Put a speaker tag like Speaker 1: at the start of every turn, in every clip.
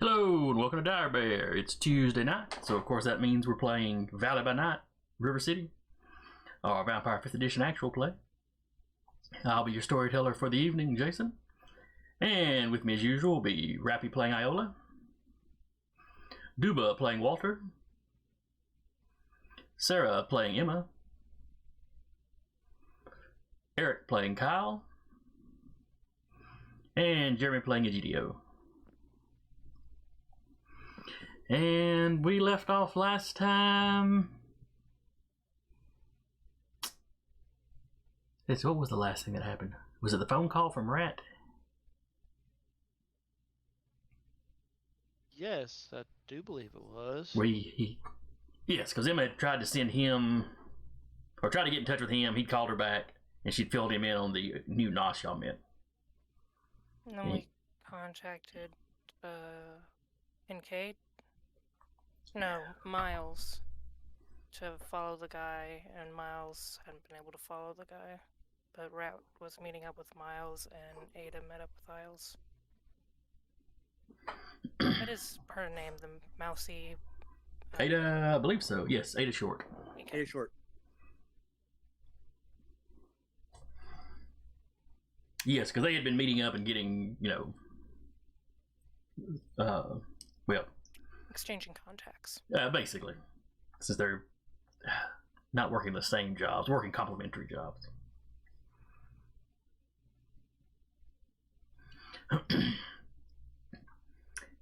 Speaker 1: Hello and welcome to Dire Bear. It's Tuesday night, so of course that means we're playing Valley by Night, River City, our Vampire 5th Edition actual play. I'll be your storyteller for the evening, Jason. And with me as usual will be Rappy playing Iola, Duba playing Walter, Sarah playing Emma, Eric playing Kyle, and Jeremy playing Egidio. And we left off last time. What was the last thing that happened? Was it the phone call from Rat?
Speaker 2: Yes, I do believe it was.
Speaker 1: Yes, because Emma had tried to send him, or tried to get in touch with him. He'd called her back, and she'd filled him in on the new NOS y'all met.
Speaker 3: And then we contacted Kincaid. No, Miles, to follow the guy, and Miles hadn't been able to follow the guy. But Rat was meeting up with Miles, and Ada met up with Isles. What is her name? The mousy...
Speaker 1: Ada, I believe so. Yes, Ada Short.
Speaker 3: Okay.
Speaker 4: Ada Short.
Speaker 1: Yes, because they had been meeting up and getting,
Speaker 3: Exchanging contacts.
Speaker 1: basically, since they're not working the same jobs, working complementary jobs.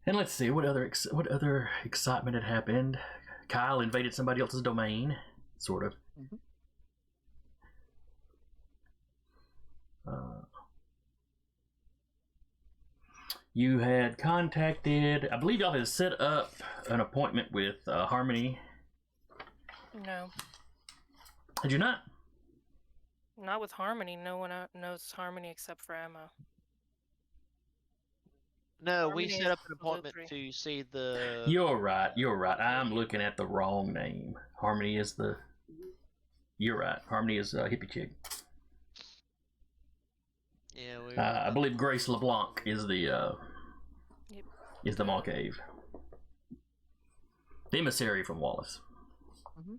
Speaker 1: And let's see, what other excitement had happened? Kyle invaded somebody else's domain, sort of.
Speaker 4: Mm-hmm.
Speaker 1: You had contacted, I believe y'all had set up an appointment with Harmony.
Speaker 3: No.
Speaker 1: Did you not?
Speaker 3: Not with Harmony. No one knows Harmony except for Emma.
Speaker 2: No,
Speaker 3: Harmony
Speaker 2: we set up an
Speaker 3: is
Speaker 2: appointment
Speaker 3: Lutheran.
Speaker 2: to see the...
Speaker 1: You're right. I'm looking at the wrong name. Harmony is the... You're right. Harmony is hippie chick.
Speaker 2: Yeah, we...
Speaker 1: I believe Grace LeBlanc is the
Speaker 3: Yep.
Speaker 1: is the Malkave. The emissary from Wallace.
Speaker 4: Mm-hmm.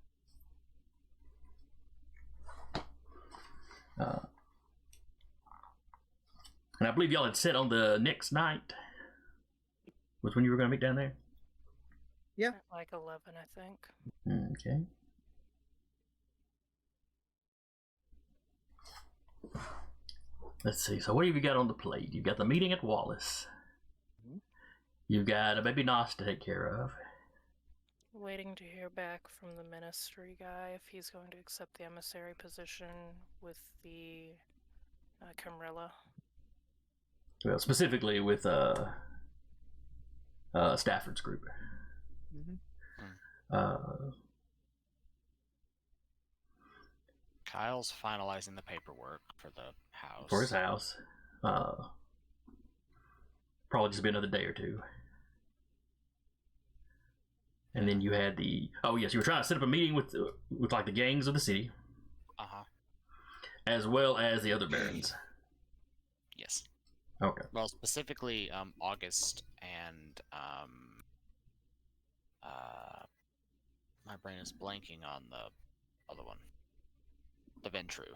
Speaker 1: And I believe y'all had set on the next night was when you were going to meet down there.
Speaker 4: Yeah.
Speaker 3: At like 11, I think.
Speaker 1: Okay. Let's see. So what have you got on the plate? You've got the meeting at Wallace.
Speaker 4: Mm-hmm.
Speaker 1: You've got a baby Nos to take care of.
Speaker 3: Waiting to hear back from the ministry guy if he's going to accept the emissary position with the Camarilla.
Speaker 1: Well, specifically with Stafford's group.
Speaker 4: Mm-hmm.
Speaker 5: Kyle's finalizing the paperwork for the house.
Speaker 1: For his house. Probably just be another day or two. And then you had the... Oh, yes, you were trying to set up a meeting with like the gangs of the city.
Speaker 5: Uh-huh.
Speaker 1: As well as the other barons.
Speaker 5: Yes.
Speaker 1: Okay.
Speaker 5: Well, specifically, August and, my brain is blanking on the other one. The Ventru.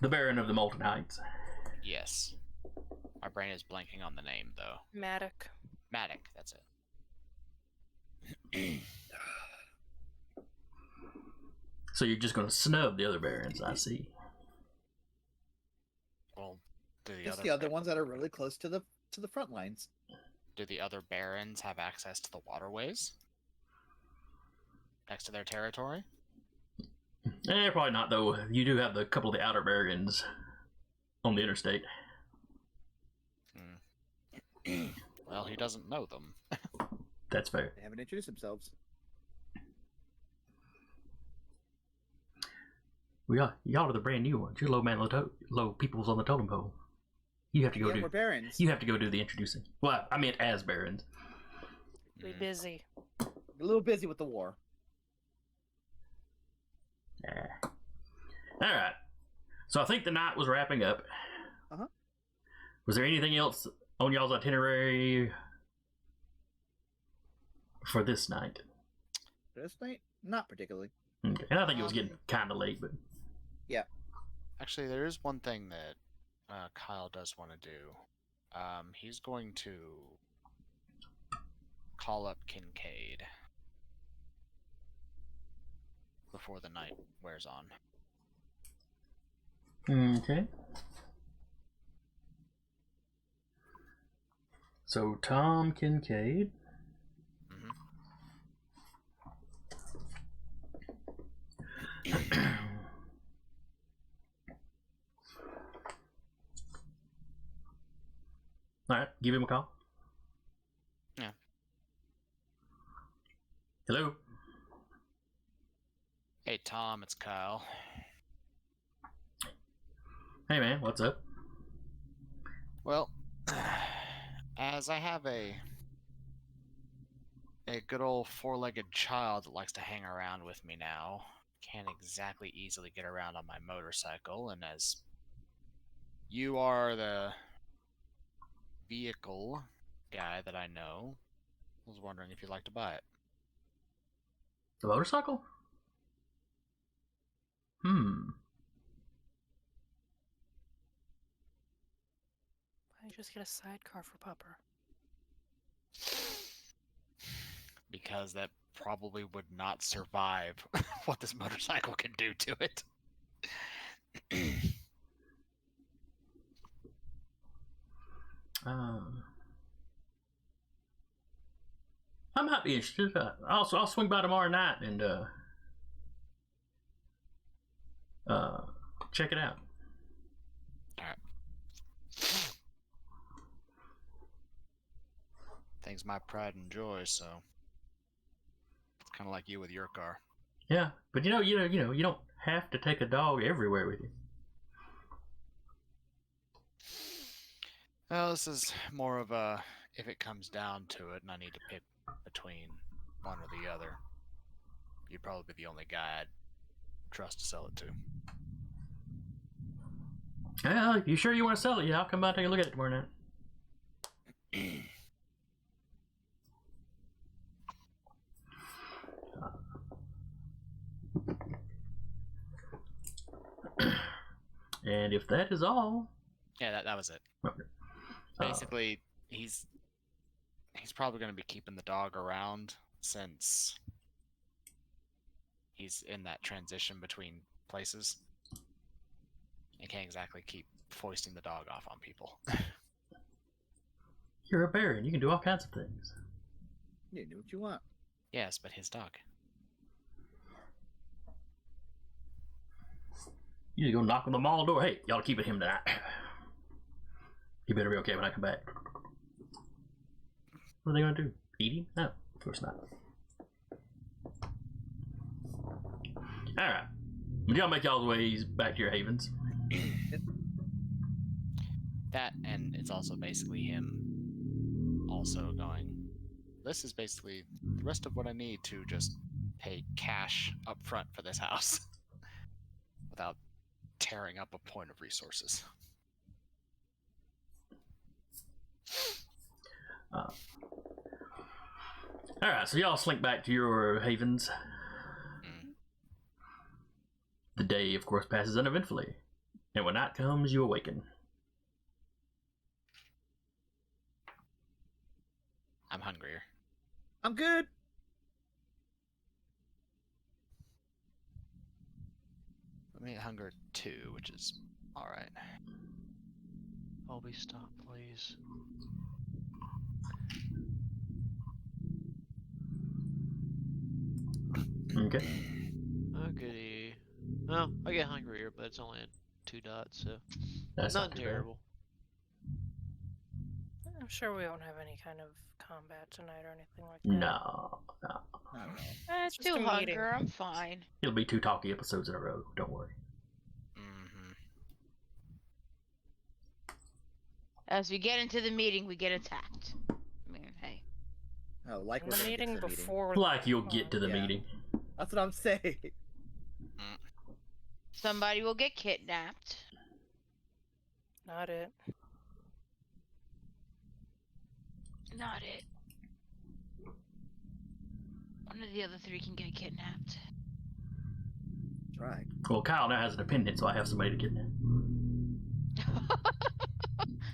Speaker 1: The Baron of the Molten Heights.
Speaker 5: Yes. My brain is blanking on the name, though.
Speaker 3: Maddock.
Speaker 5: Maddock, that's it.
Speaker 1: So you're just going to snub the other barons, I see.
Speaker 5: Well,
Speaker 4: It's the other ones that are really close to the front lines.
Speaker 5: Do the other barons have access to the waterways? Next to their territory?
Speaker 1: Probably not, though. You do have a couple of the outer barons on the interstate.
Speaker 5: Well, he doesn't know them.
Speaker 1: That's fair.
Speaker 4: They haven't introduced themselves.
Speaker 1: Y'all are the brand new ones. You're low peoples on the totem pole. You have to go
Speaker 4: We're barons.
Speaker 1: You have to go do the introducing. Well, I meant as barons.
Speaker 3: Be busy.
Speaker 4: We're a little busy with the war.
Speaker 1: All right. So I think the night was wrapping up.
Speaker 4: Uh-huh.
Speaker 1: Was there anything else on y'all's itinerary for this night?
Speaker 4: This night, not particularly.
Speaker 1: Okay. And I think it was getting kind of late, but
Speaker 5: Actually, there is one thing that Kyle does want to do. He's going to call up Kincaid before the night wears on.
Speaker 1: okay. So Tom Kincaid. All right, give him a call.
Speaker 5: Yeah.
Speaker 1: Hello.
Speaker 5: Hey, Tom, it's Kyle.
Speaker 1: Hey man, what's up?
Speaker 5: Well, as I have a good old four-legged child that likes to hang around with me now, can't exactly easily get around on my motorcycle, and as you are the vehicle guy that I know, I was wondering if you'd like to buy it.
Speaker 1: The motorcycle?
Speaker 3: Why don't you just get a sidecar for Pupper?
Speaker 5: Because that probably would not survive what this motorcycle can do to it.
Speaker 1: I might be interested. I'll swing by tomorrow night and check it out.
Speaker 5: Alright. Thing's my pride and joy, so it's kind of like you with your car.
Speaker 1: Yeah, but you don't have to take a dog everywhere with you.
Speaker 5: Well, this is more of a, if it comes down to it and I need to pick between one or the other, you'd probably be the only guy I'd trust to sell it to.
Speaker 1: Yeah, you sure you want to sell it? Yeah, I'll come by and take a look at it tomorrow night. And if that is all,
Speaker 5: Yeah, that was it.
Speaker 1: okay.
Speaker 5: Basically, he's probably going to be keeping the dog around since he's in that transition between places. He can't exactly keep foisting the dog off on people.
Speaker 1: You're a baron. You can do all kinds of things.
Speaker 4: You do what you want.
Speaker 5: Yes, but his dog.
Speaker 1: You need to go knock on the mall door. Hey, y'all keeping him tonight. He better be okay when I come back. What are they going to do? Eat him? No, of course not. Alright. Y'all make y'all's ways back to your havens.
Speaker 5: That, and it's also basically him also going, this is basically the rest of what I need to just pay cash up front for this house without tearing up a point of resources.
Speaker 1: Alright, so y'all slink back to your havens. The day, of course, passes uneventfully. And when night comes, you awaken.
Speaker 5: I'm hungrier.
Speaker 4: I'm good.
Speaker 5: I mean, hunger 2, which is alright.
Speaker 2: Colby, stop, please.
Speaker 1: Okay.
Speaker 2: Oh, goody. Well, I get hungrier, but it's only at 2 dots, so
Speaker 1: That's
Speaker 2: not
Speaker 1: not too
Speaker 2: terrible.
Speaker 3: I'm sure we won't have any kind of combat tonight or anything like
Speaker 1: bad.
Speaker 3: that.
Speaker 1: No.
Speaker 4: I don't know.
Speaker 6: It's
Speaker 3: Just
Speaker 6: too
Speaker 3: a meeting.
Speaker 6: hunger. I'm fine.
Speaker 1: It'll be 2 talky episodes in a row. Don't worry.
Speaker 5: Mm-hmm.
Speaker 6: As we get into the meeting, we get attacked. I mean, hey.
Speaker 4: Oh, like
Speaker 3: In
Speaker 4: we're
Speaker 3: the
Speaker 4: gonna get
Speaker 3: meeting
Speaker 4: to the
Speaker 3: before.
Speaker 1: Like you'll get to the
Speaker 4: Yeah.
Speaker 1: meeting.
Speaker 4: That's what I'm saying.
Speaker 6: Somebody will get kidnapped.
Speaker 3: Not it.
Speaker 6: Not it. One of the other three can get kidnapped.
Speaker 4: Try.
Speaker 1: Well, Kyle now has a dependent, so I have somebody to kidnap.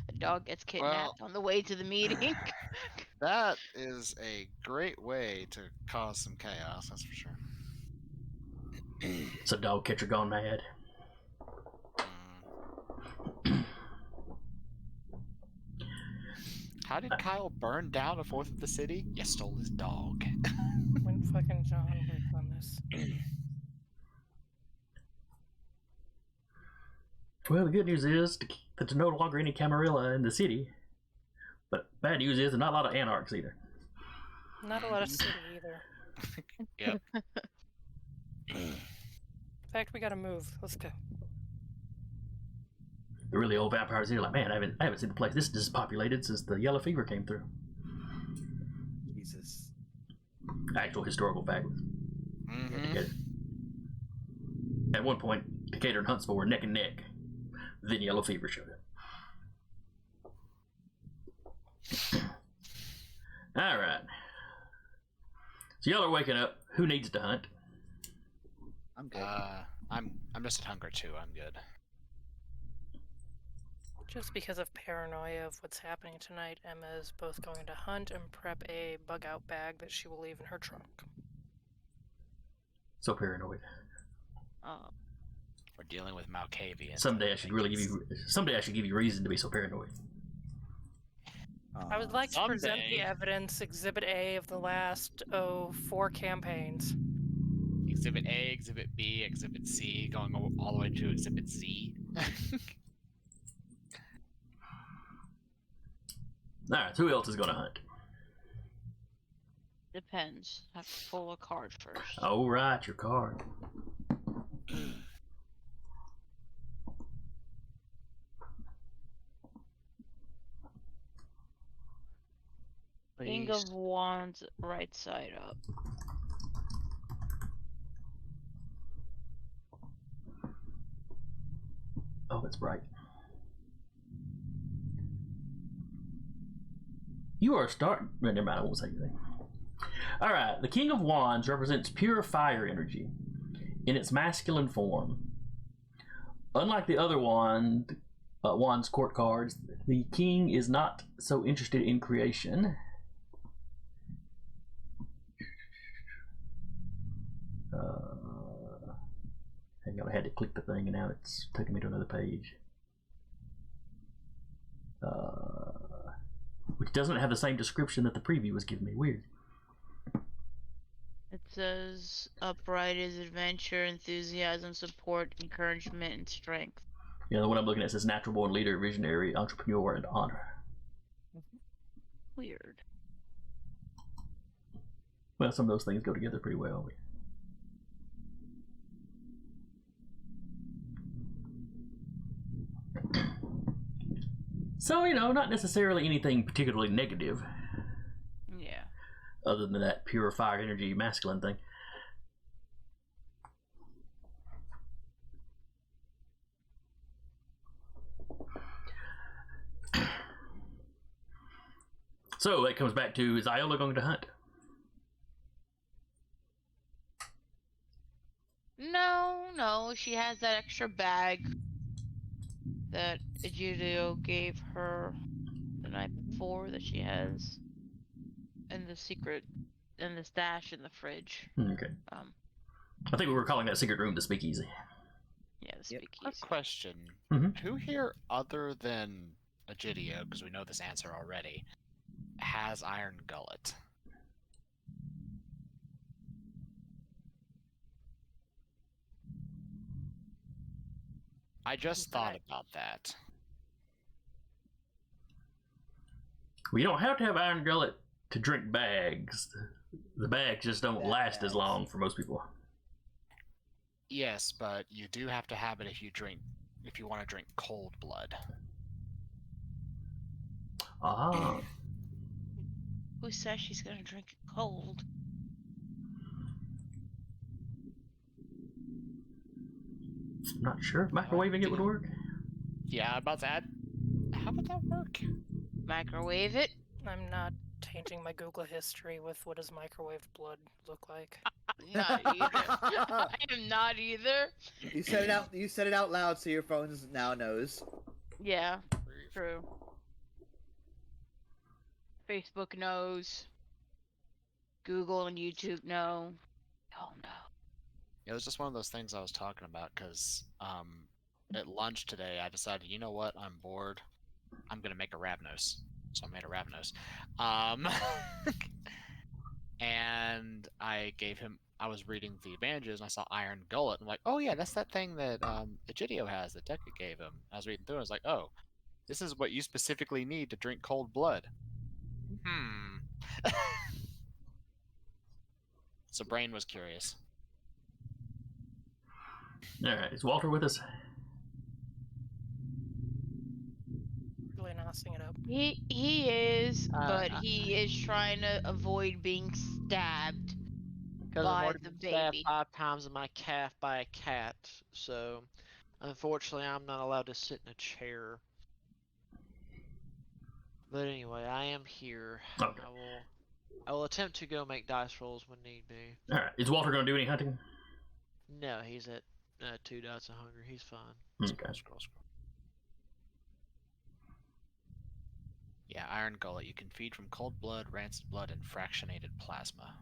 Speaker 6: The dog gets kidnapped on the way to the meeting.
Speaker 5: That is a great way to cause some chaos, that's for sure.
Speaker 1: It's a dog catcher gone mad.
Speaker 5: How did Kyle burn down a fourth of the city? You stole his dog.
Speaker 3: When fucking John worked on this.
Speaker 1: Well, the good news is that there's no longer any Camarilla in the city. But bad news is there's not a lot of anarchs either.
Speaker 3: Not a lot of city either.
Speaker 5: Yep.
Speaker 3: In fact, we gotta move. Let's go.
Speaker 1: The really old vampires here are like, man, I haven't seen the place this dispopulated since the yellow fever came through.
Speaker 4: Jesus.
Speaker 1: Actual historical fact.
Speaker 5: Mm-hmm.
Speaker 1: At one point, Decatur and Huntsville were neck and neck. Then yellow fever showed up. All right. So y'all are waking up. Who needs to hunt?
Speaker 4: I'm good.
Speaker 5: I'm just at hunger too. I'm good.
Speaker 3: Just because of paranoia of what's happening tonight, Emma is both going to hunt and prep a bug-out bag that she will leave in her trunk.
Speaker 1: So paranoid.
Speaker 5: We're dealing with Malkavians.
Speaker 1: Someday I should give you reason to be so paranoid.
Speaker 3: I would like to present the
Speaker 5: Someday.
Speaker 3: evidence, Exhibit A of the last, 4 campaigns.
Speaker 5: Exhibit A, Exhibit B, Exhibit C, going all the way to Exhibit Z.
Speaker 1: Alright, who else is going to hunt?
Speaker 6: Depends. I have to pull a card first.
Speaker 1: Oh, right, your card.
Speaker 6: King of Wands, right side up.
Speaker 1: Oh, that's bright. You are starting. Never mind, I won't say anything. Alright, the King of Wands represents pure fire energy in its masculine form. Unlike the other Wands court cards, the King is not so interested in creation. Hang on, I had to click the thing and now it's taking me to another page. Which doesn't have the same description that the preview was giving me. Weird.
Speaker 6: It says upright is adventure, enthusiasm, support, encouragement, and strength.
Speaker 1: Yeah, the one I'm looking at says natural born leader, visionary, entrepreneur, and honor.
Speaker 6: Weird.
Speaker 1: Well, some of those things go together pretty well. So, not necessarily anything particularly negative,
Speaker 6: Yeah.
Speaker 1: other than that pure fire energy masculine thing. So that comes back to, is Iola going to hunt?
Speaker 6: No, she has that extra bag that Egidio gave her the night before that she has, and the stash in the fridge.
Speaker 1: Okay. I think we were calling that secret room the speakeasy.
Speaker 6: Yeah, the
Speaker 4: Yep.
Speaker 6: speakeasy.
Speaker 5: Quick question.
Speaker 1: Mhm.
Speaker 5: Who here, other than Egidio, because we know this answer already, has Iron Gullet? I just thought about that.
Speaker 1: Well, you don't have to have iron gullet to drink bags. The bags just don't last as long for most people.
Speaker 5: Yes, but you do have to have it if you want to drink cold blood.
Speaker 1: Ah.
Speaker 6: Who says she's gonna drink it cold?
Speaker 1: I'm not sure if microwaving it would work.
Speaker 5: Yeah, I'm about to add. How would that work?
Speaker 6: Microwave it.
Speaker 3: I'm not tainting my Google history with what does microwave blood look like.
Speaker 6: Not either. I am not either.
Speaker 4: You said it out. You said it out loud, so your phone now knows.
Speaker 6: Yeah, true. Facebook knows. Google and YouTube know. Oh no.
Speaker 5: Yeah, it was just one of those things I was talking about because at lunch today I decided, you know what, I'm bored. I'm gonna make a Ravnos. So I made a Ravnos. And I was reading the advantages and I saw Iron Gullet. I'm like, oh yeah, that's that thing that Egidio has that Deca gave him. I was reading through and I was like, oh, this is what you specifically need to drink cold blood. So Brain was curious.
Speaker 1: Alright, is Walter with us?
Speaker 3: Really nossing it up.
Speaker 6: He is, but he is trying to avoid being stabbed
Speaker 2: Because I've
Speaker 6: by
Speaker 2: already
Speaker 6: the
Speaker 2: been stabbed
Speaker 6: baby.
Speaker 2: 5 times in my calf by a cat, so unfortunately I'm not allowed to sit in a chair. But anyway, I am here.
Speaker 1: Okay.
Speaker 2: I will attempt to go make dice rolls when need be.
Speaker 1: Alright, is Walter going to do any hunting?
Speaker 2: No, he's at 2 dots of hunger. He's fine.
Speaker 1: Okay.
Speaker 5: Scroll. Yeah, Iron Gullet. You can feed from cold blood, rancid blood, and fractionated plasma.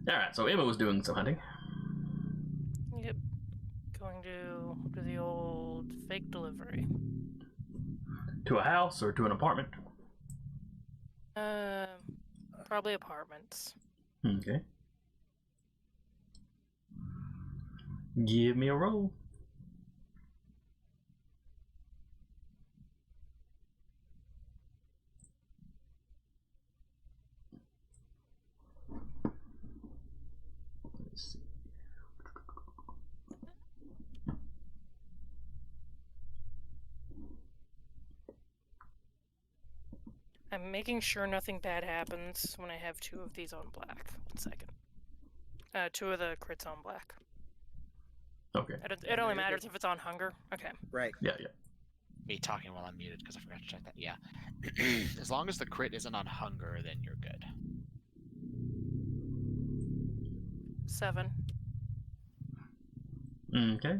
Speaker 1: Alright, so Emma was doing some hunting.
Speaker 3: Yep. Going to do the old fake delivery.
Speaker 1: To a house or to an apartment?
Speaker 3: Probably apartments.
Speaker 1: Okay. Give me a roll. Let's see.
Speaker 3: I'm making sure nothing bad happens when I have 2 of these on black. 1 second. 2 of the crits on black.
Speaker 1: Okay.
Speaker 3: It only matters if it's on hunger. Okay.
Speaker 4: Right.
Speaker 1: Yeah.
Speaker 5: Me talking while I'm muted because I forgot to check that. Yeah. As long as the crit isn't on hunger, then you're good.
Speaker 3: 7.
Speaker 1: Okay.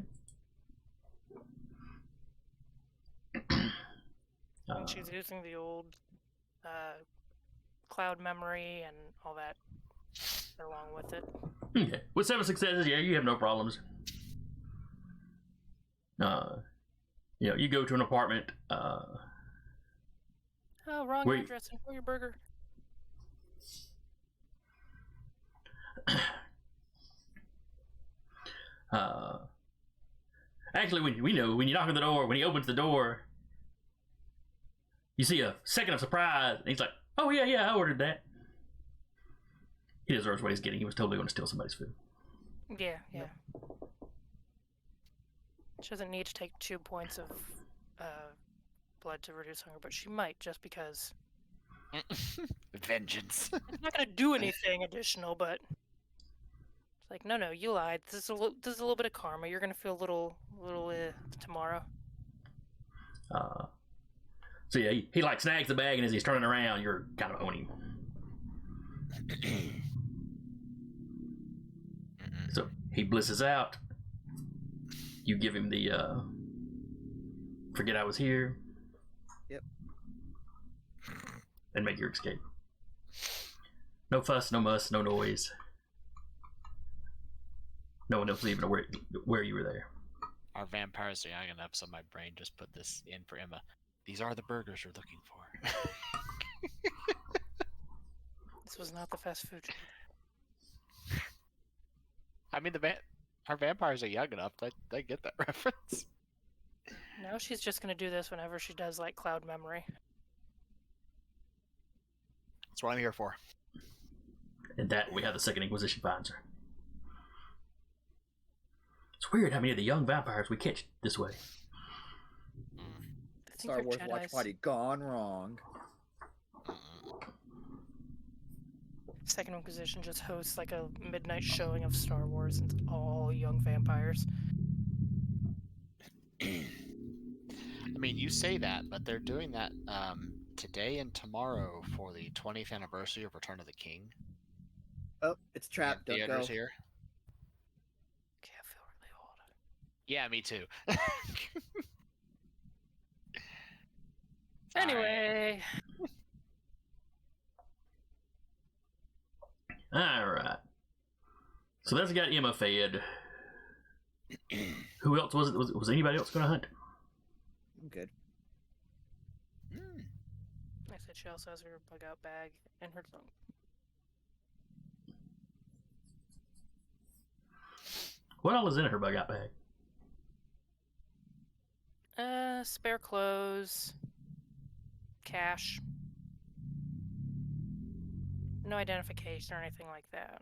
Speaker 3: And she's using the old cloud memory and all that along with it.
Speaker 1: Okay. With 7 successes, yeah, you have no problems. You go to an apartment.
Speaker 3: Oh, wrong
Speaker 1: Wait.
Speaker 3: address and for your burger.
Speaker 1: Actually, when you knock on the door, when he opens the door, you see a second of surprise, and he's like, "Oh yeah, I ordered that." He deserves what he's getting. He was totally going to steal somebody's food.
Speaker 3: Yeah. She doesn't need to take 2 points of blood to reduce hunger, but she might just because.
Speaker 5: Vengeance.
Speaker 3: It's not going to do anything additional, but it's like, no, you lied. This is a little bit of karma. You're going to feel a little tomorrow.
Speaker 1: So yeah, he like snags the bag, and as he's turning around, you're kind of owning him. So he blisses out. You give him the forget I was here.
Speaker 4: Yep.
Speaker 1: And make your escape. No fuss, no muss, no noise. No one else even where you were there.
Speaker 5: Our vampires are young enough, so my brain just put this in for Emma. These are the burgers you're looking for.
Speaker 3: This was not the fast food.
Speaker 5: I mean, our vampires are young enough. They get that reference.
Speaker 3: Now she's just going to do this whenever she does, like, cloud memory.
Speaker 5: That's what I'm here for.
Speaker 1: And that we have the Second Inquisition finds her. It's weird how many of the young vampires we catch this way.
Speaker 3: I think
Speaker 4: Star
Speaker 3: they're
Speaker 4: Wars watch
Speaker 3: Jedis.
Speaker 4: party gone wrong.
Speaker 3: Second Inquisition just hosts like a midnight showing of Star Wars and it's all young vampires.
Speaker 5: I mean, you say that, but they're doing that today and tomorrow for the 20th anniversary of Return of the King.
Speaker 4: Oh, it's trapped. Don't go.
Speaker 5: Theaters here.
Speaker 3: Okay, I feel really old.
Speaker 5: Yeah, me too.
Speaker 3: Anyway,
Speaker 1: Alright. So that's got Emma fed. Who else was it? Was anybody else going to hunt?
Speaker 4: I'm good.
Speaker 3: I said she also has her bug out bag and her trunk.
Speaker 1: What all is in her bug out bag?
Speaker 3: Spare clothes, cash, no identification or anything like that.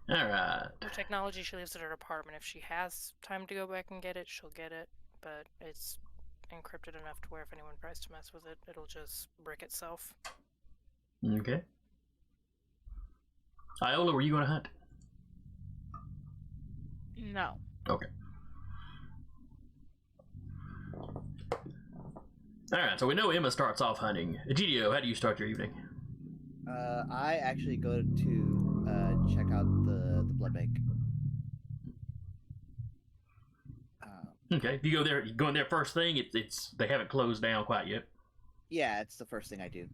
Speaker 1: Alright.
Speaker 3: Her technology, she leaves at her apartment. If she has time to go back and get it, she'll get it. But it's encrypted enough to where if anyone tries to mess with it, it'll just brick itself.
Speaker 1: Okay. Iola, were you going to hunt?
Speaker 6: No.
Speaker 1: Okay. Alright, so we know Emma starts off hunting. Egidio, how do you start your evening?
Speaker 4: I actually go to check out the blood bank.
Speaker 1: Okay, you go in there first thing. It's they haven't closed down quite yet.
Speaker 4: Yeah, it's the first thing I do.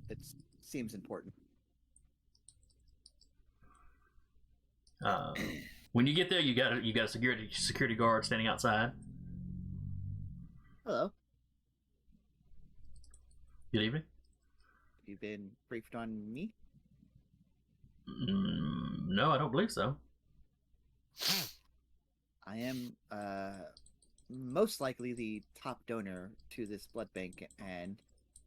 Speaker 4: It seems important.
Speaker 1: When you get there, you got a security guard standing outside.
Speaker 4: Hello.
Speaker 1: Good evening.
Speaker 4: You've been briefed on me?
Speaker 1: No, I don't believe so.
Speaker 4: I am most likely the top donor to this blood bank, and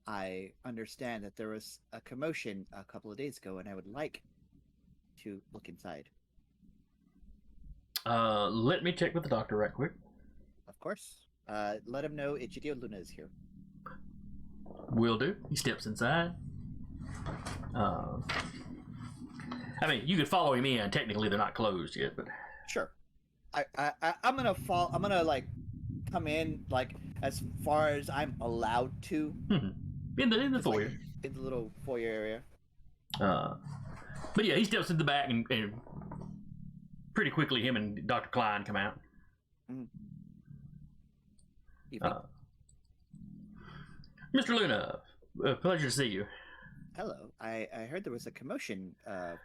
Speaker 4: I understand that there was a commotion a couple of days ago, and I would like to look inside.
Speaker 1: Let me check with the doctor right quick.
Speaker 4: Of course. Let him know Egidio Luna is here.
Speaker 1: Will do. He steps inside. I mean, you could follow him in. Technically, they're not closed yet, but
Speaker 4: Sure. I'm gonna fall. I'm gonna like come in like as far as I'm allowed to.
Speaker 1: in the
Speaker 4: Just,
Speaker 1: foyer.
Speaker 4: like, in the little foyer area.
Speaker 1: But yeah, he steps in the back and pretty quickly him and Dr. Klein come out.
Speaker 4: Evening.
Speaker 1: Mr. Luna, pleasure to see you.
Speaker 4: Hello. I heard there was a commotion a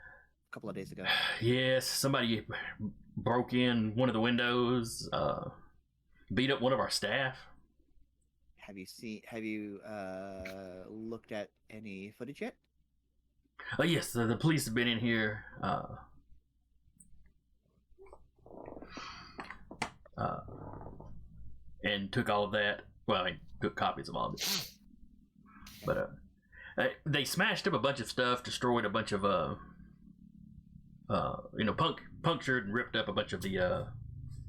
Speaker 4: couple of days ago.
Speaker 1: Yes, somebody broke in one of the windows, beat up one of our staff.
Speaker 4: Have you looked at any footage yet?
Speaker 1: Yes, the police have been in here. And took all of that. Well, I mean, took copies of all of it. But they smashed up a bunch of stuff, destroyed a bunch of punctured and ripped up a bunch of the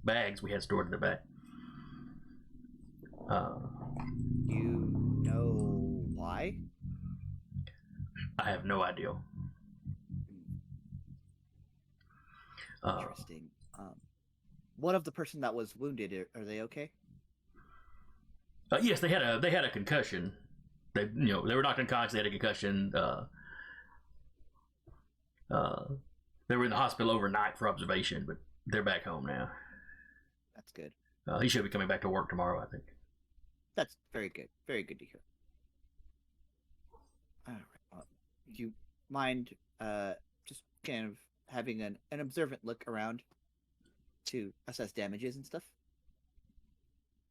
Speaker 1: bags we had stored in the back.
Speaker 4: You know why?
Speaker 1: I have no idea.
Speaker 4: Interesting. What of the person that was wounded? Are they okay?
Speaker 1: Yes, they had a concussion. They were knocked unconscious. They had a concussion. They were in the hospital overnight for observation, but they're back home now.
Speaker 4: That's good.
Speaker 1: He should be coming back to work tomorrow, I think.
Speaker 4: That's very good. Very good to hear. All right. Do you mind just kind of having an observant look around to assess damages and stuff?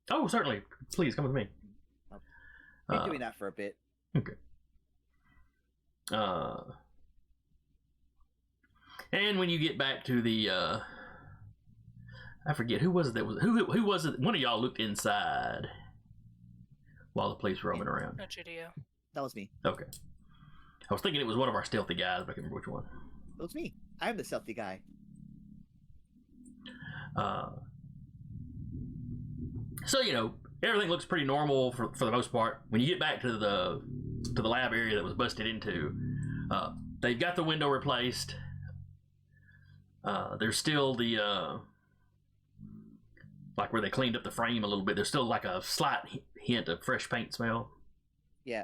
Speaker 1: Oh, certainly. Please come with me.
Speaker 4: I've been doing that for a bit.
Speaker 1: Okay. And when you get back to the, I forget who was it that was who was it? One of y'all looked inside while the police were roaming around.
Speaker 3: Egidio.
Speaker 4: That was me.
Speaker 1: Okay. I was thinking it was one of our stealthy guys, but I can't remember which one.
Speaker 4: That was me. I'm the stealthy guy.
Speaker 1: So everything looks pretty normal for the most part. When you get back to the lab area that was busted into, they've got the window replaced. There's still the like where they cleaned up the frame a little bit. There's still like a slight hint of fresh paint smell.
Speaker 4: Yeah.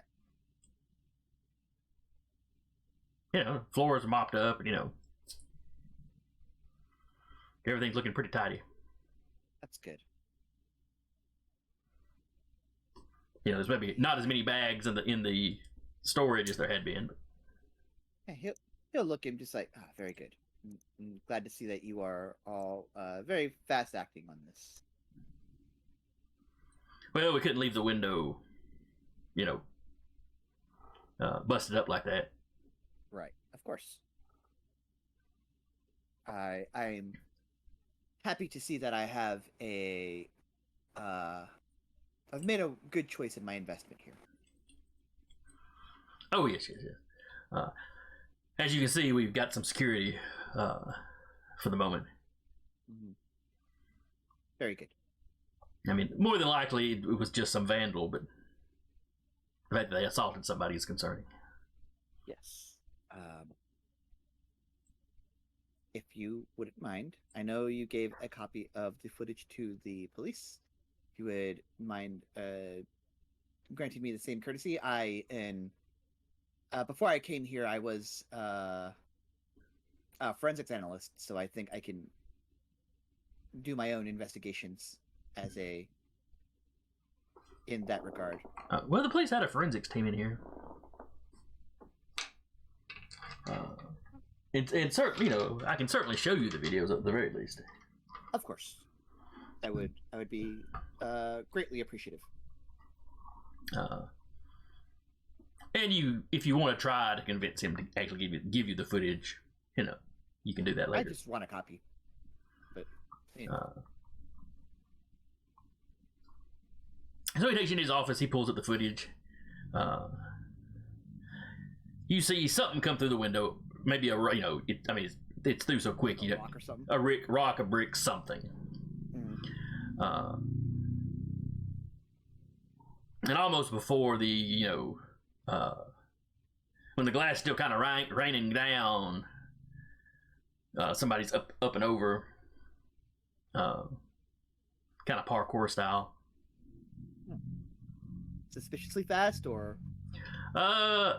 Speaker 1: You know, floors are mopped up, and, you know, everything's looking pretty tidy.
Speaker 4: That's good.
Speaker 1: You know, there's maybe not as many bags in the storage as there had been. But...
Speaker 4: Yeah, he'll look at him just like, very good. I'm glad to see that you are all very fast acting on this.
Speaker 1: Well, we couldn't leave the window, you know, busted up like that.
Speaker 4: Right, of course. I'm happy to see that I have I've made a good choice in my investment here.
Speaker 1: Oh, yes. As you can see, we've got some security for the moment.
Speaker 4: Mm-hmm. Very good.
Speaker 1: I mean, more than likely, it was just some vandal, but the fact that they assaulted somebody is concerning.
Speaker 4: Yes. If you wouldn't mind, I know you gave a copy of the footage to the police. If you would mind granting me the same courtesy, before I came here, I was a forensics analyst, so I think I can do my own investigations in that regard.
Speaker 1: Well, the police had a forensics team in here. It's certainly, you know, I can certainly show you the videos at the very least.
Speaker 4: Of course, I would be greatly appreciative.
Speaker 1: And if you want to try to convince him to actually give you the footage, you know, you can do that later.
Speaker 4: I just want a copy. But you know.
Speaker 1: So he takes you in his office. He pulls up the footage. You see something come through the window. Maybe it's through so quick.
Speaker 4: A rock or something.
Speaker 1: A rock, a brick, something.
Speaker 4: Mm.
Speaker 1: And almost before when the glass is still kind of raining down, somebody's up and over, kind of parkour style.
Speaker 4: Suspiciously fast, or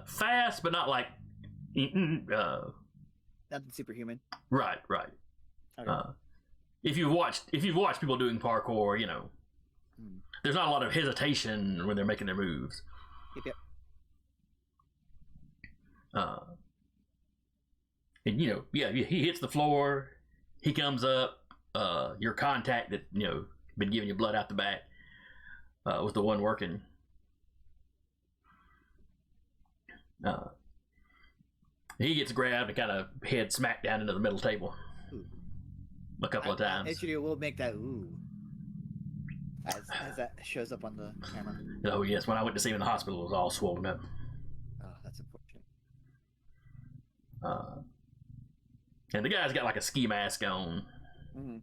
Speaker 1: fast, but not like
Speaker 4: nothing superhuman.
Speaker 1: Right.
Speaker 4: Okay.
Speaker 1: If you've watched people doing parkour, you know, there's not a lot of hesitation when they're making their moves.
Speaker 4: Yep.
Speaker 1: And you know, he hits the floor. He comes up. Your contact that, you know, been giving you blood out the back was the one working. He gets grabbed and kind of head smacked down into the middle table a couple of times.
Speaker 4: Actually, we'll make that ooh as that shows up on the camera.
Speaker 1: Oh yes, when I went to see him in the hospital, it was all swollen up.
Speaker 4: Oh, that's unfortunate.
Speaker 1: And the guy's got like a ski mask on.
Speaker 4: Mm-hmm.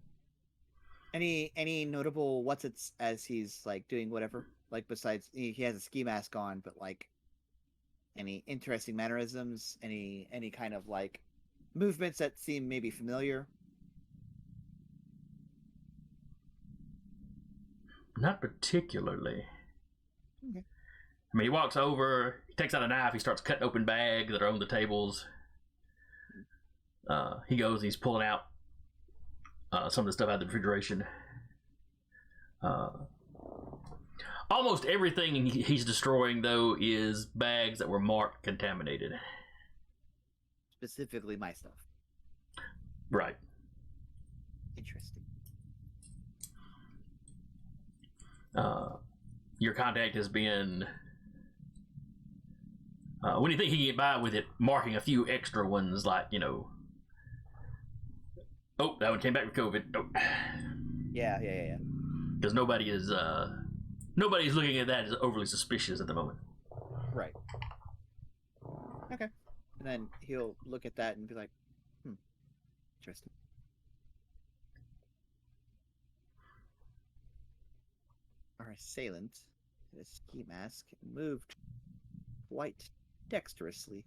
Speaker 4: Any notable what's it's as he's like doing whatever? Like besides he has a ski mask on, but like any interesting mannerisms, any kind of like movements that seem maybe familiar?
Speaker 1: Not particularly.
Speaker 4: Okay.
Speaker 1: I mean, he walks over, he takes out a knife, he starts cutting open bags that are on the tables. He goes, he's pulling out some of the stuff out of the refrigeration. Almost everything he's destroying, though, is bags that were marked contaminated.
Speaker 4: Specifically my stuff.
Speaker 1: Right.
Speaker 4: Interesting.
Speaker 1: Your contact has been... when you think he can get by with it, marking a few extra ones, like, you know... Oh, that one came back with COVID. Oh.
Speaker 4: Yeah.
Speaker 1: Because nobody's looking at that as overly suspicious at the moment.
Speaker 4: Right. Okay. And then he'll look at that and be like, interesting. Our assailant had a ski mask and moved quite dexterously.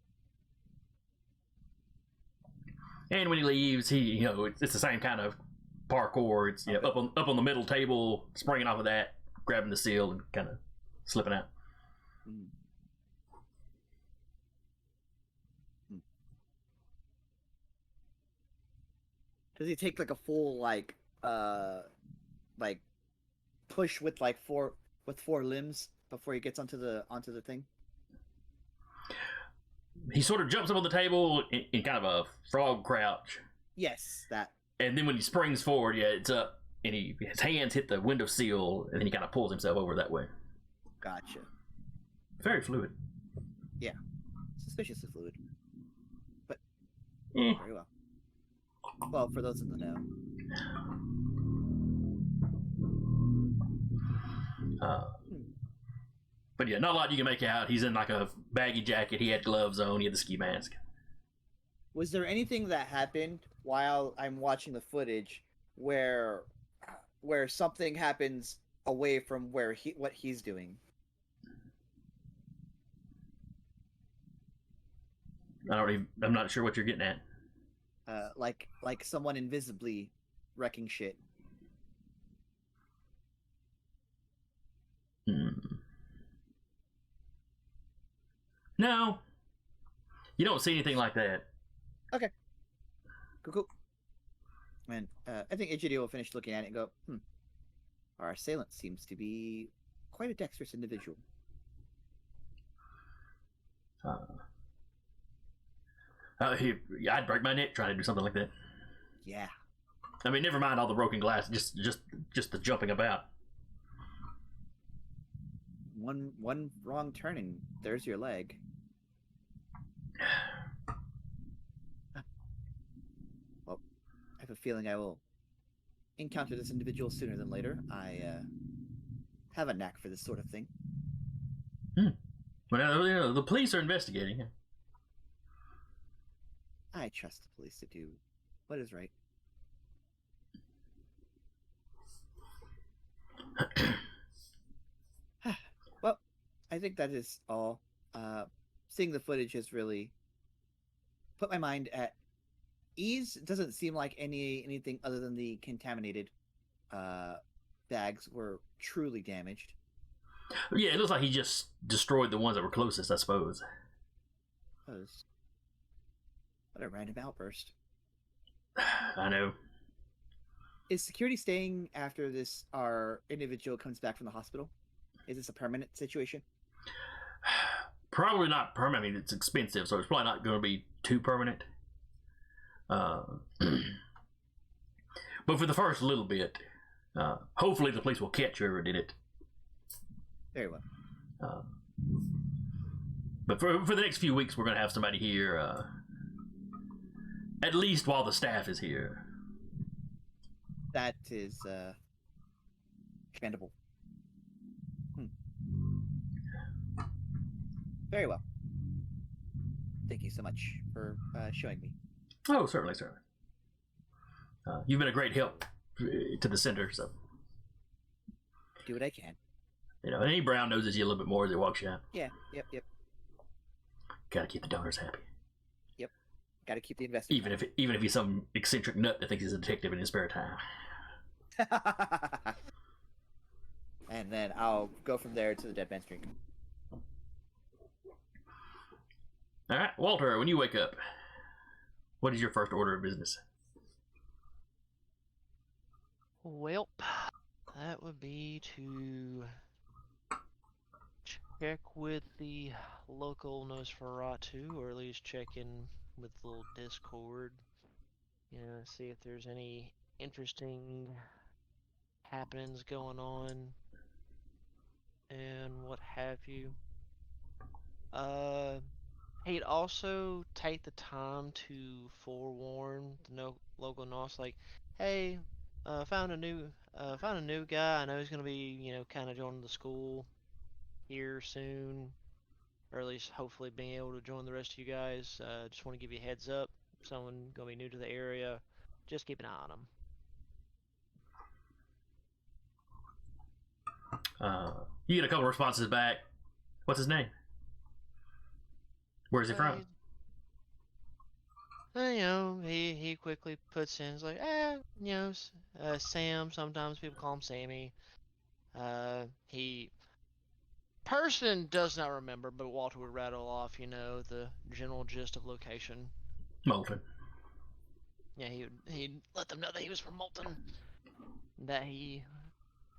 Speaker 1: And when he leaves, it's the same kind of parkour. It's up on the middle table, springing off of that, grabbing the seal, and kind of slipping out.
Speaker 4: Does he take like a full like push with like four limbs before he gets onto the thing?
Speaker 1: He sort of jumps up on the table in kind of a frog crouch.
Speaker 4: Yes, that.
Speaker 1: And then when he springs forward, it's up, and his hands hit the window sill, and then he kind of pulls himself over that way.
Speaker 4: Gotcha.
Speaker 1: Very fluid.
Speaker 4: Yeah, suspiciously fluid, but very well. Well, for those in the know.
Speaker 1: But yeah, not a lot you can make out. He's in like a baggy jacket. He had gloves on. He had the ski mask.
Speaker 4: Was there anything that happened while I'm watching the footage where something happens away from what he's doing?
Speaker 1: I'm not sure what you're getting at.
Speaker 4: Like someone invisibly wrecking shit.
Speaker 1: No, you don't see anything like that.
Speaker 4: Okay. Cool. And I think Egidio will finish looking at it and go, our assailant seems to be quite a dexterous individual.
Speaker 1: I'd break my neck trying to do something like that.
Speaker 4: Yeah.
Speaker 1: I mean, never mind all the broken glass, just the jumping about.
Speaker 4: One wrong turn and there's your leg. Well, I have a feeling I will encounter this individual sooner than later. I have a knack for this sort of thing.
Speaker 1: But the police are investigating.
Speaker 4: I trust the police to do what is right. Well, I think that is all. Seeing the footage has really put my mind at ease. It doesn't seem like anything other than the contaminated bags were truly damaged.
Speaker 1: Yeah, it looks like he just destroyed the ones that were closest, I suppose.
Speaker 4: What a random outburst.
Speaker 1: I know.
Speaker 4: Is security staying after our individual comes back from the hospital? Is this a permanent situation?
Speaker 1: Probably not permanent. I mean, it's expensive, so it's probably not going to be too permanent. But for the first little bit, hopefully the police will catch whoever did it.
Speaker 4: Very well.
Speaker 1: But for the next few weeks, we're going to have somebody here, at least while the staff is here.
Speaker 4: That is commendable. Very well. Thank you so much for showing me.
Speaker 1: Oh, certainly. You've been a great help to the center, so.
Speaker 4: Do what I can.
Speaker 1: Any brown noses you a little bit more as it walks you out.
Speaker 4: Yeah, yep.
Speaker 1: Gotta keep the donors happy.
Speaker 4: Yep. Gotta keep the investment.
Speaker 1: Even if he's some eccentric nut that thinks he's a detective in his spare time.
Speaker 4: And then I'll go from there to the Deadman's Drink.
Speaker 1: All right, Walter, when you wake up, what is your first order of business?
Speaker 2: Welp, that would be to check with the local Nosferatu, or at least check in with the little Discord. See if there's any interesting happenings going on, and what have you. He'd also take the time to forewarn the local NOS, like, hey, found a new guy. I know he's gonna be, kind of joining the school here soon, or at least hopefully being able to join the rest of you guys. Just want to give you a heads up. Someone gonna be new to the area. Just keep an eye on him.
Speaker 1: You get a couple responses back. What's his name? Where's he from?
Speaker 2: And, he quickly puts in, he's like, Sam, sometimes people call him Sammy. He person does not remember, but Walter would rattle off, the general gist of location.
Speaker 1: Molten.
Speaker 2: Yeah, he'd let them know that he was from Moulton, that he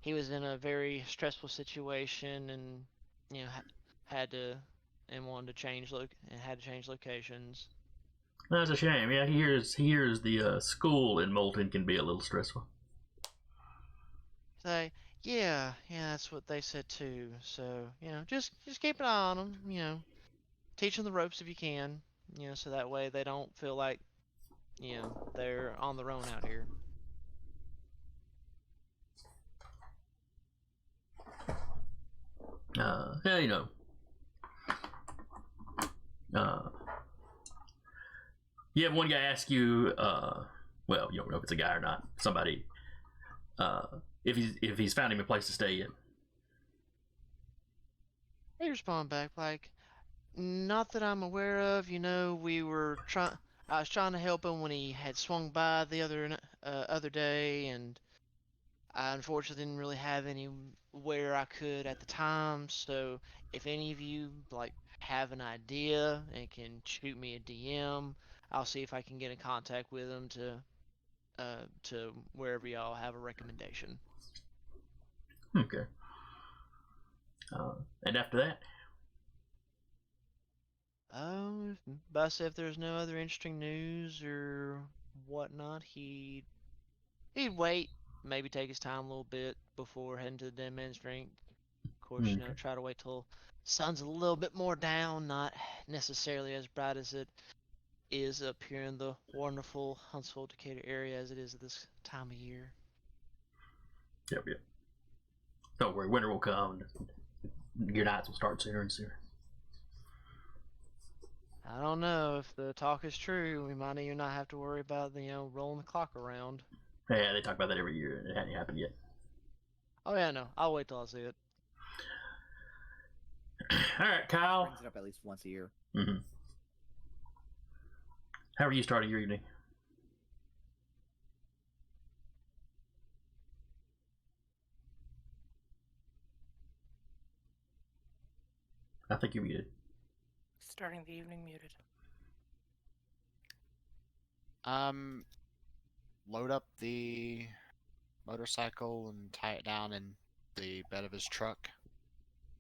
Speaker 2: was in a very stressful situation, and had to and wanted to change locations.
Speaker 1: That's a shame. Yeah, he hears the school in Molten can be a little stressful.
Speaker 2: Say, yeah, that's what they said too. So just keep an eye on them. Teach them the ropes if you can. So that way they don't feel like they're on their own out here.
Speaker 1: Yeah, you have one guy ask you, well, you don't know if it's a guy or not, somebody, if he's found him a place to stay in.
Speaker 2: They respond back like, not that I'm aware of. I was trying to help him when he had swung by the other day, and I unfortunately didn't really have anywhere I could at the time. So if any of you have an idea and can shoot me a DM, I'll see if I can get in contact with him to wherever y'all have a recommendation.
Speaker 1: Okay. And after that?
Speaker 2: But if there's no other interesting news or whatnot, he'd wait, maybe take his time a little bit before heading to the Deadman's drink. Of course,
Speaker 1: Okay.
Speaker 2: Try to wait till sun's a little bit more down, not necessarily as bright as it is up here in the wonderful Huntsville, Decatur area as it is at this time of year.
Speaker 1: Yep. Don't worry, winter will come. And your nights will start sooner and sooner.
Speaker 2: I don't know if the talk is true. We might even not have to worry about rolling the clock around.
Speaker 1: Yeah, they talk about that every year, and it hasn't happened yet.
Speaker 2: Oh yeah, no. I'll wait till I see it.
Speaker 1: All right, Kyle.
Speaker 4: Brings it up at least once a year.
Speaker 1: Mm-hmm. How are you starting your evening? I think you're muted.
Speaker 3: Starting the evening muted.
Speaker 5: Load up the motorcycle and tie it down in the bed of his truck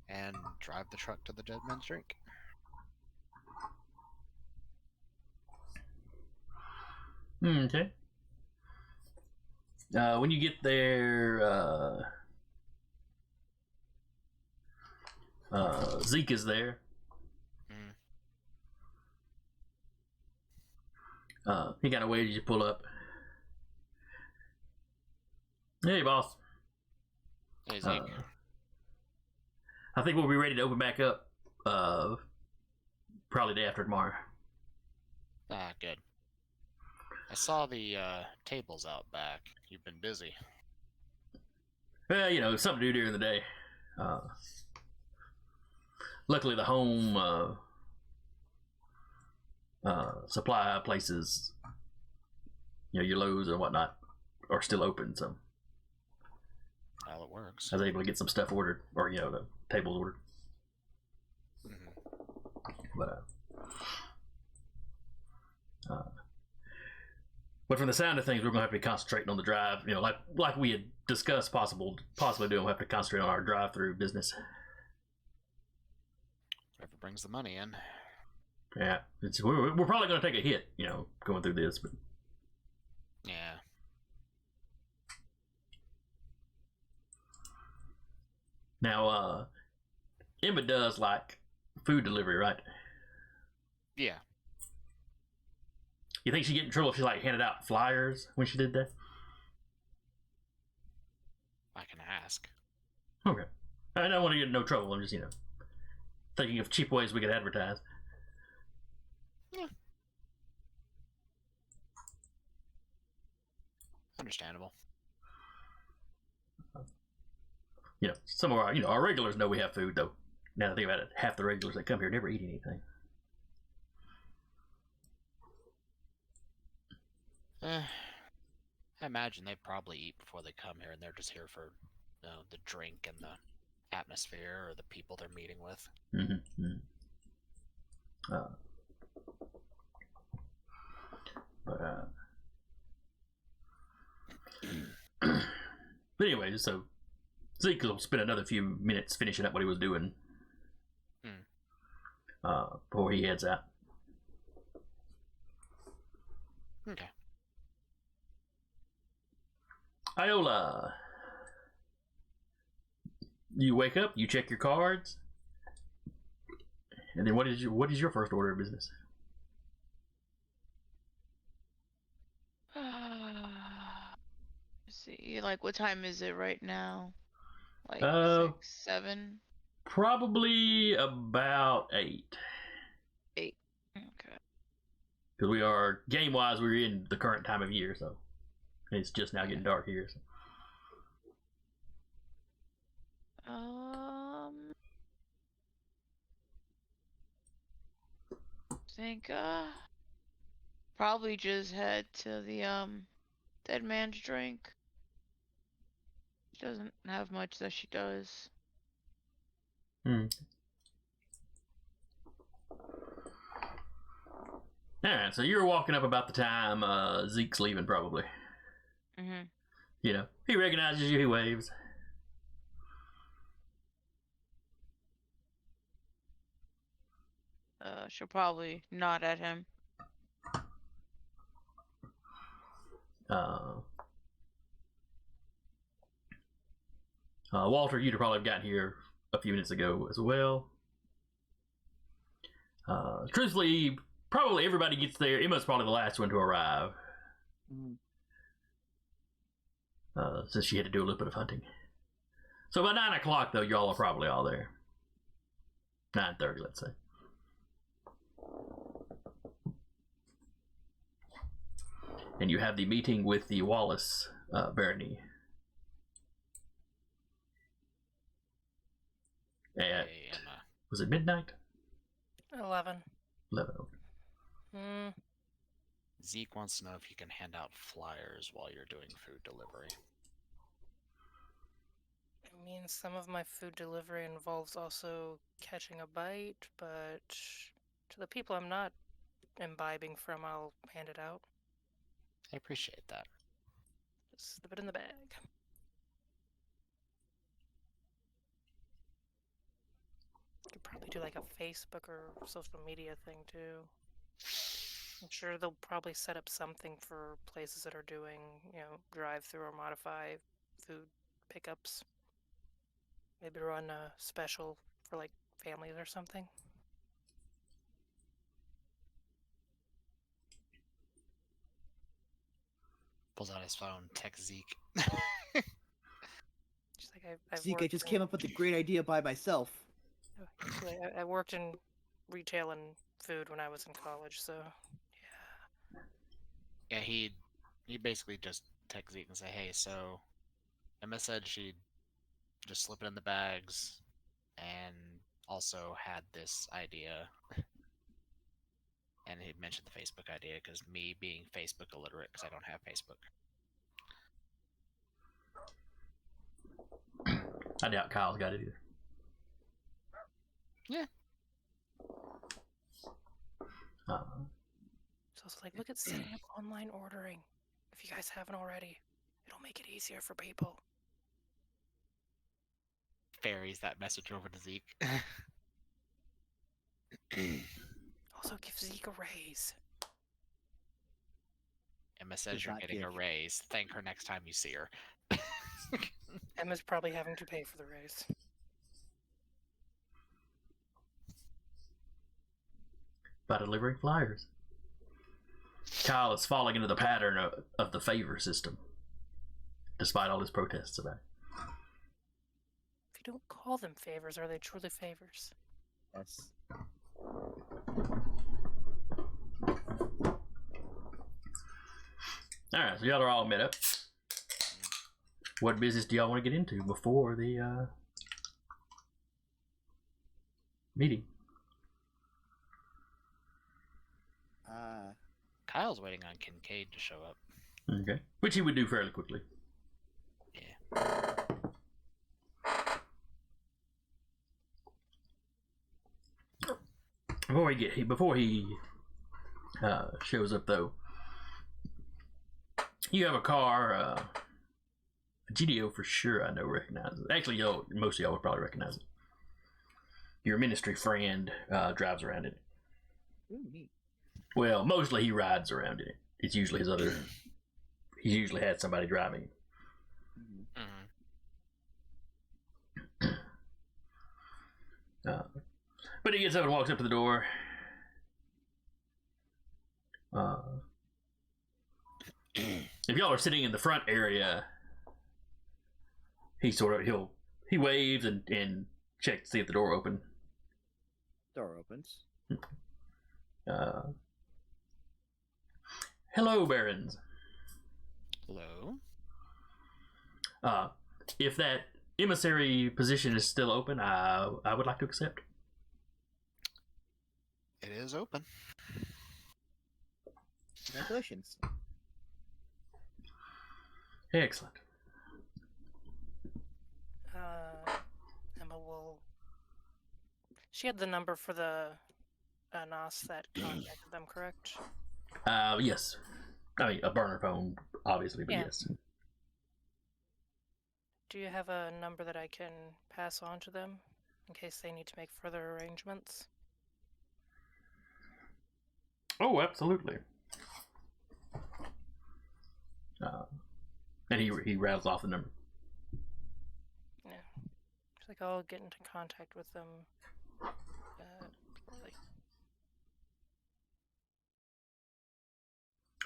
Speaker 5: and drive the truck to the Deadman's drink.
Speaker 1: Okay. When you get there, Zeke is there. He kind of waited you pull up. Hey, boss.
Speaker 5: Hey, Zeke.
Speaker 1: I think we'll be ready to open back up probably day after tomorrow.
Speaker 5: Ah, good. I saw the tables out back. You've been busy.
Speaker 1: Well, something to do during the day. Luckily, the home supply places, your Lowe's and whatnot, are still open, so
Speaker 5: Well, it works.
Speaker 1: I was able to get some stuff ordered, or the tables ordered.
Speaker 5: Mm-hmm.
Speaker 1: But from the sound of things, we're gonna have to be concentrating on the drive. Like we had discussed, possibly doing. We'll have to concentrate on our drive-through business.
Speaker 5: Whatever brings the money in.
Speaker 1: Yeah, we're probably gonna take a hit, going through this, but
Speaker 5: Yeah.
Speaker 1: now Emma does like food delivery, right?
Speaker 5: Yeah.
Speaker 1: You think she'd get in trouble if she handed out flyers when she did that?
Speaker 5: I can ask.
Speaker 1: Okay. I don't want to get in no trouble. I'm just, thinking of cheap ways we could advertise.
Speaker 5: Yeah. Understandable.
Speaker 1: Some of our regulars know we have food, though. Now that I think about it, half the regulars that come here never eat anything.
Speaker 5: I imagine they probably eat before they come here, and they're just here for the drink and the atmosphere or the people they're meeting with.
Speaker 1: Mm-hmm. But anyway, so Zeke will spend another few minutes finishing up what he was doing before he heads out.
Speaker 5: Okay.
Speaker 1: Iola, you wake up, you check your cards, and then what is your first order of business?
Speaker 6: Let's see, like, what time is it right now? Like 6, 7?
Speaker 1: Probably about 8.
Speaker 6: 8. Okay.
Speaker 1: Because we are, game-wise, we're in the current time of year, so it's just now getting dark here. So.
Speaker 6: Think probably just head to the Deadman's drink. She doesn't have much that she does.
Speaker 1: Alright, so you're walking up about the time Zeke's leaving, probably.
Speaker 6: Mm-hmm.
Speaker 1: You know, he recognizes you, he waves.
Speaker 6: She'll probably nod at him.
Speaker 1: Walter, you'd have probably gotten here a few minutes ago as well. Truthfully, probably everybody gets there. Emma's probably the last one to arrive. Since she had to do a little bit of hunting. So by 9 o'clock, though, y'all are probably all there. 9:30, let's say. And you have the meeting with the Wallace Barony. At, was it midnight?
Speaker 3: 11.
Speaker 1: 11.
Speaker 5: Zeke wants to know if you can hand out flyers while you're doing food delivery.
Speaker 3: I mean, some of my food delivery involves also catching a bite, but to the people I'm not imbibing from, I'll hand it out.
Speaker 5: I appreciate that.
Speaker 3: Just slip it in the bag. Could probably do like a Facebook or social media thing too. I'm sure they'll probably set up something for places that are doing, drive-through or modify food pickups. Maybe run a special for like families or something.
Speaker 5: Pulls out his phone, texts Zeke.
Speaker 3: Just like
Speaker 4: Zeke, I just came up with a great idea by myself.
Speaker 3: I worked in retail and food when I was in college, so
Speaker 5: yeah. He basically just texts Zeke and say, "Hey, so Emma said she'd just slip it in the bags, and also had this idea." And he mentioned the Facebook idea because me being Facebook illiterate, because I don't have Facebook.
Speaker 1: I doubt Kyle's got it either.
Speaker 5: Yeah.
Speaker 3: So it's like, look at setting up online ordering. If you guys haven't already, it'll make it easier for people.
Speaker 5: Ferries that message over to Zeke.
Speaker 3: Also, give Zeke a raise.
Speaker 5: Emma says you're getting a raise. Thank her next time you see her.
Speaker 3: Emma's probably having to pay for the raise.
Speaker 1: By delivering flyers. Kyle is falling into the pattern of the favor system, despite all his protests about it.
Speaker 3: If you don't call them favors, are they truly favors?
Speaker 4: Yes.
Speaker 1: Alright, so y'all are all met up. What business do y'all want to get into before the meeting?
Speaker 5: Kyle's waiting on Kincaid to show up.
Speaker 1: Okay. Which he would do fairly quickly.
Speaker 5: Yeah.
Speaker 1: Before he shows up, though, you have a car, a GDO for sure. I know recognizes it. Actually, most of y'all would probably recognize it. Your ministry friend drives around in it.
Speaker 4: Ooh, neat.
Speaker 1: Well, mostly he rides around in it. It's usually his other. He usually has somebody driving it. But he gets up and walks up to the door. If y'all are sitting in the front area, he waves and checks to see if the door open.
Speaker 4: Door opens.
Speaker 1: Hello, Barons.
Speaker 5: Hello.
Speaker 1: If that emissary position is still open, I would like to accept.
Speaker 5: It is open.
Speaker 4: Congratulations.
Speaker 1: Excellent.
Speaker 3: Emma will. She had the number for the NOS that contacted them, correct?
Speaker 1: Yes. I mean, a burner phone, obviously, but
Speaker 3: Yeah.
Speaker 1: yes.
Speaker 3: Do you have a number that I can pass on to them in case they need to make further arrangements?
Speaker 1: Oh, absolutely. And he rattles off the number.
Speaker 3: Yeah. It's like I'll get into contact with them shortly.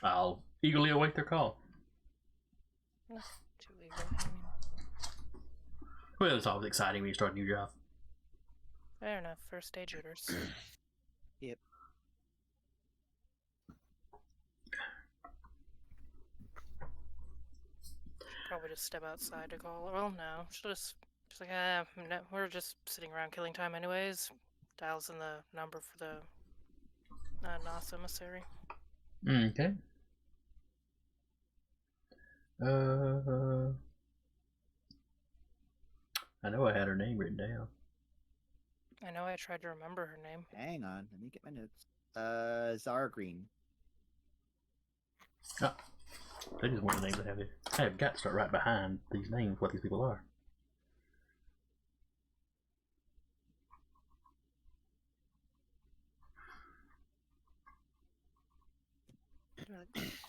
Speaker 1: I'll eagerly await their call.
Speaker 3: No, too eager. I mean,
Speaker 1: Well, it's always exciting when you start a new job.
Speaker 3: fair enough. First day jitters.
Speaker 4: Yep.
Speaker 3: Probably just step outside to call. Well, no. She'll just like, no, we're just sitting around killing time anyways. Dials in the number for the NOS emissary.
Speaker 1: Okay. I know I had her name written down.
Speaker 3: I know I tried to remember her name.
Speaker 4: Hang on, let me get my notes. Zara Green.
Speaker 1: Oh, that is one of the names I have here. I have got to start right behind these names, what these people are.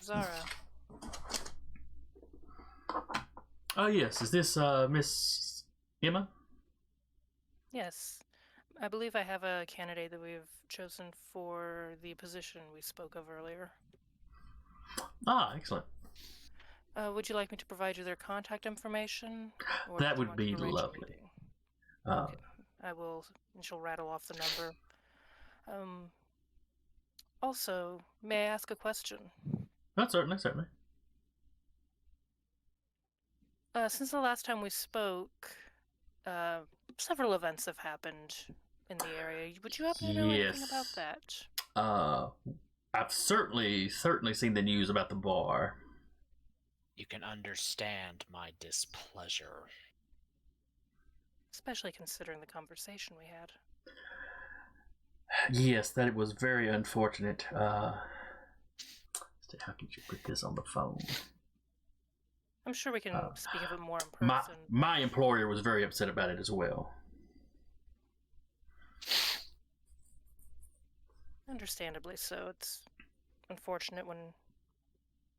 Speaker 3: Zara.
Speaker 1: Oh, yes. Is this Miss Emma?
Speaker 3: Yes. I believe I have a candidate that we've chosen for the position we spoke of earlier.
Speaker 1: Ah, excellent.
Speaker 3: Would you like me to provide you their contact information? Or
Speaker 1: That
Speaker 3: do you
Speaker 1: would
Speaker 3: want to
Speaker 1: be
Speaker 3: arrange a
Speaker 1: lovely.
Speaker 3: meeting?
Speaker 1: Uh,
Speaker 3: Okay. I will, and she'll rattle off the number. Also, may I ask a question?
Speaker 1: certainly, certainly.
Speaker 3: Since the last time we spoke, several events have happened in the area. Would you happen to know anything about
Speaker 1: Yes.
Speaker 3: that?
Speaker 1: I've certainly seen the news about the bar.
Speaker 5: You can understand my displeasure.
Speaker 3: Especially considering the conversation we had.
Speaker 1: Yes, that it was very unfortunate. How can you put this on the phone?
Speaker 3: I'm sure we can speak of it more in person.
Speaker 1: My employer was very upset about it as well.
Speaker 3: Understandably so. It's unfortunate when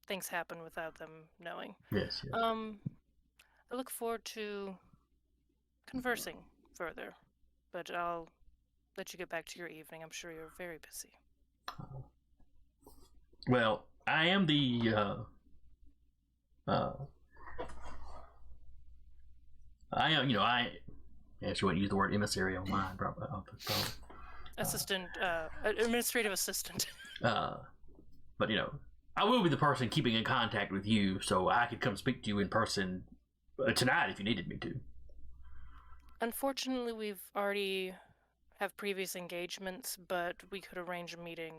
Speaker 3: things happen without them knowing.
Speaker 1: Yes.
Speaker 3: I look forward to conversing further, but I'll let you get back to your evening. I'm sure you're very busy.
Speaker 1: Well, I am the I actually wouldn't use the word emissary on mine, probably.
Speaker 3: Assistant, administrative assistant.
Speaker 1: But I will be the person keeping in contact with you, so I could come speak to you in person tonight if you needed me to.
Speaker 3: Unfortunately, we've already have previous engagements, but we could arrange a meeting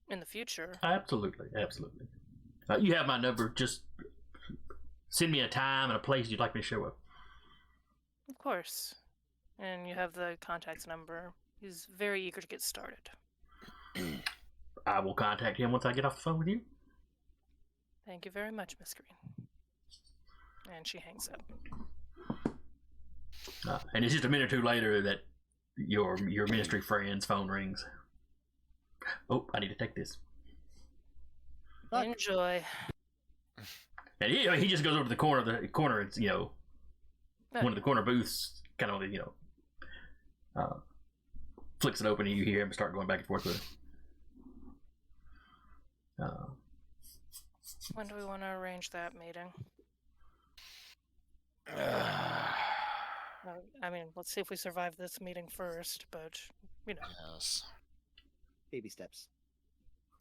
Speaker 3: in the future.
Speaker 1: Absolutely. You have my number. Just send me a time and a place you'd like me to show up.
Speaker 3: Of course. And you have the contact's number. He's very eager to get started.
Speaker 1: I will contact him once I get off the phone with you.
Speaker 3: Thank you very much, Miss Green. And she hangs up.
Speaker 1: And it's just a minute or two later that your ministry friend's phone rings. Oh, I need to take this.
Speaker 3: Enjoy.
Speaker 1: And he just goes over to the corner. It's, one of the corner booths, kind of, flicks it open and you hear him start going back and forth with it.
Speaker 3: When do we want to arrange that meeting? I mean, let's see if we survive this meeting first, but,
Speaker 5: Yes.
Speaker 4: Baby steps.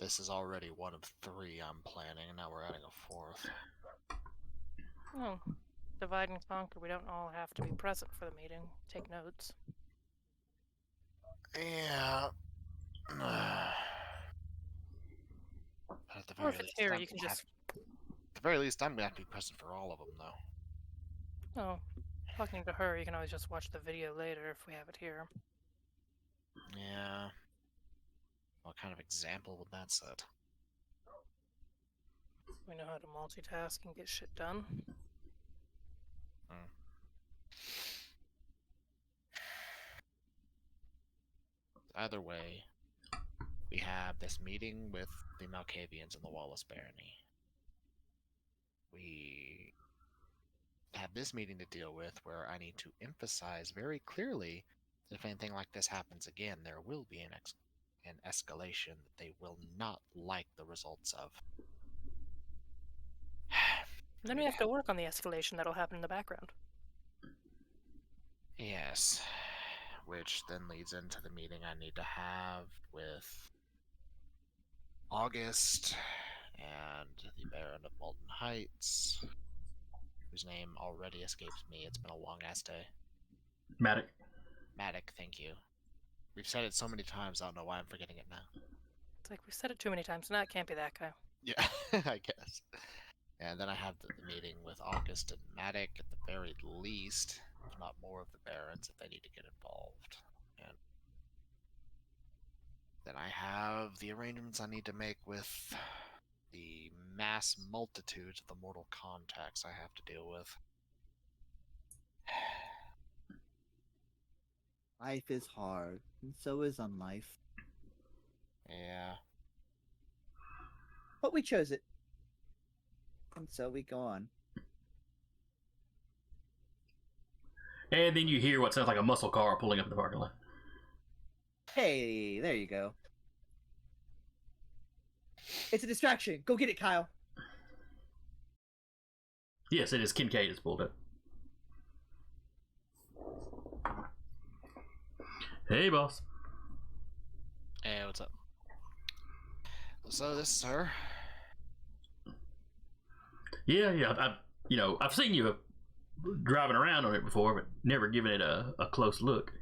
Speaker 5: This is already one of 3 I'm planning, and now we're adding a 4th.
Speaker 3: Oh, divide and conquer. We don't all have to be present for the meeting. Take notes.
Speaker 5: Yeah. At the
Speaker 3: Or
Speaker 5: very
Speaker 3: if it's
Speaker 5: least,
Speaker 3: here,
Speaker 5: I'm
Speaker 3: you can
Speaker 5: gonna
Speaker 3: just...
Speaker 5: At the very least, I'm gonna have to be present for all of them, though.
Speaker 3: Oh, talking to her, you can always just watch the video later if we have it here.
Speaker 5: Yeah. What kind of example would that set?
Speaker 3: We know how to multitask and get shit done.
Speaker 5: Either way, we have this meeting with the Malkavians and the Wallace Barony. We have this meeting to deal with where I need to emphasize very clearly that if anything like this happens again, there will be an escalation that they will not like the results of.
Speaker 3: Then we have to work on the escalation that'll happen in the background.
Speaker 5: Yes, which then leads into the meeting I need to have with August and the Baron of Molten Heights, whose name already escapes me. It's been a long-ass day.
Speaker 1: Maddox.
Speaker 5: Maddox, thank you. We've said it so many times, I don't know why I'm forgetting it now.
Speaker 3: It's like we've said it too many times. No, it can't be that guy.
Speaker 5: Yeah, I guess. And then I have the meeting with August and Maddox at the very least, if not more of the Barons, if they need to get involved. And then I have the arrangements I need to make with the mass multitudes of the mortal contacts I have to deal with.
Speaker 4: Life is hard, and so is unlife.
Speaker 5: Yeah.
Speaker 4: But we chose it. And so we go on.
Speaker 1: And then you hear what sounds like a muscle car pulling up in the parking lot.
Speaker 4: Hey, there you go. It's a distraction. Go get it, Kyle.
Speaker 1: Yes, it is. Kincaid is pulled up. Hey, boss.
Speaker 5: Hey, what's up? So this is her.
Speaker 1: Yeah. I've seen you driving around on it before, but never given it a close look.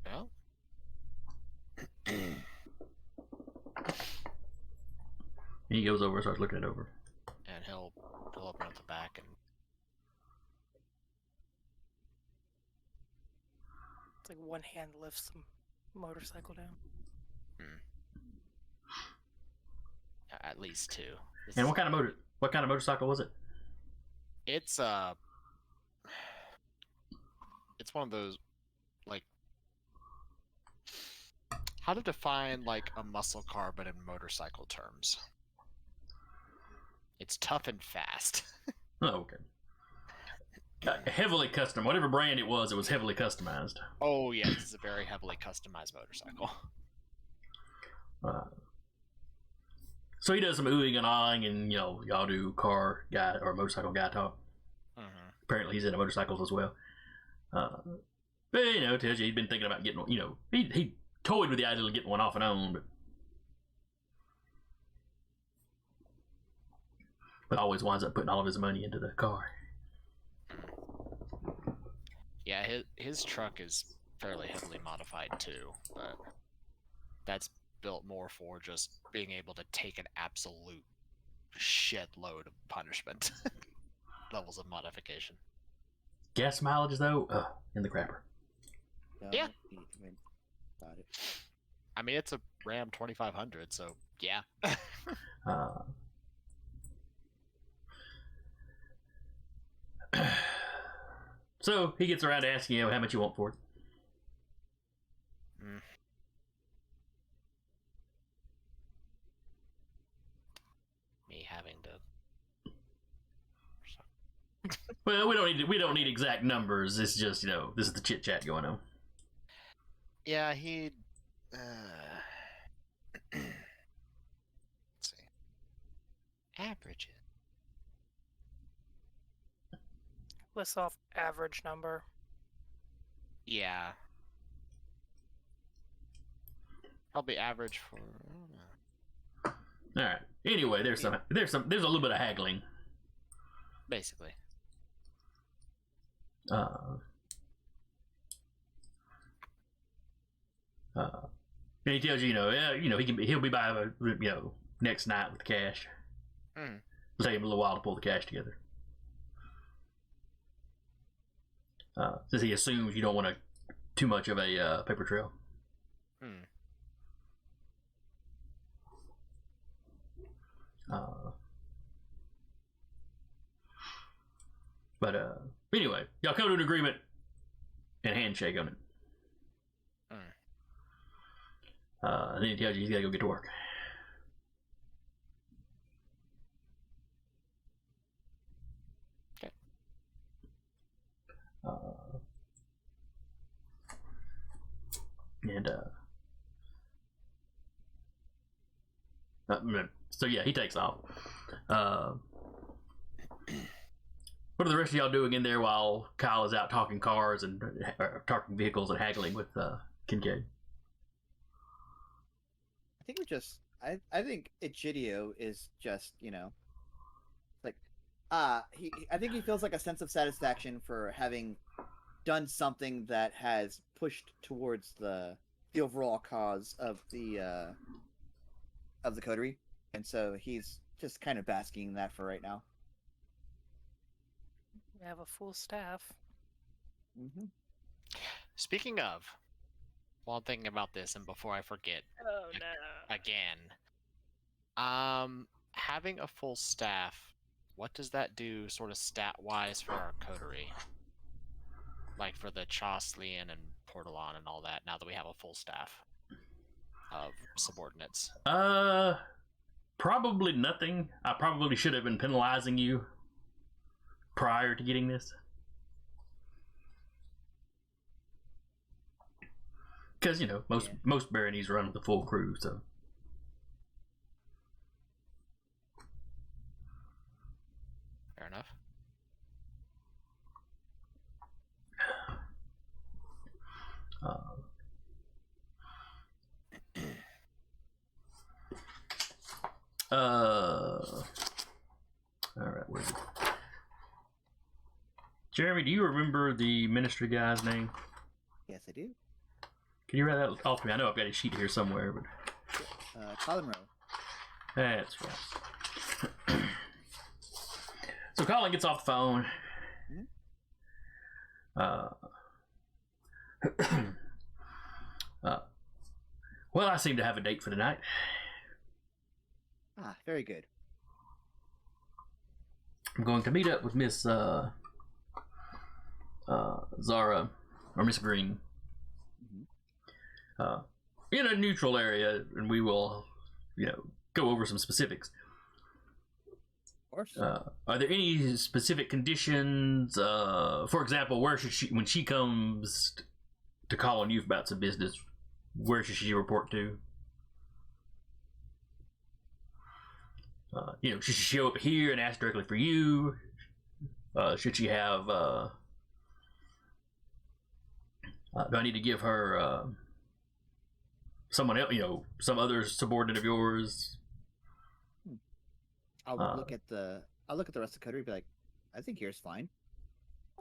Speaker 5: Well.
Speaker 1: He goes over and starts looking it over.
Speaker 5: And he'll open up the back and
Speaker 3: It's like one hand lifts the motorcycle down.
Speaker 5: at least 2.
Speaker 1: And what kind of motorcycle was it?
Speaker 5: It's one of those, like, how to define like a muscle car but in motorcycle terms. It's tough and fast.
Speaker 1: Oh, okay. Heavily custom. Whatever brand it was heavily customized.
Speaker 5: Oh yeah, this is a very heavily customized motorcycle.
Speaker 1: So he does some oohing and ahhing, and y'all do car guy or motorcycle guy talk.
Speaker 5: Mm-hmm.
Speaker 1: Apparently he's into motorcycles as well. But tells you he'd been thinking about getting one. He toyed with the idea of getting one off and on, but always winds up putting all of his money into the car.
Speaker 5: Yeah, his truck is fairly heavily modified too, but that's built more for just being able to take an absolute shit load of punishment. Levels of modification.
Speaker 1: Gas mileage, though, in the crapper.
Speaker 5: Yeah.
Speaker 4: Got it.
Speaker 5: I mean, it's a Ram 2500, so yeah.
Speaker 1: So he gets around to asking you how much you want for it.
Speaker 5: Me having to.
Speaker 1: Well, we don't need exact numbers. It's just, this is the chit chat going on.
Speaker 5: Yeah, he. Let's see. Averages.
Speaker 3: List off average number.
Speaker 5: Yeah. Probably average for. I don't know.
Speaker 1: All right. Anyway, there's a little bit of haggling.
Speaker 5: Basically.
Speaker 1: And he tells you, he'll be by, next night with cash.
Speaker 5: Mm.
Speaker 1: It'll take him a little while to pull the cash together. Since he assumes you don't want too much of a paper trail.
Speaker 5: Hmm.
Speaker 1: But anyway, y'all come to an agreement and handshake on it. And then he tells you he's got to go get to work.
Speaker 5: Okay.
Speaker 1: So yeah, he takes off. What are the rest of y'all doing in there while Kyle is out talking cars and talking vehicles and haggling with Kincaid?
Speaker 4: I think I think Egidio is just, like, I think he feels like a sense of satisfaction for having done something that has pushed towards the overall cause of the coterie, and so he's just kind of basking in that for right now.
Speaker 3: We have a full staff.
Speaker 4: Mm-hmm.
Speaker 5: Speaking of, while I'm thinking about this, and before I forget,
Speaker 3: Oh no.
Speaker 5: again, having a full staff, what does that do, sort of stat-wise, for our coterie? Like for the Choslian and Portalon and all that. Now that we have a full staff of subordinates.
Speaker 1: Probably nothing. I probably should have been penalizing you prior to getting this. Because, most baronies run with a full crew, so.
Speaker 5: Fair enough.
Speaker 1: All right, where's it? Jeremy, do you remember the ministry guy's name?
Speaker 4: Yes, I do.
Speaker 1: Can you read that off to me? I know I've got his sheet here somewhere, but
Speaker 4: Colin Rowe.
Speaker 1: that's right. So Colin gets off the phone. Well, I seem to have a date for tonight.
Speaker 4: Ah, very good.
Speaker 1: I'm going to meet up with Miss Zara or Miss Green in a neutral area, and we will, go over some specifics.
Speaker 4: Of course.
Speaker 1: Are there any specific conditions? For example, where should she, when she comes to call on you about some business, where should she report to? Should she show up here and ask directly for you? Should she have? Do I need to give her someone else? Some other subordinate of yours?
Speaker 4: I'll look at the rest of the coterie and be like, I think here's fine.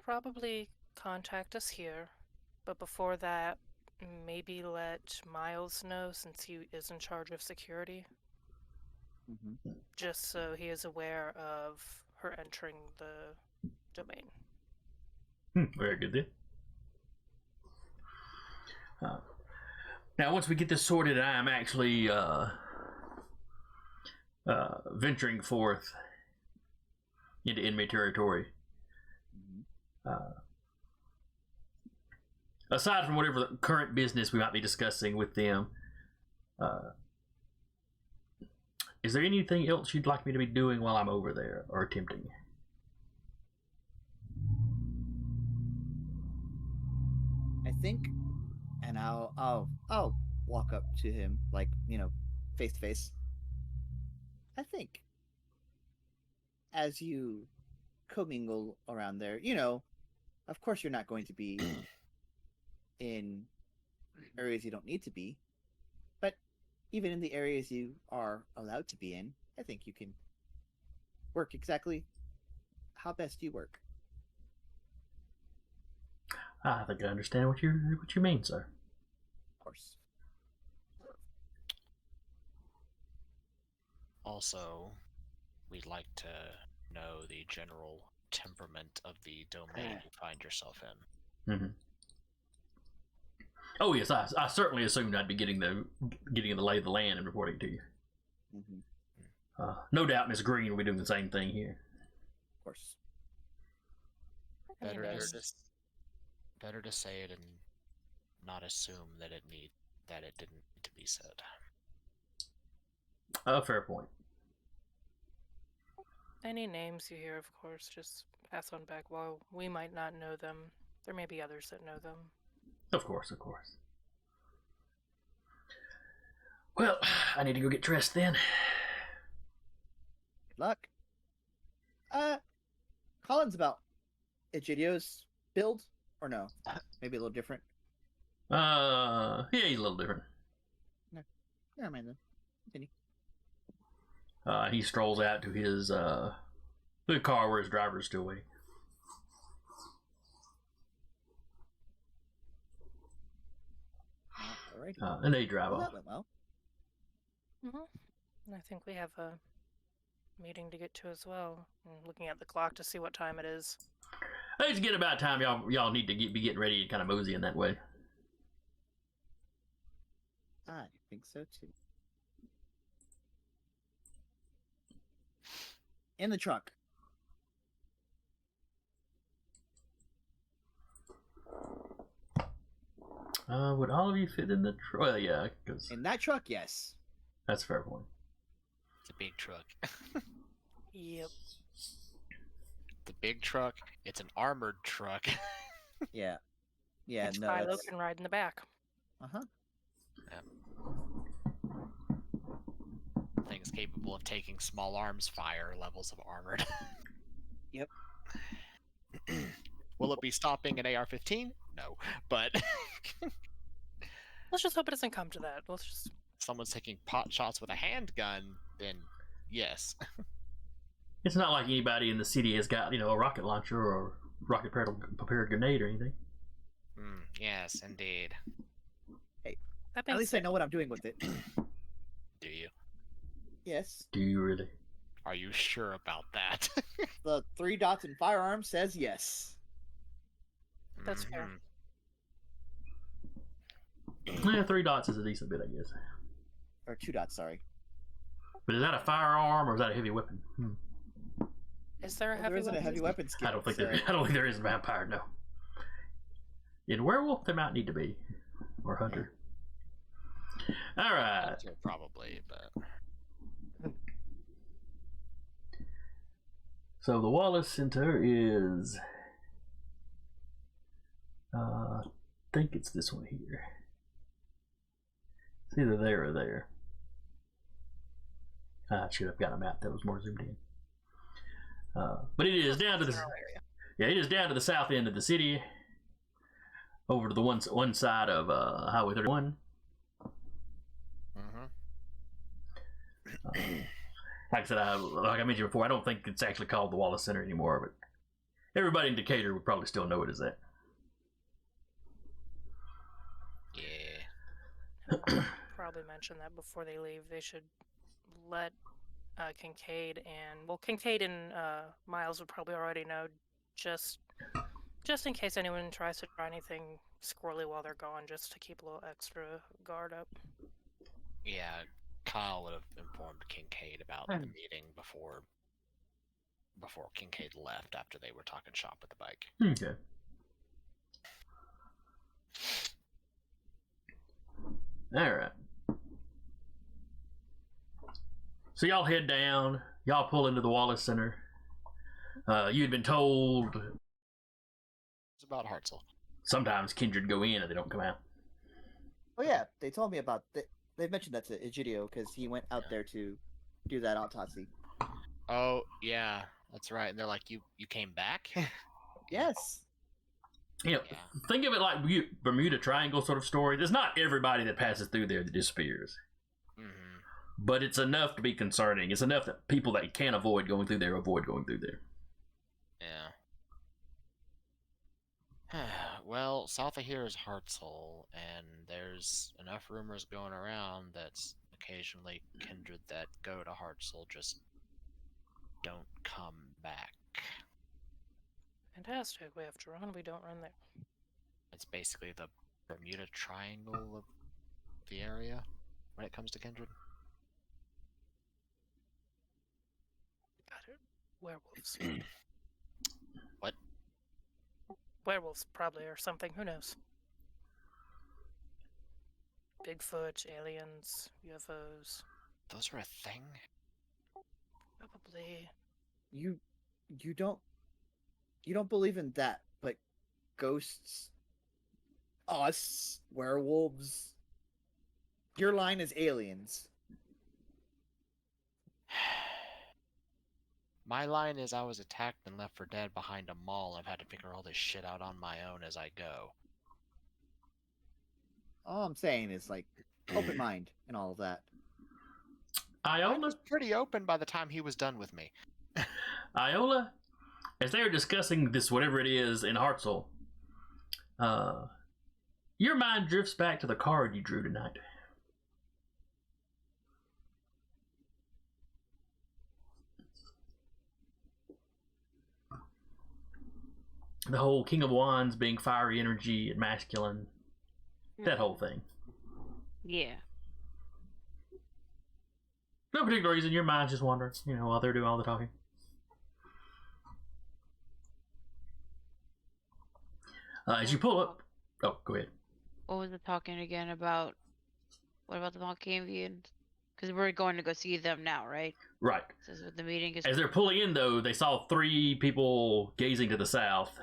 Speaker 3: Probably contact us here, but before that, maybe let Miles know since he is in charge of security, just so he is aware of her entering the domain.
Speaker 1: Very good then. Now, once we get this sorted, I am actually venturing forth into enemy territory. Aside from whatever current business we might be discussing with them, is there anything else you'd like me to be doing while I'm over there, or attempting?
Speaker 4: I think, and I'll walk up to him, like, face to face. I think, as you commingle around there, of course you're not going to be in areas you don't need to be, but even in the areas you are allowed to be in, I think you can work exactly how best you work.
Speaker 1: I think I understand what you mean, sir.
Speaker 4: Of course.
Speaker 5: Also, we'd like to know the general temperament of the domain you find yourself in.
Speaker 1: Mm-hmm. Oh yes, I certainly assumed I'd be getting the lay of the land and reporting to you. No doubt Miss Green will be doing the same thing here.
Speaker 4: Of course.
Speaker 5: Better to say it and not assume that it didn't need to be said.
Speaker 1: Fair point.
Speaker 3: Any names you hear, of course, just pass on back. While we might not know them, there may be others that know them.
Speaker 1: Of course. Well, I need to go get dressed then.
Speaker 4: Good luck. Colin's about Egidio's build, or no? Maybe a little different.
Speaker 1: Yeah, he's a little different.
Speaker 4: No. Never mind then. Continue.
Speaker 1: He strolls out to his the car where his driver is still waiting.
Speaker 4: Alrighty.
Speaker 1: And they drive
Speaker 4: Well,
Speaker 1: off.
Speaker 4: that went well.
Speaker 3: I think we have a meeting to get to as well. I'm looking at the clock to see what time it is.
Speaker 1: It's getting about time y'all need to be getting ready to kind of mosey in that way.
Speaker 4: I think so too. In the truck.
Speaker 1: Would all of you fit in the truck? Well, yeah, because
Speaker 4: In that truck, yes.
Speaker 1: that's a fair point.
Speaker 5: It's a big truck.
Speaker 3: Yep.
Speaker 5: The big truck, it's an armored truck.
Speaker 4: Yeah. Yeah,
Speaker 3: Which
Speaker 4: no.
Speaker 3: Philo can ride in the back.
Speaker 4: Uh-huh.
Speaker 5: Thing's capable of taking small arms fire levels of armored.
Speaker 4: Yep.
Speaker 5: Will it be stopping an AR-15? No, but
Speaker 3: Let's just hope it doesn't come to that. Let's just.
Speaker 5: if someone's taking pot shots with a handgun, then yes.
Speaker 1: It's not like anybody in the city has got, a rocket launcher or rocket prepared grenade or anything.
Speaker 5: Yes, indeed.
Speaker 3: That
Speaker 4: At least I know what I'm doing with it.
Speaker 5: Do you?
Speaker 4: Yes.
Speaker 1: Do you really?
Speaker 5: Are you sure about that?
Speaker 4: The 3 dots in firearm says yes.
Speaker 3: That's fair.
Speaker 1: Yeah, 3 dots is a decent bit, I guess.
Speaker 4: Or 2 dots, sorry.
Speaker 1: But is that a firearm or is that a heavy weapon?
Speaker 3: Is there a
Speaker 4: Well,
Speaker 3: heavy
Speaker 4: there isn't a
Speaker 3: weapon?
Speaker 4: heavy weapon skill.
Speaker 1: I don't think
Speaker 4: so...
Speaker 1: there is in vampire. No. In werewolf, there might need to be, or hunter. All right.
Speaker 5: Probably, but
Speaker 1: So the Wallace Center is, I think it's this one here. It's either there or there. I should have got a map that was more zoomed in. But it is down to the it is down to the south end of the city, over to the one side of Highway 31. Like I said, like I mentioned before, I don't think it's actually called the Wallace Center anymore, but everybody in Decatur would probably still know it as that.
Speaker 5: yeah.
Speaker 3: probably mention that before they leave. They should let Kincaid and Miles would probably already know, just in case anyone tries to try anything squirrely while they're gone, just to keep a little extra guard up.
Speaker 5: Yeah, Kyle would have informed Kincaid about the meeting before Kincaid left after they were talking shop with the bike.
Speaker 1: Okay. Alright. So y'all head down. Y'all pull into the Wallace Center. You'd been told
Speaker 5: It's about Hartselle.
Speaker 1: sometimes kindred go in and they don't come out.
Speaker 4: Oh yeah, they told me about they mentioned that to Egidio because he went out there to do that autopsy.
Speaker 5: Oh yeah, that's right. And they're like, "You came back?"
Speaker 4: Yes.
Speaker 1: You know, think of it like Bermuda Triangle sort of story. There's not everybody that passes through there that disappears.
Speaker 5: Mm-hmm.
Speaker 1: But it's enough to be concerning. It's enough that people that can't avoid going through there avoid going through there.
Speaker 5: Yeah. Well, south of here is Hartselle, and there's enough rumors going around that occasionally kindred that go to Hartselle just don't come back.
Speaker 3: Fantastic. We have to run. We don't run there.
Speaker 5: It's basically the Bermuda Triangle of the area when it comes to kindred.
Speaker 3: Got it. Werewolves.
Speaker 5: What?
Speaker 3: Werewolves, probably, or something. Who knows? Bigfoot, aliens, UFOs.
Speaker 5: Those are a thing?
Speaker 3: Probably.
Speaker 4: You don't believe in that, but ghosts, us, werewolves. Your line is aliens.
Speaker 5: My line is I was attacked and left for dead behind a mall. I've had to figure all this shit out on my own as I go.
Speaker 4: All I'm saying is like open mind and all of that.
Speaker 5: I
Speaker 1: Iola,
Speaker 5: was pretty open by the time he was done with me.
Speaker 1: Iola, as they were discussing this, whatever it is, in Hartselle, your mind drifts back to the card you drew tonight. The whole King of Wands being fiery energy and masculine, that whole thing.
Speaker 6: Yeah.
Speaker 1: No particular reason, your mind's just wandering, while they're doing all the talking. As you pull up... Oh, go ahead.
Speaker 6: What was the talking again about? What about the Malkavians? Because we're going to go see them now, right?
Speaker 1: Right.
Speaker 6: This is what the meeting is.
Speaker 1: As they're pulling in, though, they saw 3 people gazing to the south.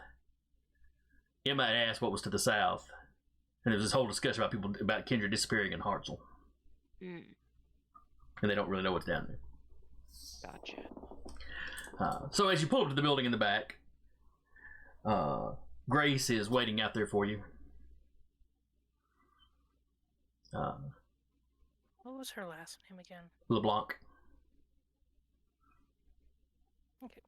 Speaker 1: Emma had asked what was to the south. And there was this whole discussion about kindred disappearing in Hartselle.
Speaker 6: Mm,
Speaker 1: And they don't really know what's down there.
Speaker 6: gotcha.
Speaker 1: So as you pull up to the building in the back, Grace is waiting out there for you.
Speaker 3: What was her last name again?
Speaker 1: LeBlanc.
Speaker 3: Okay.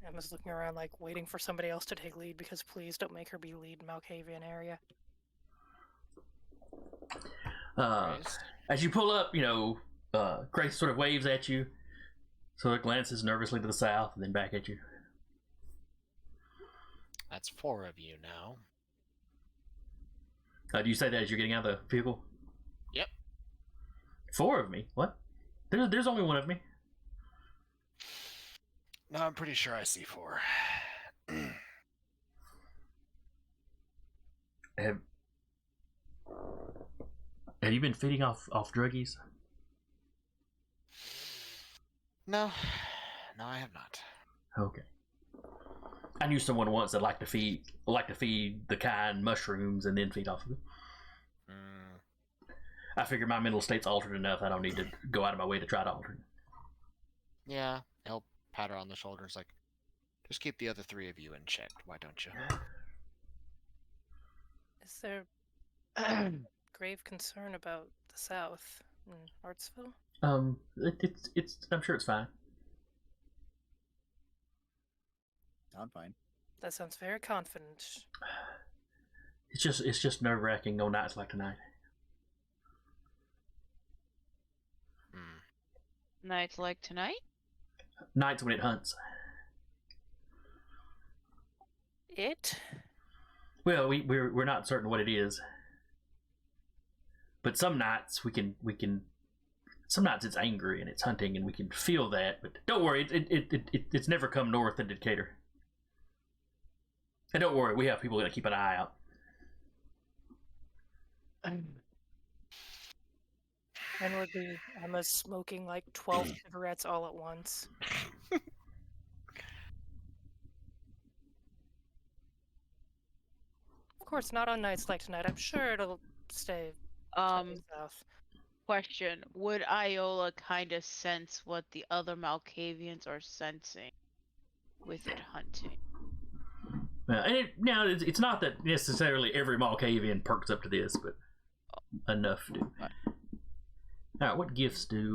Speaker 3: Emma's looking around, like, waiting for somebody else to take lead, because please don't make her be lead in Malkavian area.
Speaker 1: As you pull up, Grace sort of waves at you, sort of glances nervously to the south, and then back at you.
Speaker 5: That's 4 of you now.
Speaker 1: Do you say that as you're getting out of the vehicle?
Speaker 5: Yep.
Speaker 1: 4 of me? What? There's only 1 of me.
Speaker 5: No, I'm pretty sure I see 4.
Speaker 1: Have you been feeding off druggies?
Speaker 5: No, I have not.
Speaker 1: Okay. I knew someone once that liked to feed the kind mushrooms and then feed off of them. I figure my mental state's altered enough. I don't need to go out of my way to try to alter it.
Speaker 5: Yeah, he'll pat her on the shoulders like, just keep the other 3 of you in check, why don't you?
Speaker 3: Is there grave concern about the South in Hartselle?
Speaker 1: It's I'm sure it's fine.
Speaker 4: I'm fine.
Speaker 3: That sounds very confident.
Speaker 1: It's just nerve-wracking on nights like tonight.
Speaker 6: Nights like tonight?
Speaker 1: Nights when it hunts.
Speaker 3: It?
Speaker 1: Well, we're not certain what it is. But some nights we can some nights it's angry and it's hunting and we can feel that, but don't worry, it's never come north in Decatur. And don't worry, we have people gonna keep an eye out.
Speaker 3: Inwardly, Emma's smoking like 12 cigarettes all at once. Of course, not on nights like tonight. I'm sure it'll stay south.
Speaker 6: Question. Would Iola kind of sense what the other Malkavians are sensing with it hunting?
Speaker 1: And it's not that necessarily every Malkavian perks up to this, but enough to. Alright, what gifts does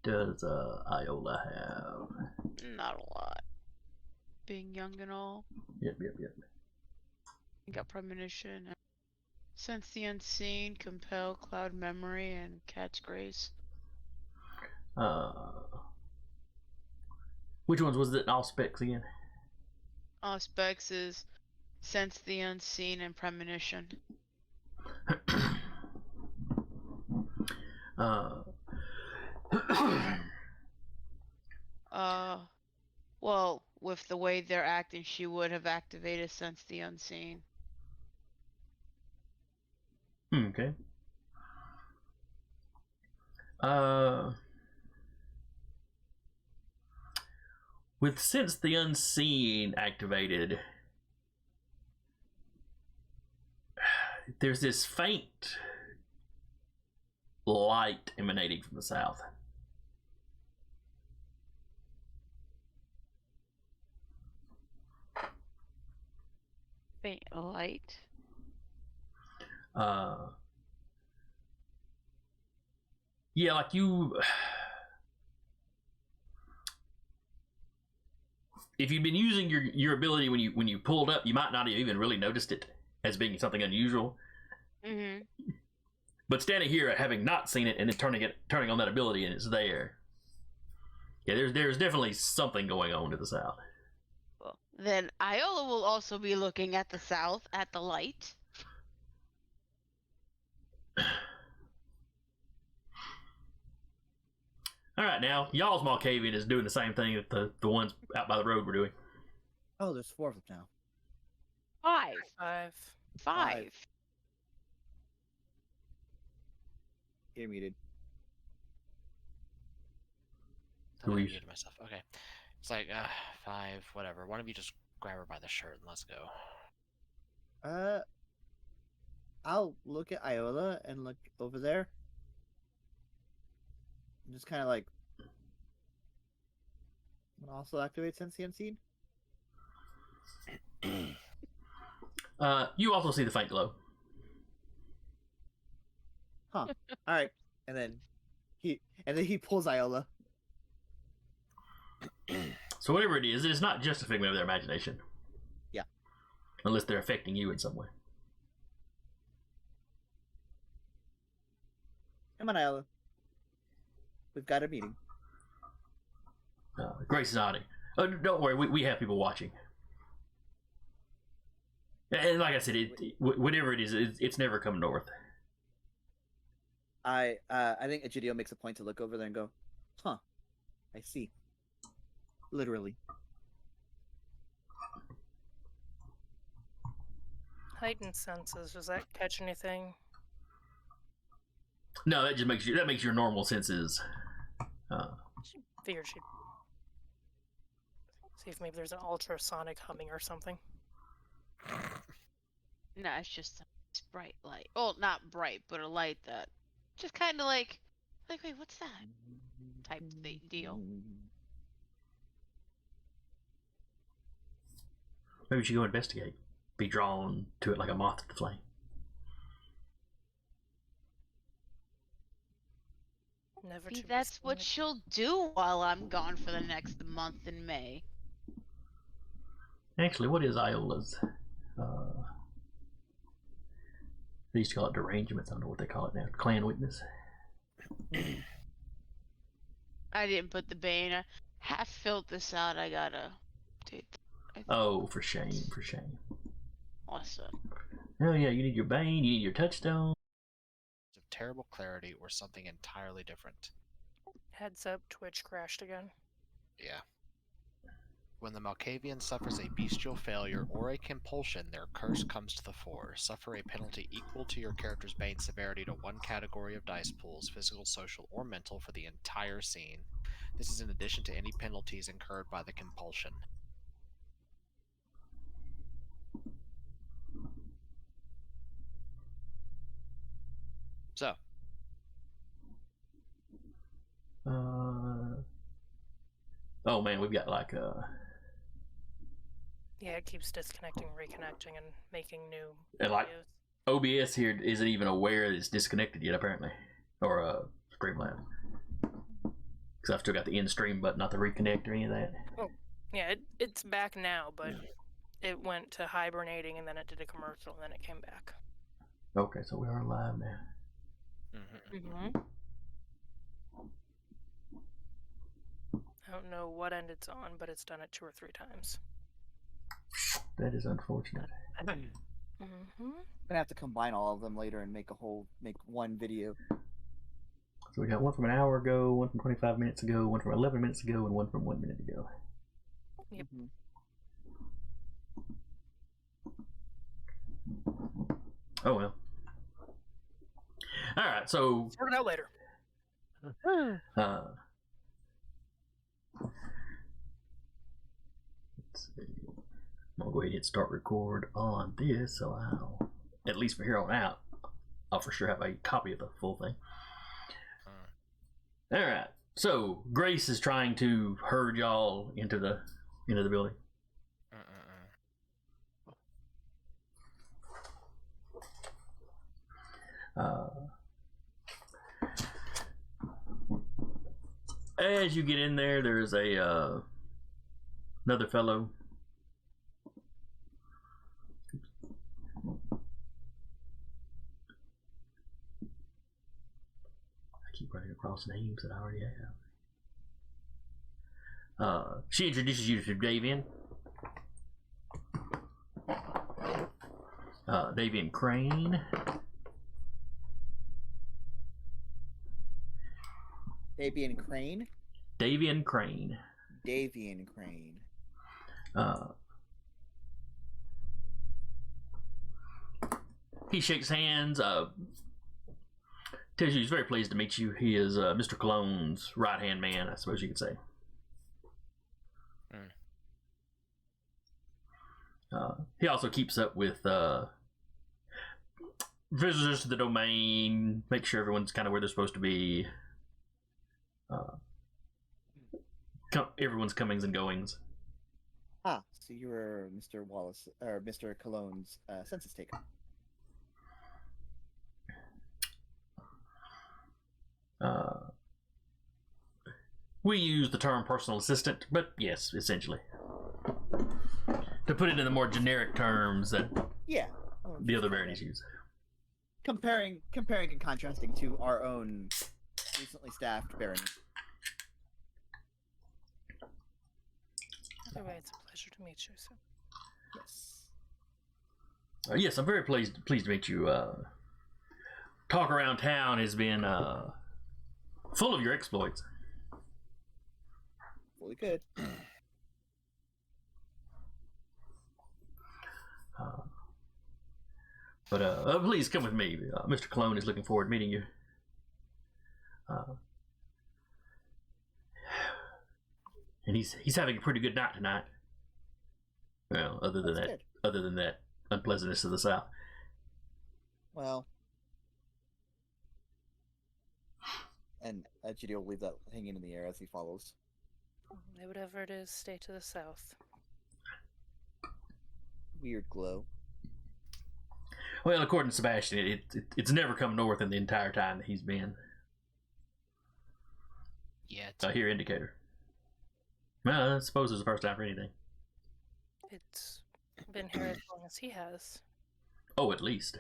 Speaker 1: Iola have?
Speaker 6: Not a lot. Being young and all.
Speaker 1: Yep.
Speaker 6: I got premonition. Sense the unseen, compel, cloud memory, and catch grace.
Speaker 1: Which ones was it in all specs again?
Speaker 6: All specs is sense the unseen and premonition. Well, with the way they're acting, she would have activated sense the unseen.
Speaker 1: Okay. With sense the unseen activated, there's this faint light emanating from the south.
Speaker 6: Faint light.
Speaker 1: Yeah, like you. If you've been using your ability when you pulled up, you might not have even really noticed it as being something unusual.
Speaker 6: Mm-hmm.
Speaker 1: But standing here, having not seen it, and then turning on that ability, and it's there. Yeah, there's definitely something going on to the south.
Speaker 6: Well, then Iola will also be looking at the south, at the light.
Speaker 1: All right, now y'all's Malkavian is doing the same thing that the ones out by the road were doing.
Speaker 4: Oh, there's 4 of them now.
Speaker 6: Five.
Speaker 4: You're muted.
Speaker 5: I
Speaker 1: Who are you?
Speaker 5: muted myself. Okay. It's like 5, whatever. One of you just grab her by the shirt and let's go.
Speaker 4: I'll look at Iola and look over there. And just kind of like. And also activate Sense the Unseen.
Speaker 1: You also see the faint glow.
Speaker 4: Huh. All right. And then he pulls Iola.
Speaker 1: So whatever it is, it's not just a figment of their imagination.
Speaker 4: Yeah.
Speaker 1: Unless they're affecting you in some way.
Speaker 4: Come on, Iola. We've got a meeting.
Speaker 1: Grace is nodding. Don't worry, we have people watching. And like I said, whatever it is, it's never come north.
Speaker 4: I think Egidio makes a point to look over there and go, huh, I see. Literally.
Speaker 3: Heightened senses. Does that catch anything?
Speaker 1: No, that just makes your normal senses.
Speaker 3: Figured she'd see if maybe there's an ultrasonic humming or something.
Speaker 6: No, it's just a bright light. Oh, not bright, but a light that just kind of like, wait, what's that? Type deal.
Speaker 1: Maybe we should go investigate. Be drawn to it like a moth to the flame.
Speaker 3: Never
Speaker 6: See,
Speaker 3: to be
Speaker 6: that's what
Speaker 3: seen.
Speaker 6: she'll do while I'm gone for the next month in May.
Speaker 1: Actually, what is Iola's They used to call it derangements. I don't know what they call it now. Clan weakness.
Speaker 6: I didn't put the bane. I half filled this out. I gotta update.
Speaker 1: Oh, for shame, for shame.
Speaker 6: Awesome.
Speaker 1: Oh yeah, you need your bane, you need your touchstone.
Speaker 5: Of terrible clarity or something entirely different.
Speaker 3: Heads up, Twitch crashed again.
Speaker 5: Yeah. When the Malkavian suffers a bestial failure or a compulsion, their curse comes to the fore. Suffer a penalty equal to your character's bane severity to one category of dice pools, physical, social, or mental, for the entire scene. This is in addition to any penalties incurred by the compulsion. So.
Speaker 1: Oh man, we've got like
Speaker 3: Yeah, it keeps disconnecting, reconnecting, and making new
Speaker 1: and like
Speaker 3: videos.
Speaker 1: OBS here isn't even aware it's disconnected yet, apparently, or Streamlabs, because I've still got the end stream button, not the reconnect or any of that.
Speaker 3: Oh, yeah, it's back now, but it went to hibernating, and then it did a commercial, and then it came back.
Speaker 1: Okay, so we are live now.
Speaker 3: Mm-hmm. I don't know what end it's on, but it's done it 2 or 3 times.
Speaker 1: That is unfortunate.
Speaker 3: Mm-hmm.
Speaker 4: I'm gonna have to combine all of them later and make one video.
Speaker 1: So we got one from an hour ago, one from 25 minutes ago, one from 11 minutes ago, and one from 1 minute ago.
Speaker 3: Yep.
Speaker 1: Oh well. All right, so
Speaker 3: Sort it out later.
Speaker 1: Let's see. I'm gonna go ahead and hit start record on this, so I'll, at least from here on out, I'll for sure have a copy of the full thing. All right. So Grace is trying to herd y'all into the building. As you get in there, there's a another fellow. I keep running across names that I already have. She introduces you to Davian. Davian Crane.
Speaker 4: Davian Crane?
Speaker 1: Davian Crane.
Speaker 4: Davian Crane.
Speaker 1: He shakes hands, tells you he's very pleased to meet you. He is Mr. Cologne's right-hand man, I suppose you could say. He also keeps up with visitors to the domain, make sure everyone's kind of where they're supposed to be. Everyone's comings and goings.
Speaker 4: Ah, so you were Mr. Wallace, or Mr. Cologne's census taker.
Speaker 1: We use the term personal assistant, but yes, essentially. To put it in the more generic terms that the other Baronies use.
Speaker 4: Comparing and contrasting to our own recently staffed barony.
Speaker 3: Either way, it's a pleasure to meet you, sir.
Speaker 4: Yes.
Speaker 1: Yes, I'm very pleased to meet you. Talk around town has been full of your exploits.
Speaker 4: Fully good.
Speaker 1: But please come with me. Mr. Cologne is looking forward to meeting you. And he's having a pretty good night tonight. Well, other than that unpleasantness of the south.
Speaker 4: Well, and Judy will leave that hanging in the air as he follows.
Speaker 3: Whatever it is, stay to the south.
Speaker 4: Weird glow.
Speaker 1: Well, according to Sebastian, it's never come north in the entire time that he's been here in Decatur. Well, I suppose it's the first time for anything.
Speaker 3: It's been here as long as he has.
Speaker 1: Oh, at least.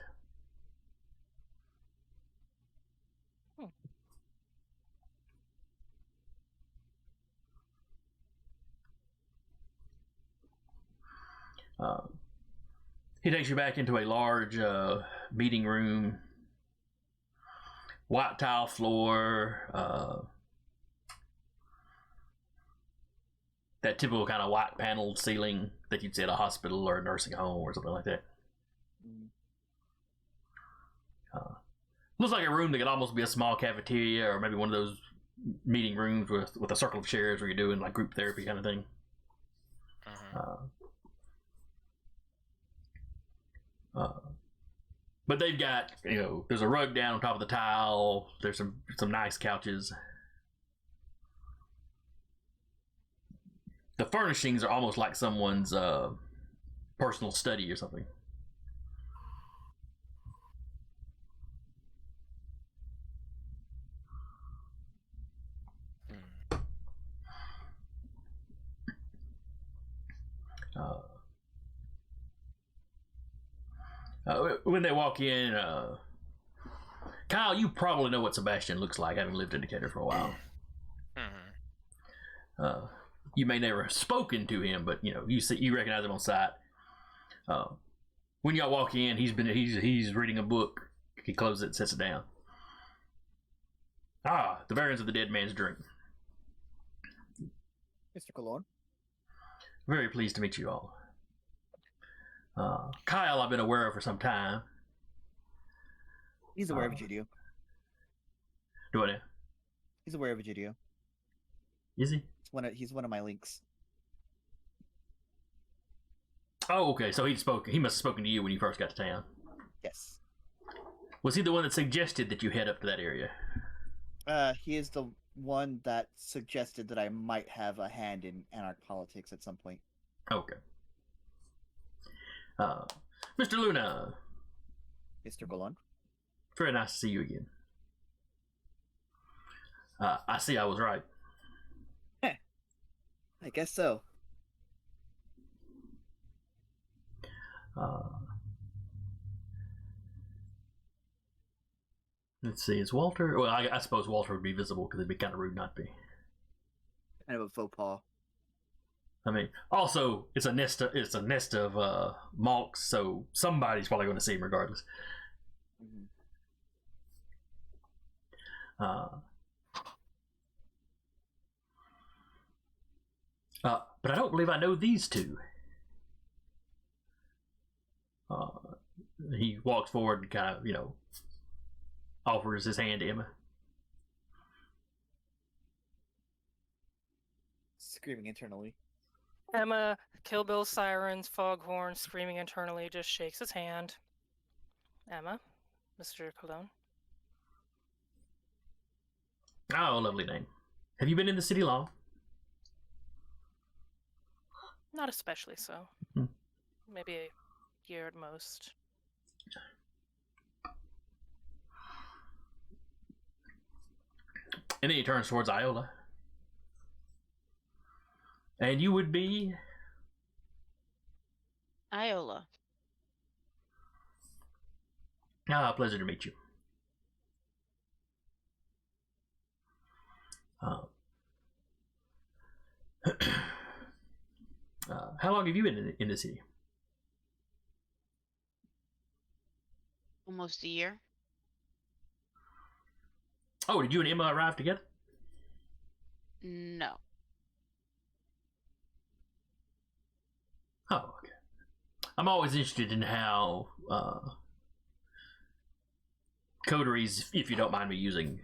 Speaker 1: He takes you back into a large meeting room, white tile floor, that typical kind of white paneled ceiling that you'd see at a hospital or a nursing home or something like that. Looks like a room that could almost be a small cafeteria or maybe one of those meeting rooms with a circle of chairs where you're doing like group therapy kind of thing. But they've got, there's a rug down on top of the tile. There's some nice couches. The furnishings are almost like someone's personal study or something. When they walk in, Kyle, you probably know what Sebastian looks like, having lived in Decatur for a while. You may never have spoken to him, but you recognize him on sight. When y'all walk in, he's reading a book. He closes it and sets it down. The variants of the dead man's drink.
Speaker 4: Mr. Cologne.
Speaker 1: Very pleased to meet you all. Kyle, I've been aware of for some time.
Speaker 4: He's aware of Egidio.
Speaker 1: Do I?
Speaker 4: He's aware of Egidio.
Speaker 1: Is he?
Speaker 4: He's one of my links.
Speaker 1: Oh, okay. So he must have spoken to you when you first got to town.
Speaker 4: Yes.
Speaker 1: Was he the one that suggested that you head up to that area?
Speaker 4: He is the one that suggested that I might have a hand in anarch politics at some point.
Speaker 1: Okay. Mr. Luna.
Speaker 4: Mr. Golan.
Speaker 1: Very nice to see you again. I see I was right.
Speaker 4: I guess so.
Speaker 1: Let's see, is Walter... Well, I suppose Walter would be visible because it'd be kind of rude not to be.
Speaker 4: Kind of a faux pas.
Speaker 1: I mean, also, it's a nest of Malks, so somebody's probably going to see him regardless. But I don't believe I know these two. He walks forward and kind of, offers his hand to Emma.
Speaker 4: Screaming internally.
Speaker 3: Emma, Kill Bill sirens, foghorn, screaming internally, just shakes his hand. Emma, Mr. Cologne.
Speaker 1: Oh, lovely name. Have you been in the city long?
Speaker 3: Not especially so. Maybe a year at most.
Speaker 1: And then he turns towards Iola. And you would be?
Speaker 6: Iola.
Speaker 1: Pleasure to meet you. How long have you been in the city?
Speaker 6: Almost a year.
Speaker 1: Oh, did you and Emma arrive together?
Speaker 6: No.
Speaker 1: Oh, okay. I'm always interested in how coteries, if you don't mind me using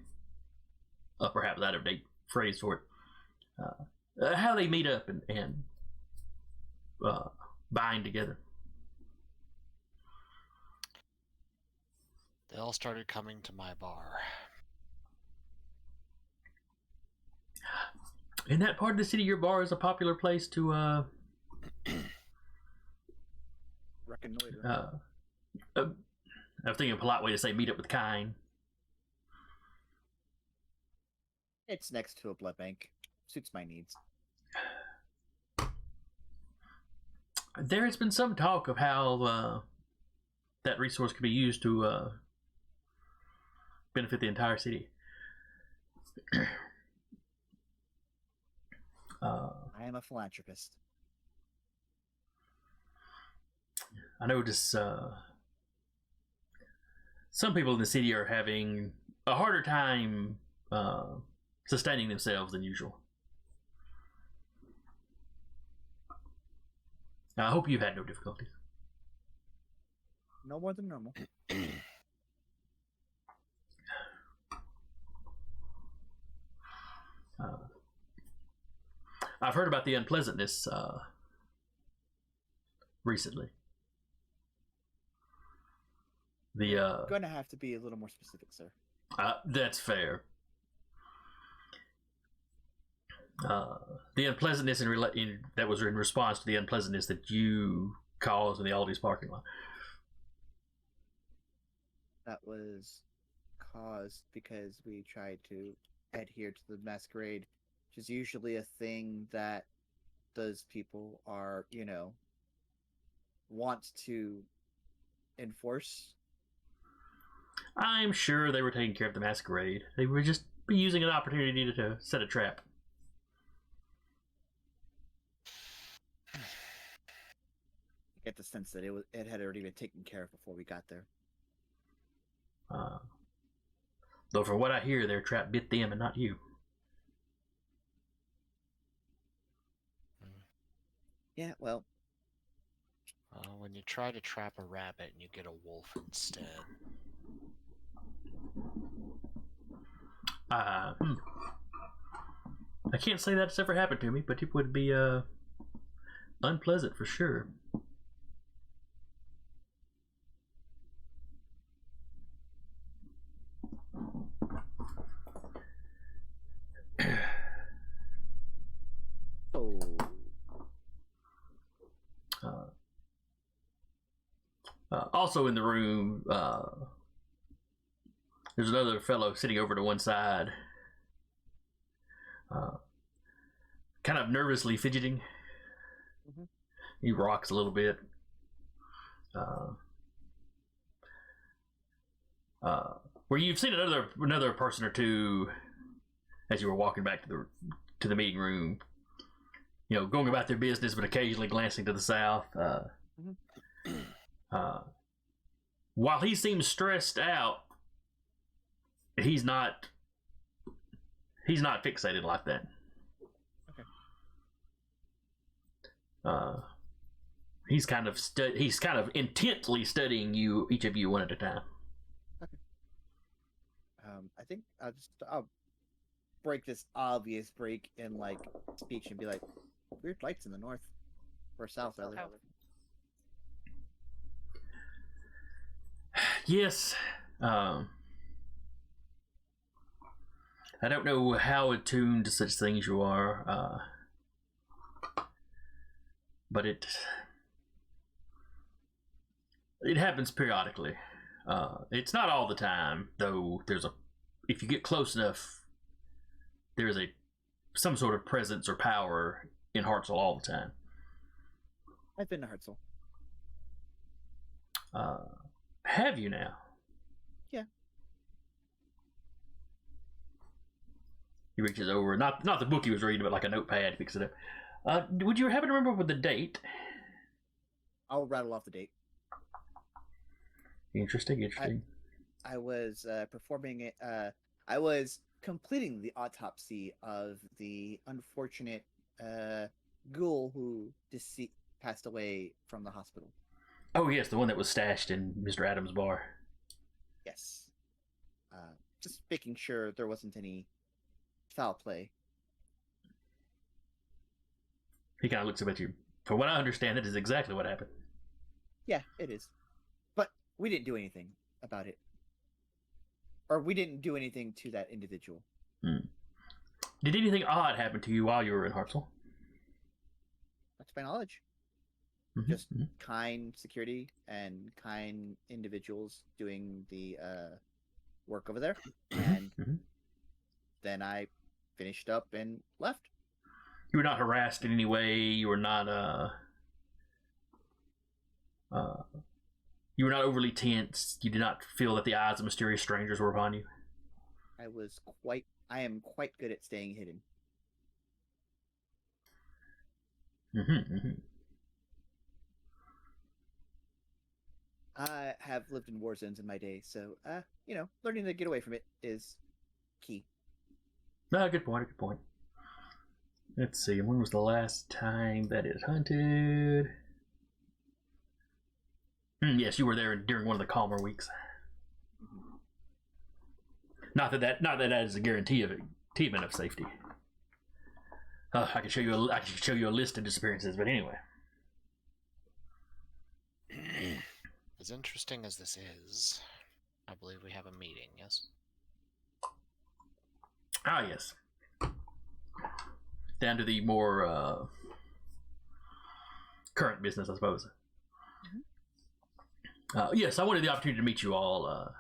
Speaker 1: a perhaps out of date phrase for it, how they meet up and bind together.
Speaker 5: They all started coming to my bar.
Speaker 1: In that part of the city, your bar is a popular place to
Speaker 4: Reconnoiter.
Speaker 1: I was thinking a polite way to say meet up with kind.
Speaker 4: It's next to a blood bank. Suits my needs.
Speaker 1: There has been some talk of how that resource could be used to benefit the entire city.
Speaker 4: I am a philanthropist.
Speaker 1: I notice some people in the city are having a harder time sustaining themselves than usual. I hope you've had no difficulties.
Speaker 4: No more than normal.
Speaker 1: I've heard about the unpleasantness recently. The
Speaker 4: Going to have to be a little more specific, sir.
Speaker 1: that's fair. The unpleasantness that was in response to the unpleasantness that you caused in the Aldi's parking lot.
Speaker 4: That was caused because we tried to adhere to the masquerade, which is usually a thing that those people are, want to enforce.
Speaker 1: I'm sure they were taking care of the masquerade. They were just using an opportunity to set a trap.
Speaker 4: I get the sense that it had already been taken care of before we got there.
Speaker 1: Though from what I hear, their trap bit them and not you.
Speaker 4: Yeah, well,
Speaker 5: When you try to trap a rabbit and you get a wolf instead.
Speaker 1: I can't say that's ever happened to me, but it would be unpleasant for sure. Also in the room, there's another fellow sitting over to one side, kind of nervously fidgeting.
Speaker 4: Mm-hmm.
Speaker 1: He rocks a little bit. Where you've seen another person or two as you were walking back to the meeting room, going about their business, but occasionally glancing to the south. While he seems stressed out, he's not fixated like that.
Speaker 4: Okay.
Speaker 1: He's kind of intently studying each of you one at a time.
Speaker 4: Okay. I think I'll break this obvious break in speech and be like, weird lights in the north or south rather.
Speaker 3: Oh.
Speaker 1: Yes. I don't know how attuned to such things you are, but it happens periodically. It's not all the time, though. If you get close enough, there's some sort of presence or power in Hartselle all the time.
Speaker 4: I've been to Hartselle.
Speaker 1: Have you now?
Speaker 4: Yeah.
Speaker 1: He reaches over, not the book he was reading, but like a notepad, picks it up. Would you happen to remember with the date?
Speaker 4: I'll rattle off the date.
Speaker 1: Interesting.
Speaker 4: I was performing it. I was completing the autopsy of the unfortunate ghoul who passed away from the hospital.
Speaker 1: Oh yes, the one that was stashed in Mr. Adams' bar.
Speaker 4: Yes. Just making sure there wasn't any foul play.
Speaker 1: He kind of looks up at you. From what I understand, that is exactly what happened.
Speaker 4: Yeah, it is. But we didn't do anything about it. Or we didn't do anything to that individual.
Speaker 1: Did anything odd happen to you while you were in Hartselle?
Speaker 4: Not to my knowledge.
Speaker 1: Mm-hmm.
Speaker 4: Just kind security and kind individuals doing the work over there. And then I finished up and left.
Speaker 1: You were not harassed in any way. You were not overly tense. You did not feel that the eyes of mysterious strangers were upon you.
Speaker 4: I am quite good at staying hidden. I have lived in war zones in my day, so learning to get away from it is key.
Speaker 1: No, good point. Good point. Let's see. When was the last time that it hunted? Yes, you were there during one of the calmer weeks. Not that is a guarantee of safety. I can show you a list of disappearances, but anyway.
Speaker 5: As interesting as this is, I believe we have a meeting. Yes.
Speaker 1: Ah, yes. Down to the more current business, I suppose. Yes, I wanted the opportunity to meet you all.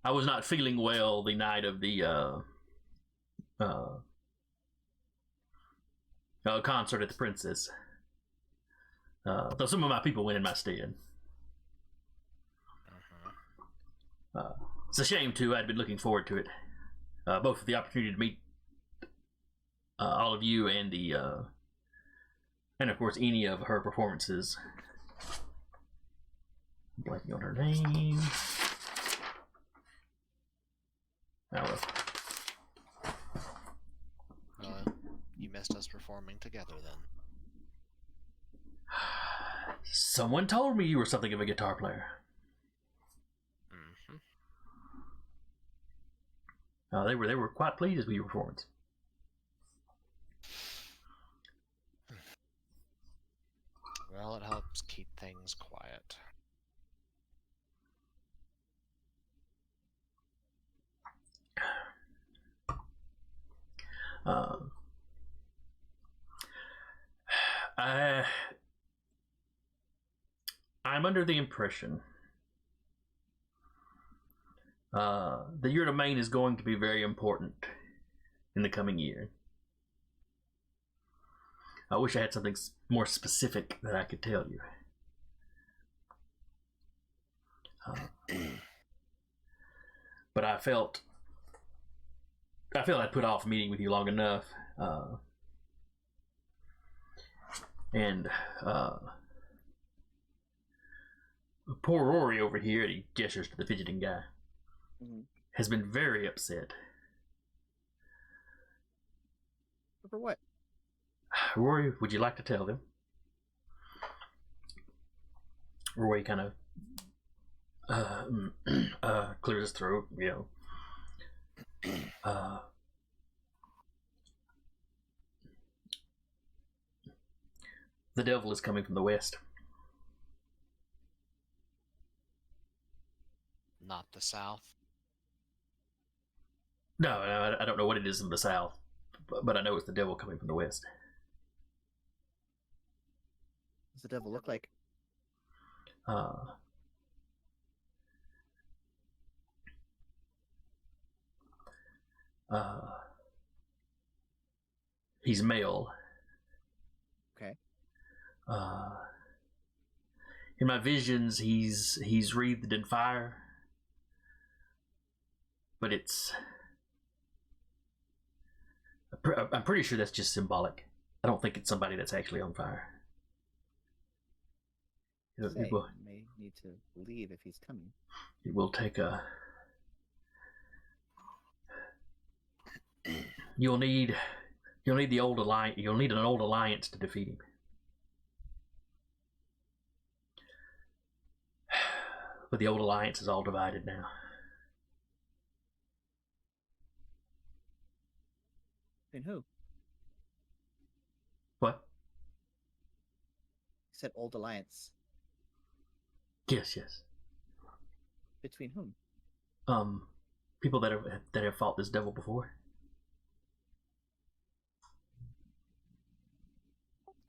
Speaker 1: I was not feeling well the night of the concert at the Princess. Though some of my people went in my stead. It's a shame, too. I'd been looking forward to it. Both for the opportunity to meet all of you and of course, any of her performances. I'm blanking on her name.
Speaker 5: You missed us performing together then.
Speaker 1: Someone told me you were something of a guitar player. They were quite pleased with your performance.
Speaker 5: Well, it helps keep things quiet.
Speaker 1: I'm under the impression that your domain is going to be very important in the coming year. I wish I had something more specific that I could tell you. But I felt I'd put off meeting with you long enough. Poor Rory over here, and he gestures to the fidgeting guy, has been very upset.
Speaker 4: For what?
Speaker 1: Rory, would you like to tell them? Rory kind of clears his throat, the devil is coming from the west.
Speaker 5: Not the south?
Speaker 1: No, I don't know what it is in the south, but I know it's the devil coming from the west.
Speaker 4: What does the devil look like?
Speaker 1: He's male.
Speaker 4: Okay.
Speaker 1: In my visions, he's wreathed in fire, but I'm pretty sure that's just symbolic. I don't think it's somebody that's actually on fire.
Speaker 4: May need to leave if he's coming.
Speaker 1: It will take a. You'll need the old alliance. You'll need an old alliance to defeat him. But the old alliance is all divided now.
Speaker 4: And who?
Speaker 1: What?
Speaker 4: You said old alliance.
Speaker 1: Yes.
Speaker 4: Between whom?
Speaker 1: People that have fought this devil before.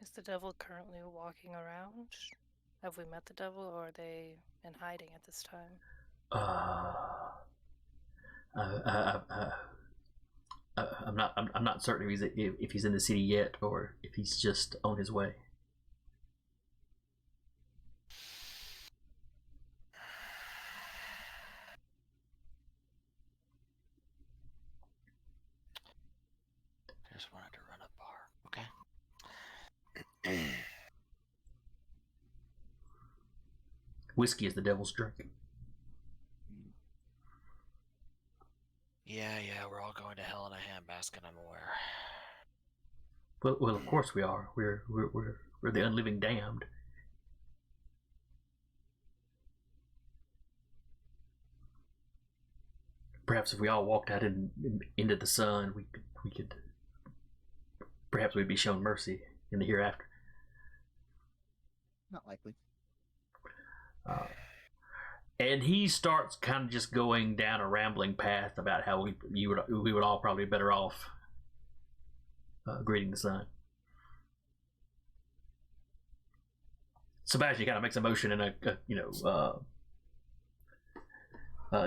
Speaker 3: Is the devil currently walking around? Have we met the devil, or are they in hiding at this time?
Speaker 1: I'm not certain if he's in the city yet, or if he's just on his way.
Speaker 5: I just wanted to run a bar. Okay.
Speaker 1: Whiskey is the devil's drink.
Speaker 5: Yeah, we're all going to hell in a handbasket, I'm aware.
Speaker 1: Well, of course we are. We're the unliving damned. Perhaps if we all walked out into the sun, we could. Perhaps we'd be shown mercy in the hereafter.
Speaker 4: Not likely.
Speaker 1: And he starts kind of just going down a rambling path about how we would all probably be better off greeting the sun. Sebastian kind of makes a motion, and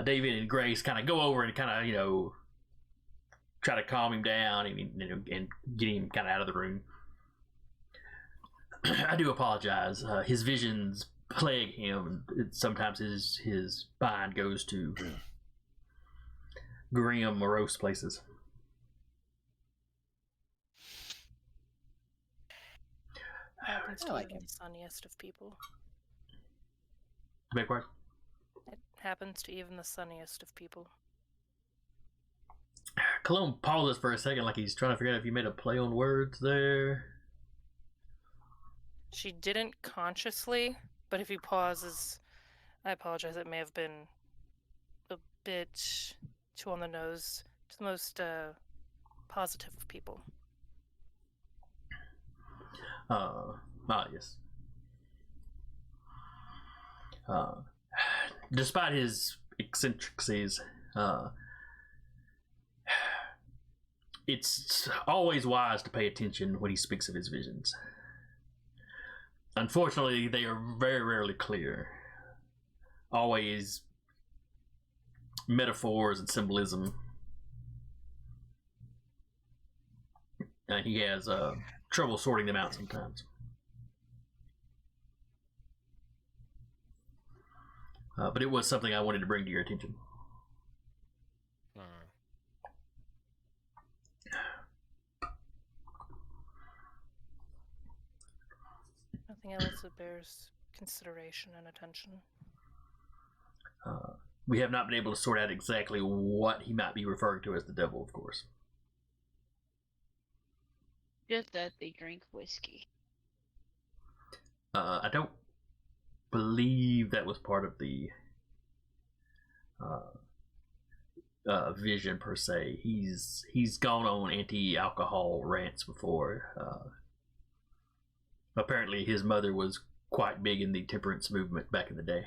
Speaker 1: David and Grace kind of go over and kind of try to calm him down and get him kind of out of the room. I do apologize. His visions plague him. Sometimes his mind goes to grim, morose places.
Speaker 3: Happens
Speaker 4: I
Speaker 3: to
Speaker 4: like
Speaker 3: even
Speaker 4: him.
Speaker 3: the sunniest of people.
Speaker 1: Beg pardon?
Speaker 3: It happens to even the sunniest of people.
Speaker 1: Cologne pauses for a second, like he's trying to figure out if you made a play on words there.
Speaker 3: She didn't consciously, but if he pauses, I apologize. It may have been a bit too on the nose to the most positive of people.
Speaker 1: Yes. Despite his eccentricities, it's always wise to pay attention when he speaks of his visions. Unfortunately, they are very rarely clear. Always metaphors and symbolism. And he has trouble sorting them out sometimes. But it was something I wanted to bring to your attention.
Speaker 3: Nothing else that bears consideration and attention.
Speaker 1: We have not been able to sort out exactly what he might be referring to as the devil, of course.
Speaker 6: Just that they drink whiskey.
Speaker 1: I don't believe that was part of the vision per se. He's gone on anti-alcohol rants before. Apparently, his mother was quite big in the temperance movement back in the day.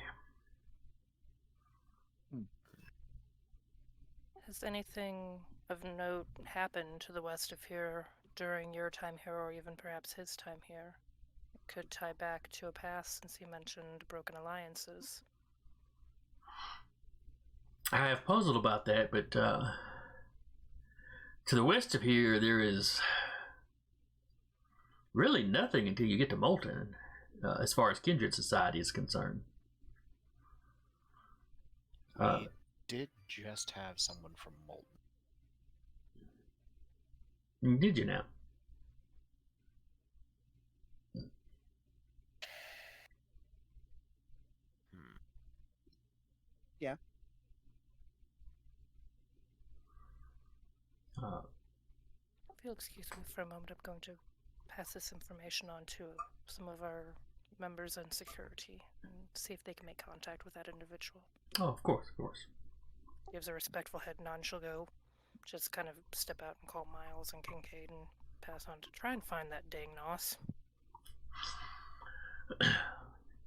Speaker 3: Has anything of note happened to the west of here during your time here, or even perhaps his time here? It could tie back to a past, since he mentioned broken alliances.
Speaker 1: I have puzzled about that, but to the west of here, there is really nothing until you get to Moulton, as far as kindred society is concerned.
Speaker 5: We did just have someone from Moulton.
Speaker 1: Did you now?
Speaker 4: Yeah.
Speaker 3: If you'll excuse me for a moment, I'm going to pass this information on to some of our members in security and see if they can make contact with that individual.
Speaker 1: Oh, of course, of course.
Speaker 3: Gives a respectful head nod. She'll go just kind of step out and call Miles and Kincaid and pass on to try and find that dang nos.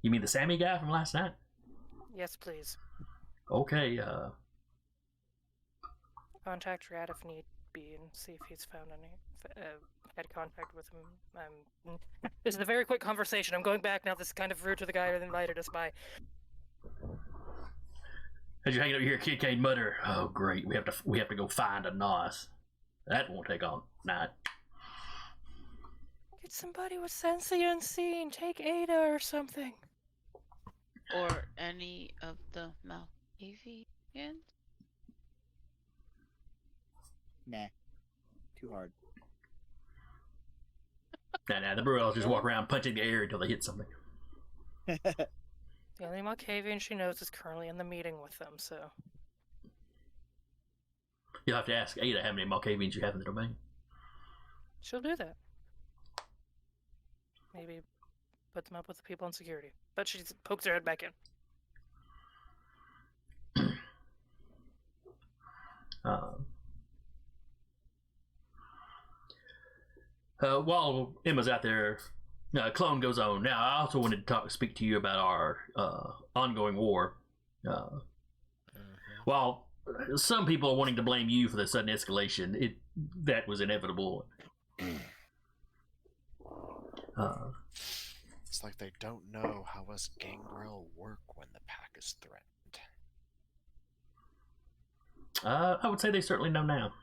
Speaker 1: You mean the Sammy guy from last night?
Speaker 3: Yes, please.
Speaker 1: Okay,
Speaker 3: Contact Rat if need be and see if he's found any. Had contact with him. This is a very quick conversation. I'm going back now. This is kind of rude to the guy that invited us by.
Speaker 1: as you're hanging up here, Kincaid mutter, "Oh, great, we have to go find a nos. That won't take all night."
Speaker 3: Get somebody with sense unseen. Take Ada or something.
Speaker 6: Or any of the Malkavians?
Speaker 4: Nah. Too hard.
Speaker 1: Nah, the Bruels just walk around punching the air until they hit something.
Speaker 3: The only Malkavian she knows is currently in the meeting with them, so...
Speaker 1: You'll have to ask Ada how many Malkavians you have in the domain.
Speaker 3: She'll do that. Maybe put them up with the people in security. But she pokes her head back in.
Speaker 1: While Emma's out there, Clone goes on. Now, I also wanted to speak to you about our ongoing war. While some people are wanting to blame you for the sudden escalation, that was inevitable.
Speaker 5: It's like they don't know how us gangrel work when the pack is threatened.
Speaker 1: I would say they certainly know now.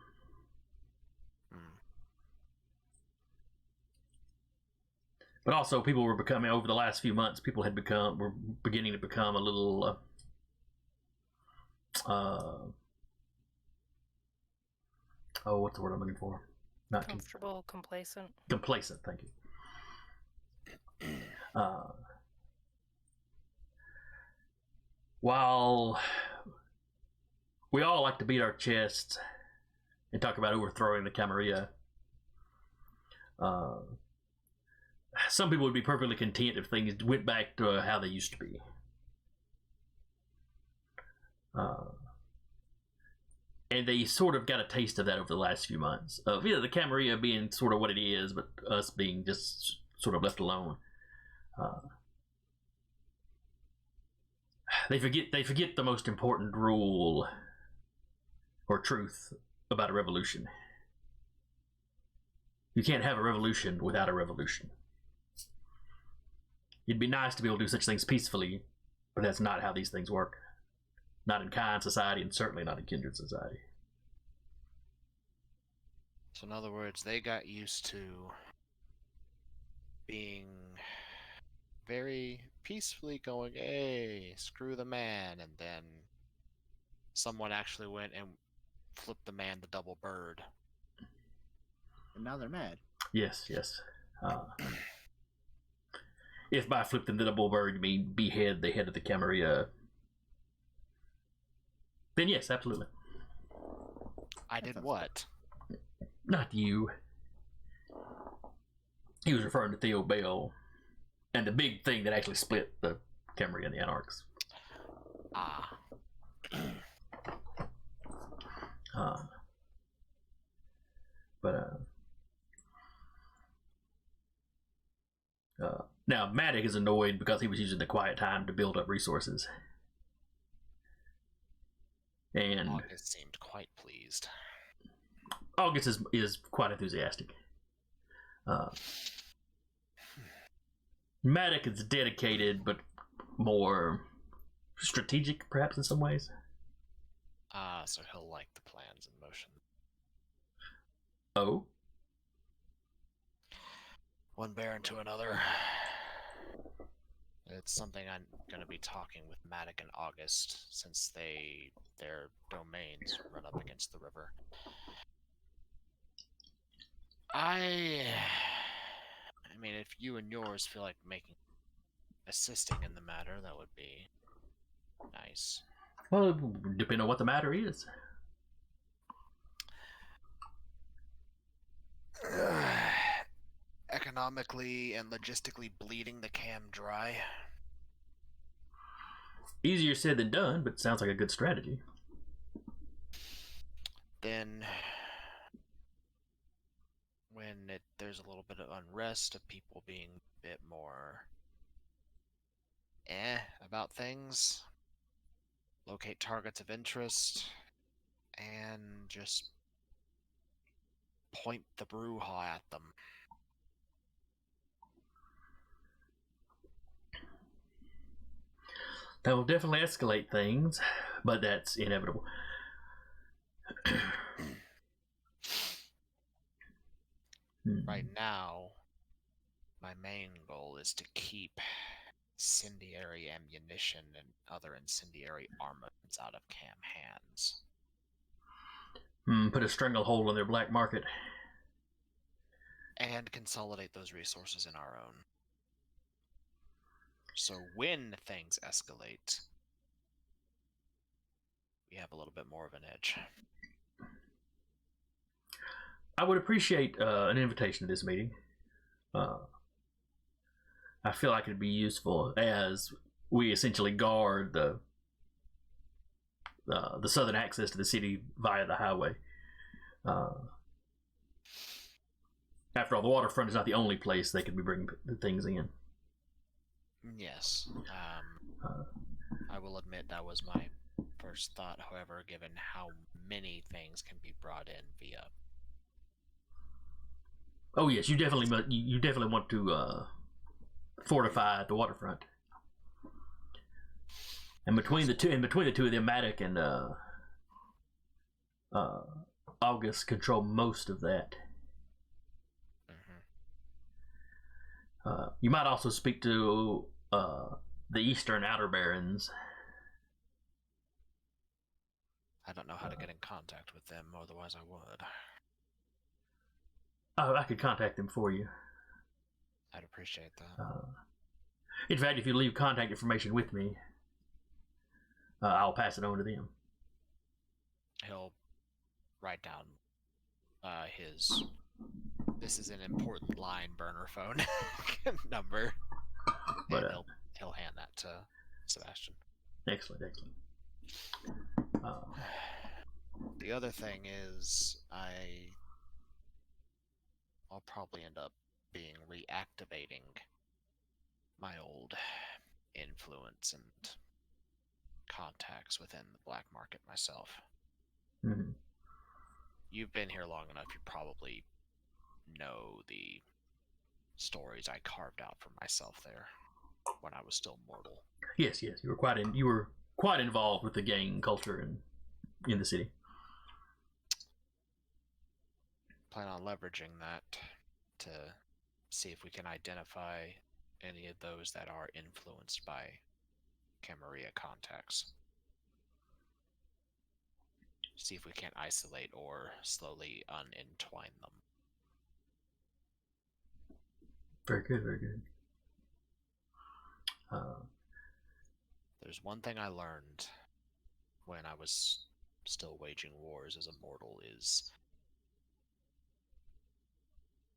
Speaker 1: But also, people were becoming, over the last few months, were beginning to become a little, what's the word I'm looking for? Not
Speaker 3: comfortable, complacent.
Speaker 1: Complacent, thank you. While we all like to beat our chests and talk about overthrowing the Camarilla, some people would be perfectly content if things went back to how they used to be. And they sort of got a taste of that over the last few months. The Camarilla being sort of what it is, but us being just sort of left alone. They forget the most important rule or truth about a revolution. You can't have a revolution without a revolution. It'd be nice to be able to do such things peacefully, but that's not how these things work. Not in kind society, and certainly not in kindred society.
Speaker 5: So in other words, they got used to being very peacefully going, hey, screw the man, and then someone actually went and flipped the man the double bird.
Speaker 4: And now they're mad.
Speaker 1: Yes. If by flip them the double bird you mean behead the head of the Camarilla, then yes, absolutely.
Speaker 5: I did what?
Speaker 1: Not you. He was referring to Theo Bell and the big thing that actually split the Camarilla and the anarchs. Now Matic is annoyed because he was using the quiet time to build up resources. And
Speaker 5: August seemed quite pleased.
Speaker 1: August is quite enthusiastic. Matic is dedicated, but more strategic, perhaps, in some ways.
Speaker 5: So he'll like the plans in motion.
Speaker 1: Oh?
Speaker 5: One bear into another. It's something I'm going to be talking with Matic and August, since their domains run up against the river. I mean, if you and yours feel like assisting in the matter, that would be nice.
Speaker 1: Well, depending on what the matter is.
Speaker 5: Economically and logistically bleeding the cam dry.
Speaker 1: Easier said than done, but sounds like a good strategy.
Speaker 5: Then, when there's a little bit of unrest of people being a bit more about things, locate targets of interest, and just point the brouhaha at them.
Speaker 1: That will definitely escalate things, but that's inevitable.
Speaker 5: Right now, my main goal is to keep incendiary ammunition and other incendiary armaments out of Cam hands.
Speaker 1: Put a stranglehold on their black market.
Speaker 5: And consolidate those resources in our own. So when things escalate, we have a little bit more of an edge.
Speaker 1: I would appreciate an invitation to this meeting. I feel like it'd be useful as we essentially guard the southern access to the city via the highway. After all, the waterfront is not the only place they could be bringing things in.
Speaker 5: Yes. I will admit that was my first thought, however, given how many things can be brought in via...
Speaker 1: Oh yes, you definitely want to fortify the waterfront. And between the two of them, Maddock and August control most of that. You might also speak to the Eastern Outer Barons.
Speaker 5: I don't know how to get in contact with them, otherwise I would.
Speaker 1: I could contact them for you.
Speaker 5: I'd appreciate that.
Speaker 1: In fact, if you leave contact information with me, I'll pass it on to them.
Speaker 5: He'll write down his... This is an important line burner phone number.
Speaker 1: But
Speaker 5: and he'll hand that to Sebastian.
Speaker 1: Excellent.
Speaker 5: The other thing is, I'll probably end up being reactivating my old influence and contacts within the black market myself.
Speaker 1: Mm-hmm.
Speaker 5: You've been here long enough, you probably know the stories I carved out for myself there when I was still mortal.
Speaker 1: Yes, you were quite involved with the gang culture in the city.
Speaker 5: Plan on leveraging that to see if we can identify any of those that are influenced by Camarilla contacts. See if we can't isolate or slowly unentwine them.
Speaker 1: Very good.
Speaker 5: There's one thing I learned when I was still waging wars as a mortal is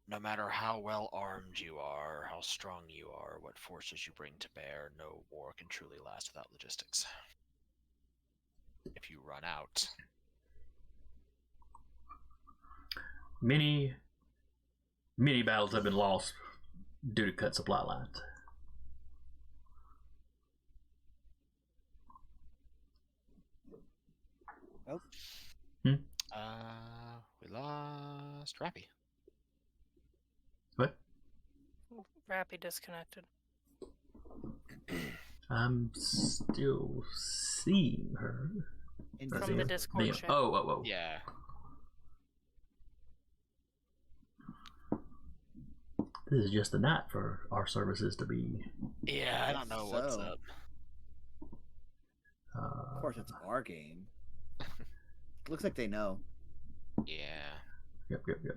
Speaker 5: no matter how well armed you are, how strong you are, what forces you bring to bear, no war can truly last without logistics. If you run out...
Speaker 1: Many battles have been lost due to cut supply lines.
Speaker 4: Oh.
Speaker 5: We lost Rappy.
Speaker 1: What?
Speaker 3: Rappy disconnected.
Speaker 1: I'm still seeing her.
Speaker 3: From the Discord chat.
Speaker 1: Oh.
Speaker 5: Yeah.
Speaker 1: This is just the night for our services to be.
Speaker 5: Yeah, I don't know what's up.
Speaker 4: Of course, it's our game. Looks like they know.
Speaker 5: Yeah.
Speaker 1: Yep. I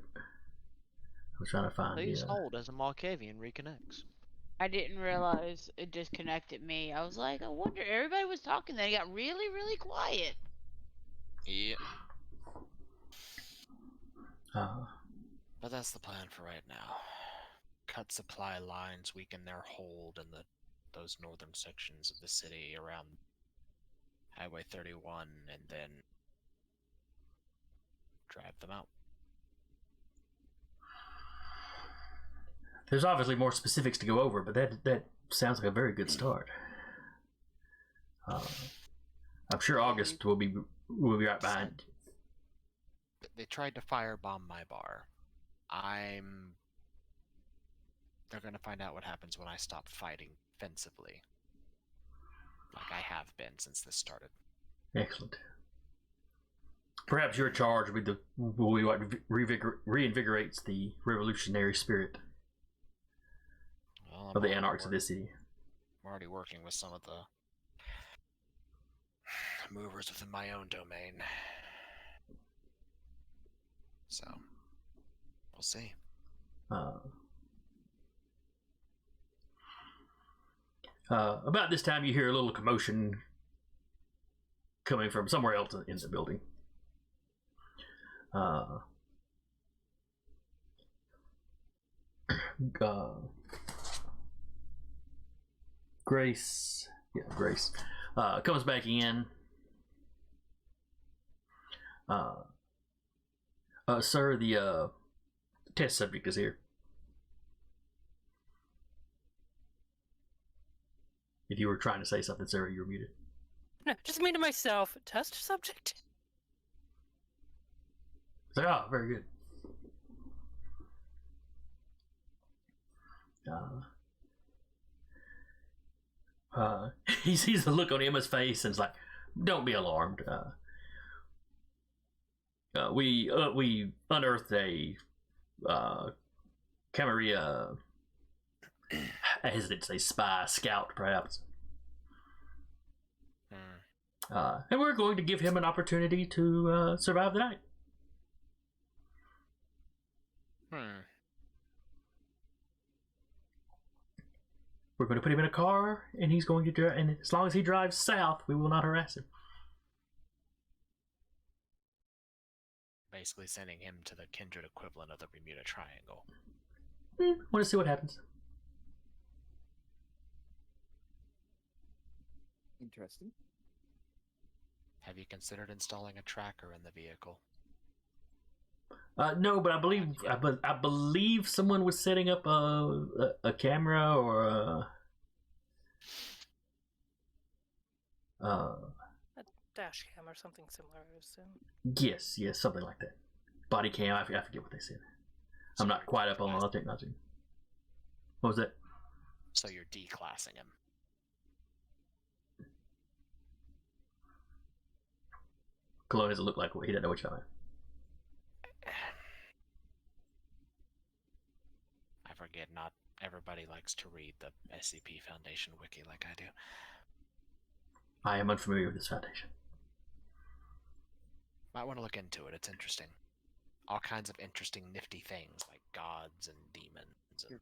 Speaker 1: was trying to find.
Speaker 2: Please hold as a Malkavian reconnects.
Speaker 6: I didn't realize it disconnected me. I was like, I wonder, everybody was talking, then it got really, really quiet.
Speaker 5: Yeah.
Speaker 1: Uh,
Speaker 5: But that's the plan for right now. Cut supply lines, weaken their hold in those northern sections of the city around Highway 31, and then drive them out.
Speaker 1: There's obviously more specifics to go over, but that sounds like a very good start. I'm sure August will be right behind.
Speaker 5: They tried to firebomb my bar. They're gonna find out what happens when I stop fighting offensively. Like I have been since this started.
Speaker 1: Excellent. Perhaps your charge will be what reinvigorates the revolutionary spirit of the anarchs of this city.
Speaker 5: I'm already working with some of the movers within my own domain. So, we'll see.
Speaker 1: About this time, you hear a little commotion coming from somewhere else in the building. Grace comes back in. Sir, the test subject is here. If you were trying to say something, Sarah, you're muted.
Speaker 3: No, just me to myself. Test subject.
Speaker 1: It's like, oh, very good. He sees the look on Emma's face and is like, "Don't be alarmed. We unearthed a Camarilla. I hesitate to say spy, scout, perhaps. And we're going to give him an opportunity to survive the night." We're going to put him in a car, and he's going to drive. And as long as he drives south, we will not harass him.
Speaker 5: Basically sending him to the kindred equivalent of the Bermuda Triangle.
Speaker 1: Want to see what happens.
Speaker 4: Interesting.
Speaker 5: Have you considered installing a tracker in the vehicle?
Speaker 1: No, but I believe someone was setting up a camera or
Speaker 3: A dash cam or something similar, I assume.
Speaker 1: yes, something like that. Body cam. I forget what they said. I'm not quite up on all the technology. What was that?
Speaker 5: So you're declassing him.
Speaker 1: Cologne doesn't look like what he doesn't know what you're talking about.
Speaker 5: I forget, not everybody likes to read the SCP Foundation wiki like I do.
Speaker 1: I am unfamiliar with this foundation.
Speaker 5: Might want to look into it, it's interesting. All kinds of interesting, nifty things, like gods and demons. And...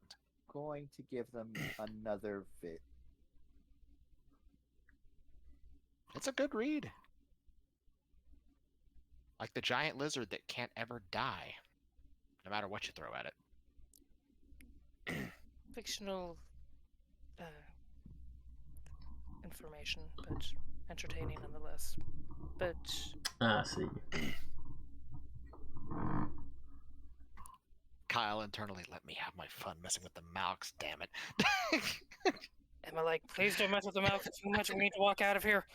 Speaker 4: Going to give them another bit.
Speaker 5: It's a good read. Like the giant lizard that can't ever die, no matter what you throw at it.
Speaker 3: Fictional information, but entertaining nonetheless. But
Speaker 1: I see.
Speaker 5: Kyle internally, let me have my fun messing with the Malks, damn it.
Speaker 3: Emma, like, please don't mess with the mouth too much. We need to walk out of here.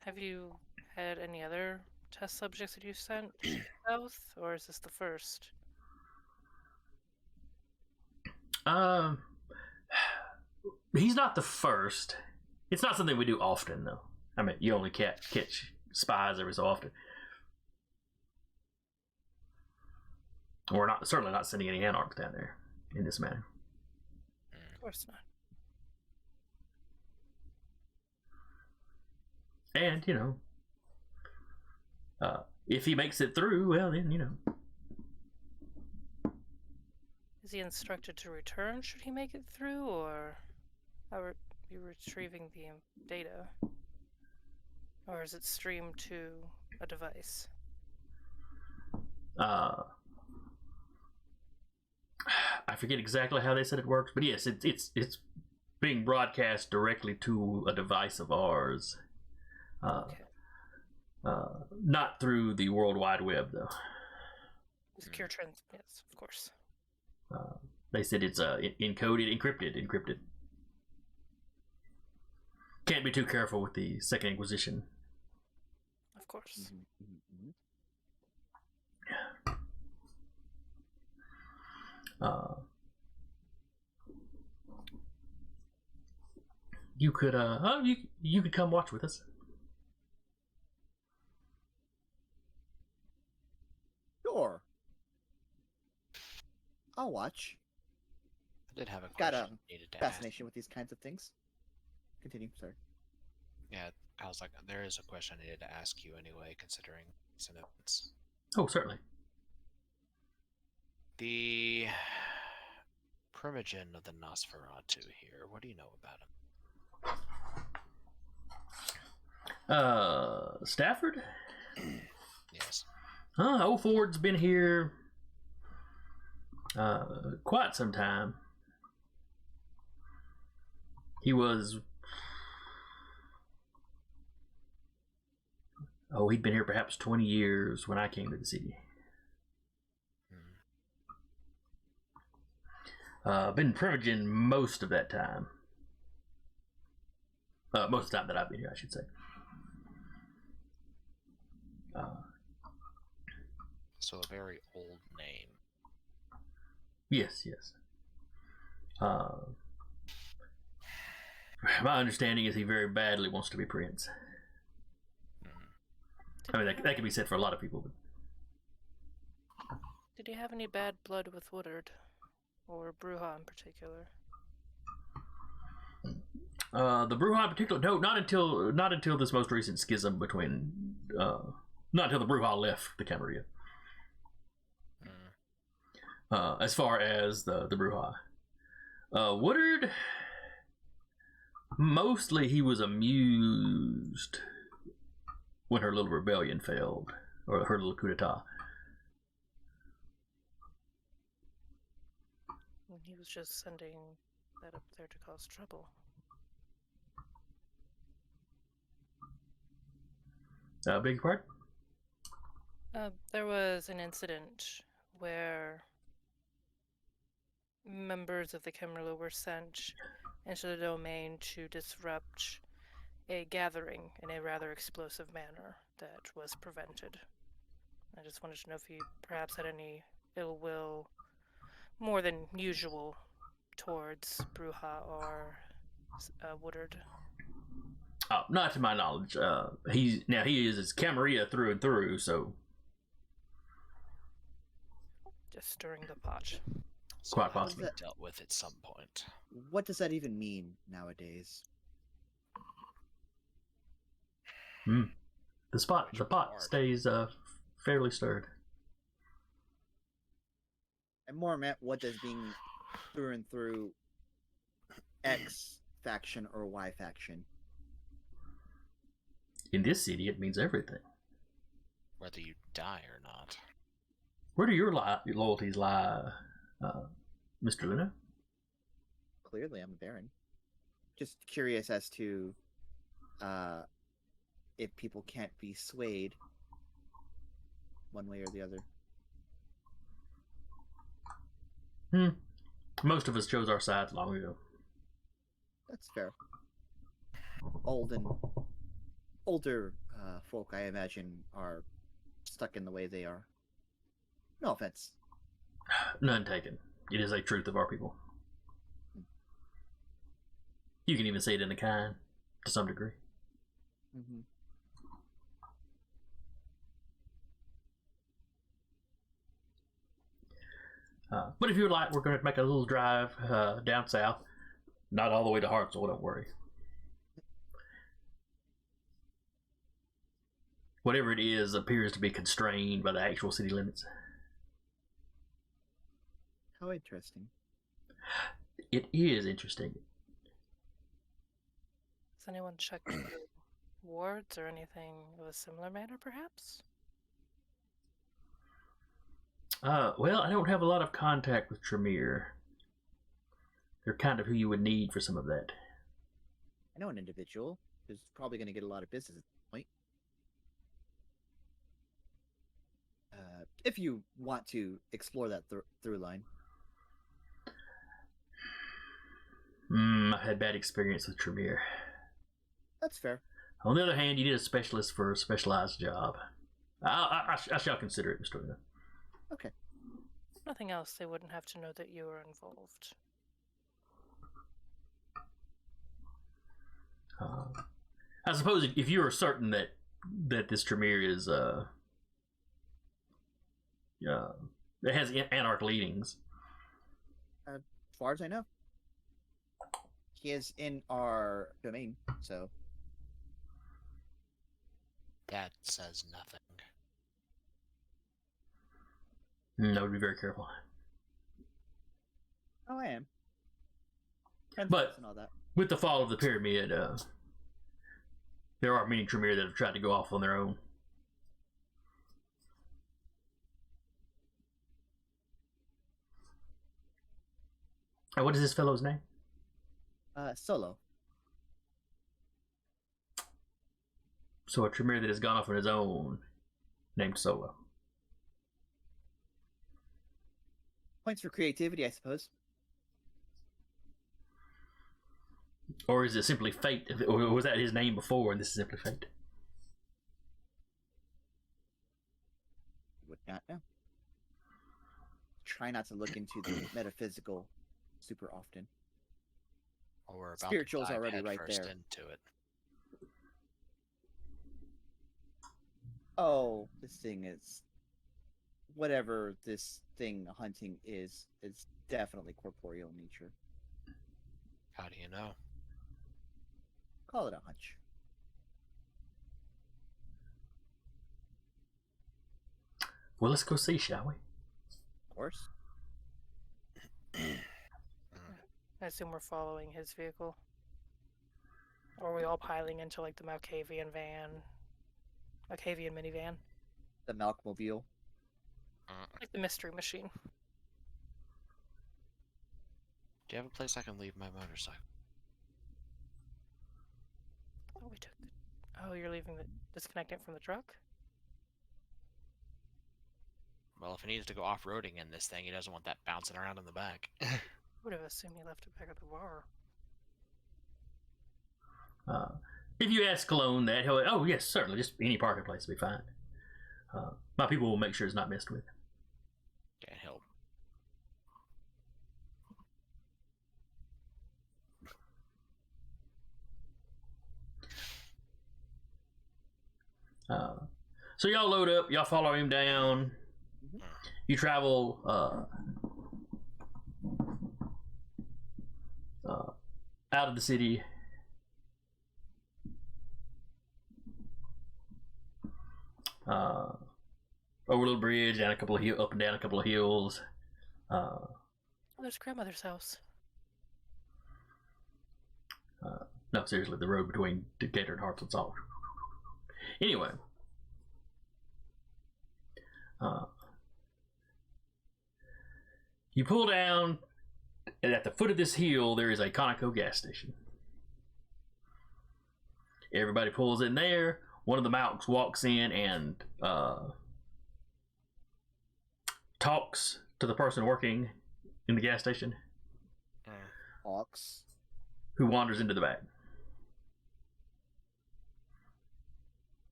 Speaker 3: Have you had any other test subjects that you sent south, or is this the first?
Speaker 1: He's not the first. It's not something we do often, though. I mean, you only catch spies every so often. We're certainly not sending any anarchs down there in this manner.
Speaker 3: Of course not.
Speaker 1: And, if he makes it through, well, then,
Speaker 3: Is he instructed to return should he make it through, or how are you retrieving the data? Or is it streamed to a device?
Speaker 1: I forget exactly how they said it works, but yes, it's being broadcast directly to a device of ours.
Speaker 3: Okay.
Speaker 1: Not through the World Wide Web, though.
Speaker 3: Secure trans, yes, of course.
Speaker 1: They said it's encoded, encrypted. Can't be too careful with the Second Inquisition.
Speaker 3: Of course.
Speaker 1: You could you could come watch with us.
Speaker 4: Sure. I'll watch.
Speaker 5: I did have a
Speaker 4: Got
Speaker 5: question
Speaker 4: a
Speaker 5: I needed to
Speaker 4: fascination with these kinds of things. Continue, sorry.
Speaker 5: ask. Yeah, I was like, there is a question I needed to ask you anyway, considering some events.
Speaker 1: Oh, certainly.
Speaker 5: The Primogen of the Nosferatu here. What do you know about him?
Speaker 1: Stafford?
Speaker 5: Yes.
Speaker 1: Old Ford's been here quite some time. He was... he'd been here perhaps 20 years when I came to the city. Been Primogen most of that time. Most of the time that I've been here, I should say.
Speaker 5: So a very old name.
Speaker 1: Yes. My understanding is he very badly wants to be prince. I mean, that could be said for a lot of people. But...
Speaker 3: Did he have any bad blood with Woodard? Or Bruja in particular?
Speaker 1: The Bruja in particular, no, not until this most recent schism between, not until the Bruja left the Camarilla. As far as the Bruja, Woodard, mostly he was amused when her little rebellion failed, or her little coup d'etat.
Speaker 3: He was just sending that up there to cause trouble.
Speaker 1: Beg your pardon?
Speaker 3: There was an incident where members of the Camarilla were sent into the domain to disrupt a gathering in a rather explosive manner that was prevented. I just wanted to know if he perhaps had any ill will, more than usual, towards Bruja or Woodard.
Speaker 1: Not to my knowledge. He is his Camarilla through and through, so
Speaker 3: Just stirring the pot.
Speaker 5: So
Speaker 1: Quite
Speaker 5: that
Speaker 1: possibly.
Speaker 5: will be dealt with at some point.
Speaker 4: What does that even mean nowadays?
Speaker 1: the pot stays fairly stirred.
Speaker 4: And more meant, what does being through and through X faction or Y faction?
Speaker 1: In this city, it means everything.
Speaker 5: Whether you die or not.
Speaker 1: Where do your loyalties lie, Mr. Luna?
Speaker 4: Clearly, I'm a Baron. Just curious as to if people can't be swayed one way or the other.
Speaker 1: Most of us chose our sides long ago.
Speaker 4: That's fair. Older folk, I imagine, are stuck in the way they are. No offense.
Speaker 1: None taken. It is a truth of our people. You can even see it in the kind, to some degree.
Speaker 4: Mm-hmm.
Speaker 1: But if you would like, we're going to make a little drive down south. Not all the way to Hartselle, don't worry. Whatever it is appears to be constrained by the actual city limits.
Speaker 4: How interesting.
Speaker 1: It is interesting.
Speaker 3: Has anyone checked the wards or anything of a similar manner, perhaps?
Speaker 1: Well, I don't have a lot of contact with Tremere. They're kind of who you would need for some of that.
Speaker 4: I know an individual who's probably going to get a lot of business at this point. If you want to explore that through line.
Speaker 1: I've had bad experience with Tremere.
Speaker 4: That's fair.
Speaker 1: On the other hand, you need a specialist for a specialized job. I shall consider it, Mr. Luna.
Speaker 4: Okay.
Speaker 3: If nothing else, they wouldn't have to know that you were involved.
Speaker 1: I suppose if you are certain that this Tremere is it has anarch leanings.
Speaker 4: As far as I know, he is in our domain, so
Speaker 5: That says nothing.
Speaker 1: I would be very careful.
Speaker 4: Oh, I am.
Speaker 1: But
Speaker 4: And all that.
Speaker 1: with the fall of the pyramid, there are many Tremere that have tried to go off on their own. And what is this fellow's name?
Speaker 4: Solo.
Speaker 1: So a Tremere that has gone off on his own, named Solo.
Speaker 4: Points for creativity, I suppose.
Speaker 1: Or is it simply fate? Or was that his name before and this is simply fate?
Speaker 4: Would not know. Try not to look into the metaphysical super often.
Speaker 5: Well, we're about
Speaker 4: Spiritual's
Speaker 5: to dive
Speaker 4: already
Speaker 5: head
Speaker 4: right
Speaker 5: first
Speaker 4: there.
Speaker 5: into it.
Speaker 4: Oh, this thing is... Whatever this thing hunting is, it's definitely corporeal in nature.
Speaker 5: How do you know?
Speaker 4: Call it a hunch.
Speaker 1: Well, let's go see, shall we?
Speaker 4: Of course.
Speaker 3: I assume we're following his vehicle. Or are we all piling into like the Malkavian minivan?
Speaker 4: The Malkmobile.
Speaker 3: Like the mystery machine.
Speaker 5: Do you have a place I can leave my motorcycle?
Speaker 3: Oh, we took the... Oh, you're leaving the... disconnecting it from the truck?
Speaker 5: Well, if he needs to go off-roading in this thing, he doesn't want that bouncing around in the back.
Speaker 3: Would have assumed he left it back at the bar.
Speaker 1: If you ask Cologne that, he'll, oh yes, certainly, just any parking place will be fine. My people will make sure it's not messed with.
Speaker 5: Can't help.
Speaker 1: So y'all load up, y'all follow him down. You travel out of the city. Over a little bridge, down a couple of up and down a couple of hills.
Speaker 3: Oh, there's grandmother's house.
Speaker 1: No, seriously, the road between Decatur and Hartselle. All. Anyway, you pull down, and at the foot of this hill, there is a Conoco gas station. Everybody pulls in there. One of the Malks walks in and talks to the person working in the gas station,
Speaker 4: Hawks.
Speaker 1: who wanders into the back.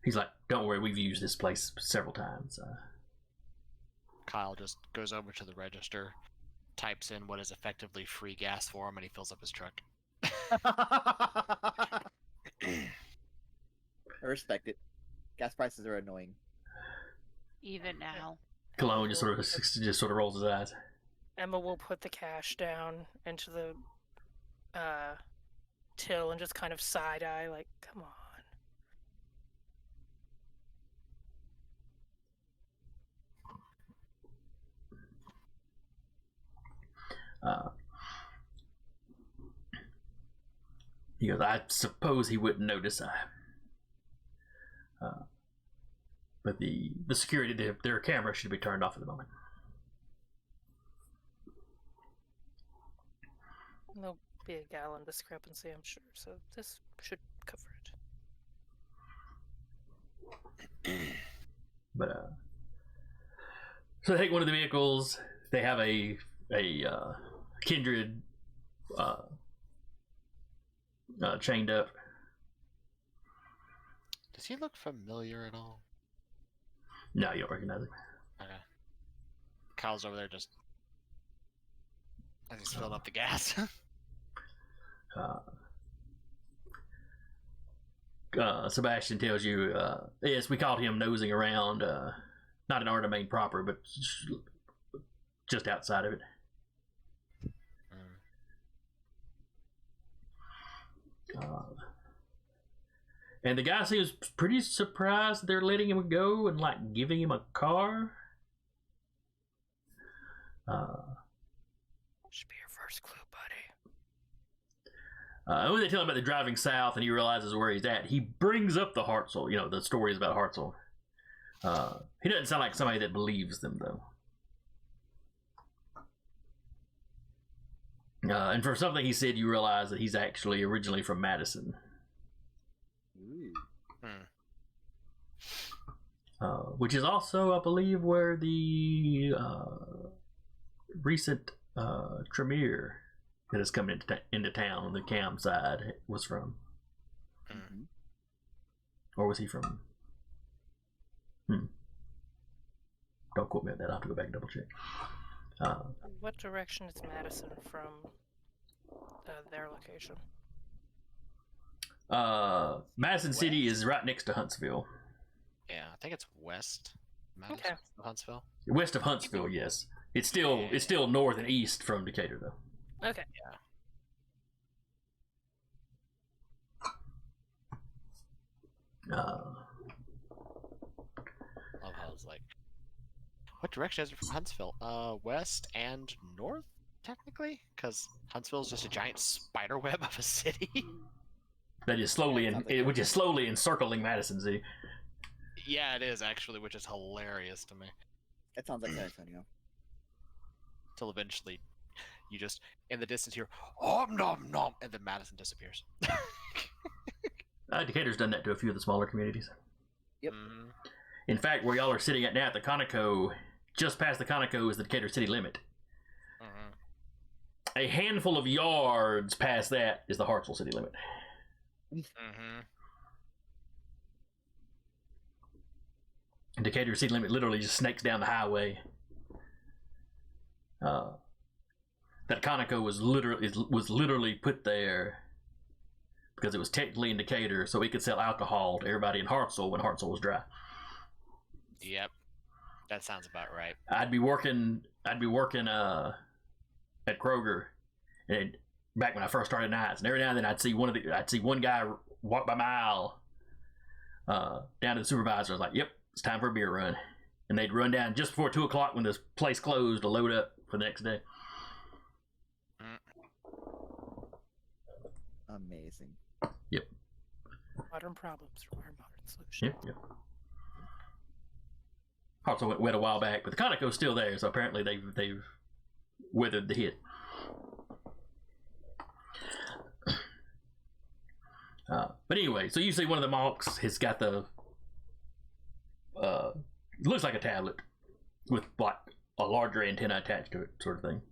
Speaker 1: He's like, don't worry, we've used this place several times.
Speaker 5: Kyle just goes over to the register, types in what is effectively free gas for him, and he fills up his truck.
Speaker 4: I respect it. Gas prices are annoying.
Speaker 6: Even now.
Speaker 1: Cologne just sort of rolls his eyes.
Speaker 3: Emma will put the cash down into the till and just kind of side eye, like, come on.
Speaker 1: He goes, I suppose he wouldn't notice. But the security, their camera should be turned off at the moment.
Speaker 3: There'll be a gallon discrepancy, I'm sure, so this should cover it.
Speaker 1: But so they take one of the vehicles. They have a kindred chained up.
Speaker 5: Does he look familiar at all?
Speaker 1: No, you don't recognize him.
Speaker 5: Okay. Kyle's over there just as he's filling up the gas.
Speaker 1: Sebastian tells you, yes, we caught him nosing around, not in our domain proper, but just outside of it. And the guy seems pretty surprised that they're letting him go and like giving him a car.
Speaker 3: Should be your first clue, buddy.
Speaker 1: When they tell him about the driving south and he realizes where he's at, he brings up the Hartselle. You know, the stories about Hartselle. He doesn't sound like somebody that believes them, though. And for something he said, you realize that he's actually originally from Madison.
Speaker 4: Ooh.
Speaker 1: Which is also, I believe, where the recent Tremere that is coming into town on the Cam side was from.
Speaker 4: Mm-hmm.
Speaker 1: Or was he from? Don't quote me on that. I'll have to go back and double check.
Speaker 3: What direction is Madison from their location?
Speaker 1: Madison City is right next to Huntsville.
Speaker 5: Yeah, I think it's west. Madison,
Speaker 3: Okay.
Speaker 5: Huntsville.
Speaker 1: West of Huntsville, yes. It's still north and east from Decatur, though.
Speaker 3: Okay.
Speaker 5: Love how it's like, what direction is it from Huntsville? West and north, technically? Because Huntsville is just a giant spider web of a city.
Speaker 1: That is which is slowly encircling Madison City.
Speaker 5: Yeah, it is, actually, which is hilarious to me.
Speaker 4: That sounds like San Antonio.
Speaker 5: Till eventually, you just, in the distance, hear, om nom nom, and then Madison disappears.
Speaker 1: Decatur's done that to a few of the smaller communities.
Speaker 4: Yep.
Speaker 5: Mhm.
Speaker 1: In fact, where y'all are sitting at now at the Conoco, just past the Conoco is the Decatur city limit.
Speaker 5: Mhm.
Speaker 1: A handful of yards past that is the Hartselle city limit.
Speaker 5: Mhm.
Speaker 1: And Decatur city limit literally just snakes down the highway. That Conoco was literally put there because it was technically in Decatur, so it could sell alcohol to everybody in Hartselle when Hartselle was dry.
Speaker 5: Yep. That sounds about right.
Speaker 1: I'd be working at Kroger, and back when I first started nights, and every now and then I'd see one guy walk by my aisle down to the supervisor. I was like, "Yep, it's time for a beer run," and they'd run down just before 2:00 when this place closed to load up for the next day.
Speaker 4: Amazing.
Speaker 1: Yep.
Speaker 3: Modern problems require modern solutions.
Speaker 1: Yep. Hartselle went wet a while back, but the Conoco's still there, so apparently they've weathered the hit. But anyway, so you see one of the Malks has got the looks like a tablet with like a larger antenna attached to it, sort of thing.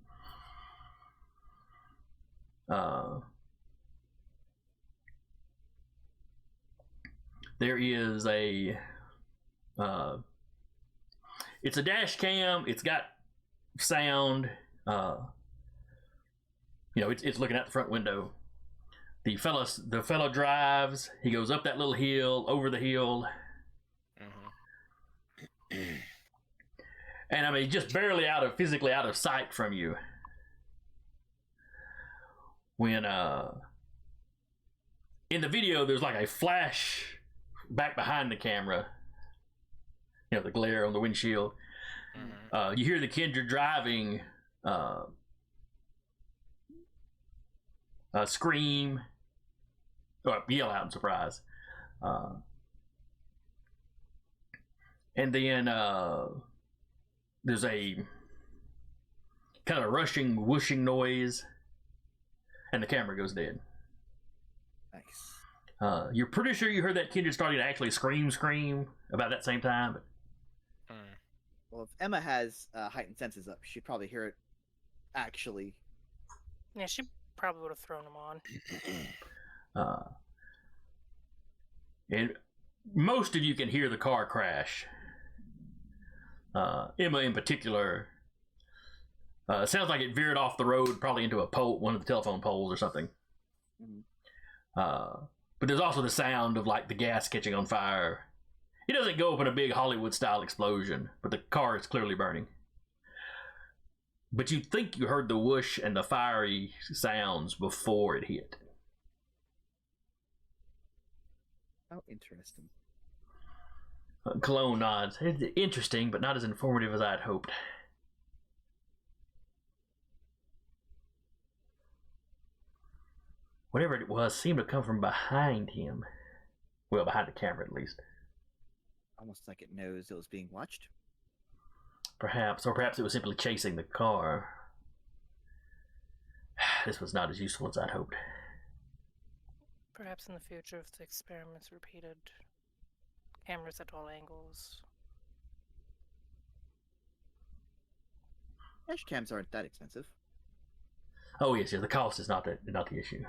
Speaker 1: There is it's a dash cam. It's got sound. It's looking out the front window. The fellow drives. He goes up that little hill, over the hill, and I mean, just barely physically out of sight from you. When in the video, there's like a flash back behind the camera. You know, the glare on the windshield. You hear the Kindred driving scream or yell out in surprise. And then there's a kind of rushing, whooshing noise, and the camera goes dead.
Speaker 4: Nice.
Speaker 1: You're pretty sure you heard that Kindred starting to actually scream about that same time. But
Speaker 4: Well, if Emma has heightened senses up, she'd probably hear it actually.
Speaker 3: Yeah, she probably would have thrown them on.
Speaker 1: And most of you can hear the car crash. Emma in particular, sounds like it veered off the road, probably into a pole, one of the telephone poles or something. But there's also the sound of like the gas catching on fire. It doesn't go up in a big Hollywood-style explosion, but the car is clearly burning. But you think you heard the whoosh and the fiery sounds before it hit.
Speaker 4: How interesting.
Speaker 1: Cologne nods. It's interesting, but not as informative as I'd hoped. whatever it was seemed to come from behind him. Well, behind the camera at least.
Speaker 4: Almost like it knows it was being watched.
Speaker 1: Perhaps, or perhaps it was simply chasing the car. This was not as useful as I'd hoped.
Speaker 3: Perhaps in the future, if the experiment's repeated, cameras at all angles.
Speaker 4: Dash cams aren't that expensive.
Speaker 1: Oh yes, the cost is not the issue.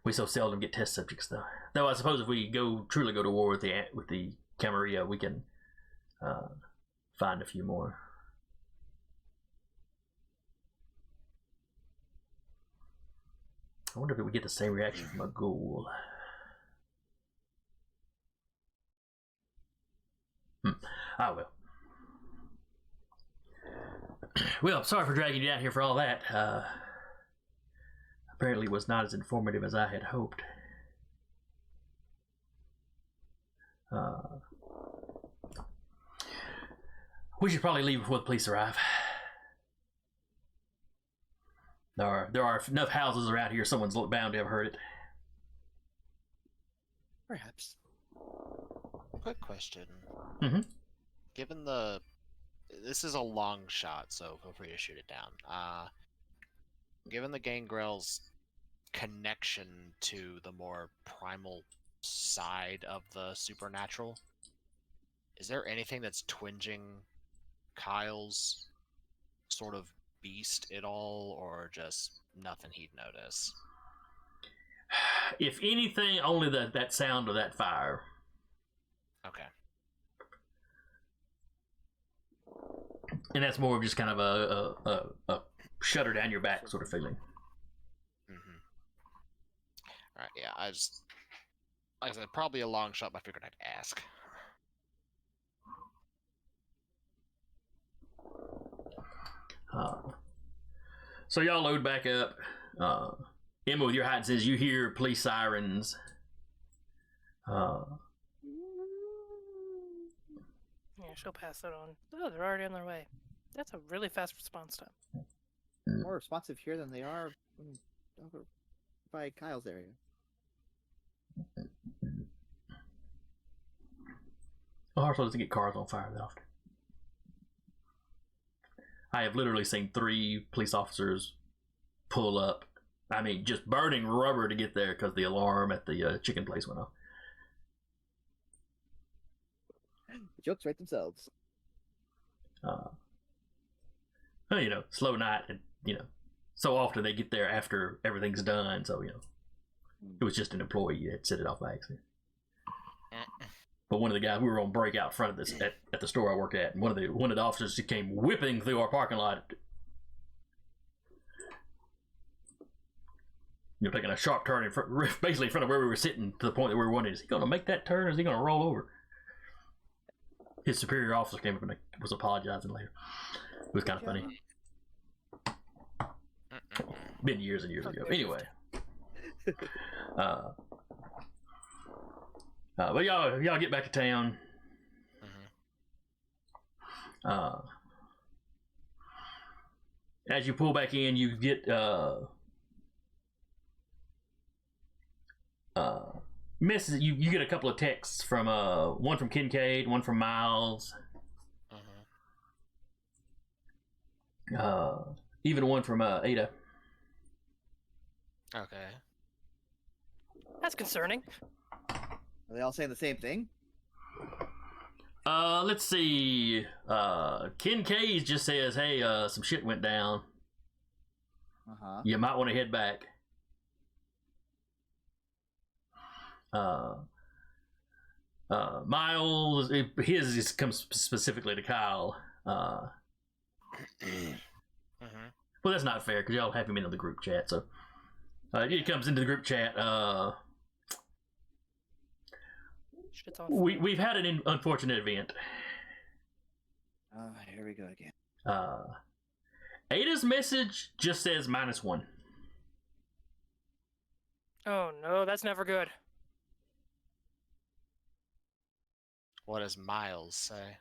Speaker 1: We so seldom get test subjects, though. Though I suppose if we truly go to war with the Camarilla, we can find a few more. I wonder if it would get the same reaction from a ghoul. I will. Well, sorry for dragging you down here for all that. Apparently it was not as informative as I had hoped. We should probably leave before the police arrive. There are enough houses around here, someone's bound to have heard it.
Speaker 4: Perhaps.
Speaker 5: Quick question.
Speaker 1: Mm-hmm.
Speaker 5: Given this is a long shot, so feel free to shoot it down. Given the Gangrel's connection to the more primal side of the supernatural, is there anything that's twinging Kyle's sort of beast at all, or just nothing he'd notice?
Speaker 1: If anything, only that sound of that fire.
Speaker 5: Okay.
Speaker 1: And that's more of just kind of a shudder down your back sort of feeling.
Speaker 5: Mm-hmm. Alright, yeah, like I said, probably a long shot, but I figured I'd ask.
Speaker 1: So y'all load back up. Emma, with your hide sense, you hear police sirens.
Speaker 3: Yeah, she'll pass it on. Oh, they're already on their way. That's a really fast response time.
Speaker 4: More responsive here than they are over by Kyle's area.
Speaker 1: Well, Hartselle doesn't get cars on fire that often. I have literally seen 3 police officers pull up. I mean, just burning rubber to get there because the alarm at the chicken place went off.
Speaker 4: The jokes write themselves.
Speaker 1: Well, slow night, and so often they get there after everything's done. So it was just an employee that set it off by accident. But one of the guys, we were on break out front of this at the store I work at, and one of the officers came whipping through our parking lot, taking a sharp turn basically in front of where we were sitting, to the point that we were wondering, is he going to make that turn, or is he going to roll over? His superior officer came up and was apologizing later. It was kind of funny. Been years and years ago. Anyway. But y'all get back to town. As you pull back in, you get messages. You get a couple of texts from one from Kincaid, one from Miles, even one from Ada.
Speaker 5: Okay.
Speaker 3: That's concerning.
Speaker 4: Are they all saying the same thing?
Speaker 1: Let's see. Kincaid just says, "Hey, some shit went down. You might want to head back." Miles, his comes specifically to Kyle. Well, that's not fair because y'all have him into the group chat. So it comes into the group chat. We've had an unfortunate event.
Speaker 4: Here we go again.
Speaker 1: Ada's message just says -1.
Speaker 3: Oh no, that's never good.
Speaker 5: What does Miles say?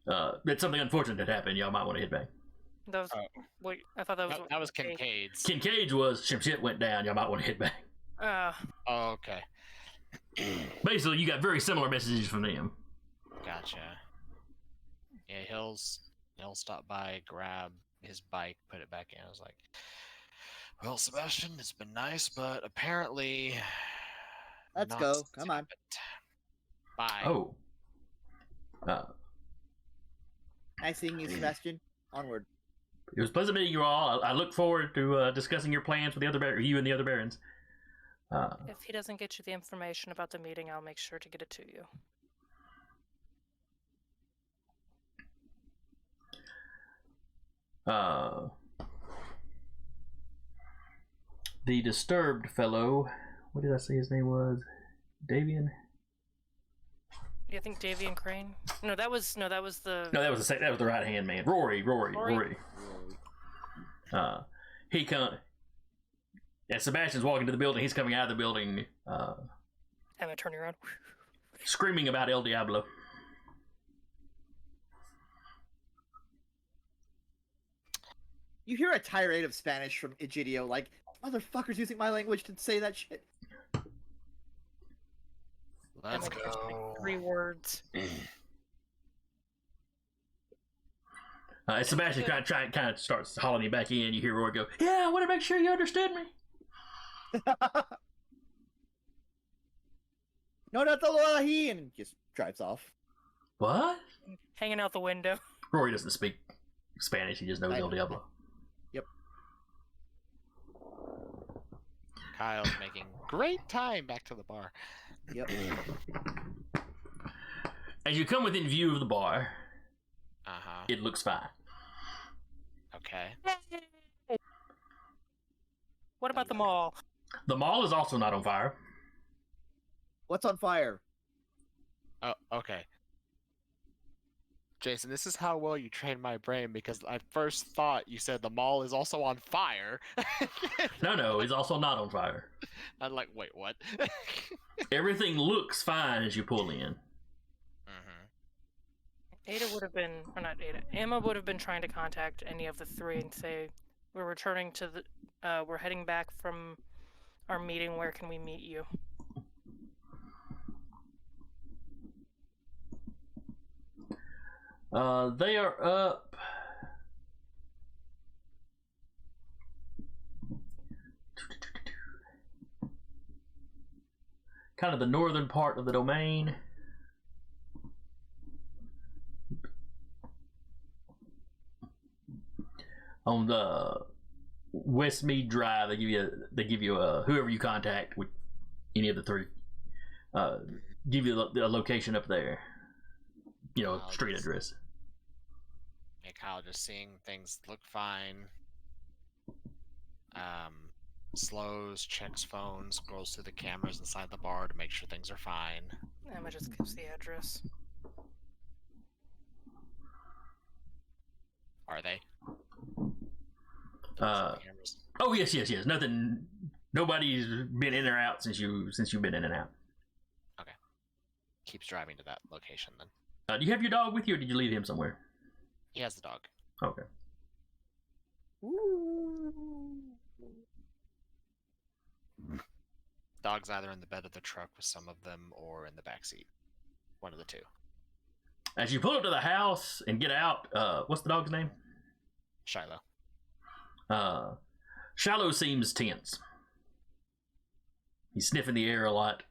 Speaker 1: That something unfortunate had happened. Y'all might want to head back.
Speaker 3: That was wait. I thought that was
Speaker 5: That was Kincaid's.
Speaker 1: Kincaid's was some shit went down. Y'all might want to hit back.
Speaker 5: Oh, okay.
Speaker 1: Basically, you got very similar messages from them.
Speaker 5: Gotcha. Yeah, he'll stop by, grab his bike, put it back in. I was like, well, Sebastian, it's been nice, but apparently...
Speaker 4: Let's
Speaker 5: not
Speaker 4: go. Come on.
Speaker 5: Bye.
Speaker 1: Oh.
Speaker 4: Nice seeing you, Sebastian. Onward.
Speaker 1: It was pleasant meeting you all. I look forward to discussing your plans with the other you and the other barons.
Speaker 3: If he doesn't get you the information about the meeting, I'll make sure to get it to you.
Speaker 1: The disturbed fellow, what did I say his name was? Davian?
Speaker 3: You think Davian Crane? No, that was the.
Speaker 1: No, that was the right hand man. Rory. He come. As Sebastian's walking to the building, he's coming out of the building.
Speaker 3: Emma turning around.
Speaker 1: Screaming about El Diablo.
Speaker 4: You hear a tirade of Spanish from Egidio, like, motherfuckers using my language to say that shit.
Speaker 5: Let's
Speaker 3: Emma
Speaker 5: go.
Speaker 3: just, like, 3 words.
Speaker 1: As Sebastian kind of starts hauling you back in, you hear Roy go, "Yeah, I want to make sure you understood me."
Speaker 4: No, not the Lahi, and just drives off.
Speaker 1: What?
Speaker 3: Hanging out the window.
Speaker 1: Rory doesn't speak Spanish. He just knows El Diablo.
Speaker 4: Yep.
Speaker 5: Kyle's making great time back to the bar.
Speaker 4: Yep.
Speaker 1: As you come within view of the bar,
Speaker 5: It
Speaker 1: looks fine.
Speaker 5: Okay.
Speaker 3: What about the mall?
Speaker 1: The mall is also not on fire.
Speaker 4: What's on fire?
Speaker 5: Oh, okay. Jason, this is how well you trained my brain, because I first thought you said the mall is also on fire.
Speaker 1: No, it's also not on fire.
Speaker 5: I'm like, wait, what?
Speaker 1: Everything looks fine as you pull in.
Speaker 3: Ada would have been, or not Ada, Emma would have been trying to contact any of the 3 and say, we're returning to the, we're heading back from our meeting, where can we meet you?
Speaker 1: They are up. Kind of the northern part of the domain. On the Westmead Drive, they give you whoever you contact with any of the 3, give you the location up there. You know, street address.
Speaker 5: Hey, Kyle, just seeing things look fine. Slows, checks phones, goes through the cameras inside the bar to make sure things are fine.
Speaker 3: Emma just gives the address.
Speaker 5: Are they?
Speaker 1: Oh yes. Nothing. Nobody's been in or out since you've been in and out.
Speaker 5: Okay. Keeps driving to that location then.
Speaker 1: Do you have your dog with you, or did you leave him somewhere?
Speaker 5: He has the dog.
Speaker 1: Okay.
Speaker 5: Dog's either in the bed of the truck with some of them or in the back seat. One of the 2.
Speaker 1: As you pull up to the house and get out, what's the dog's name?
Speaker 5: Shiloh.
Speaker 1: Shiloh seems tense. He's sniffing the air a lot.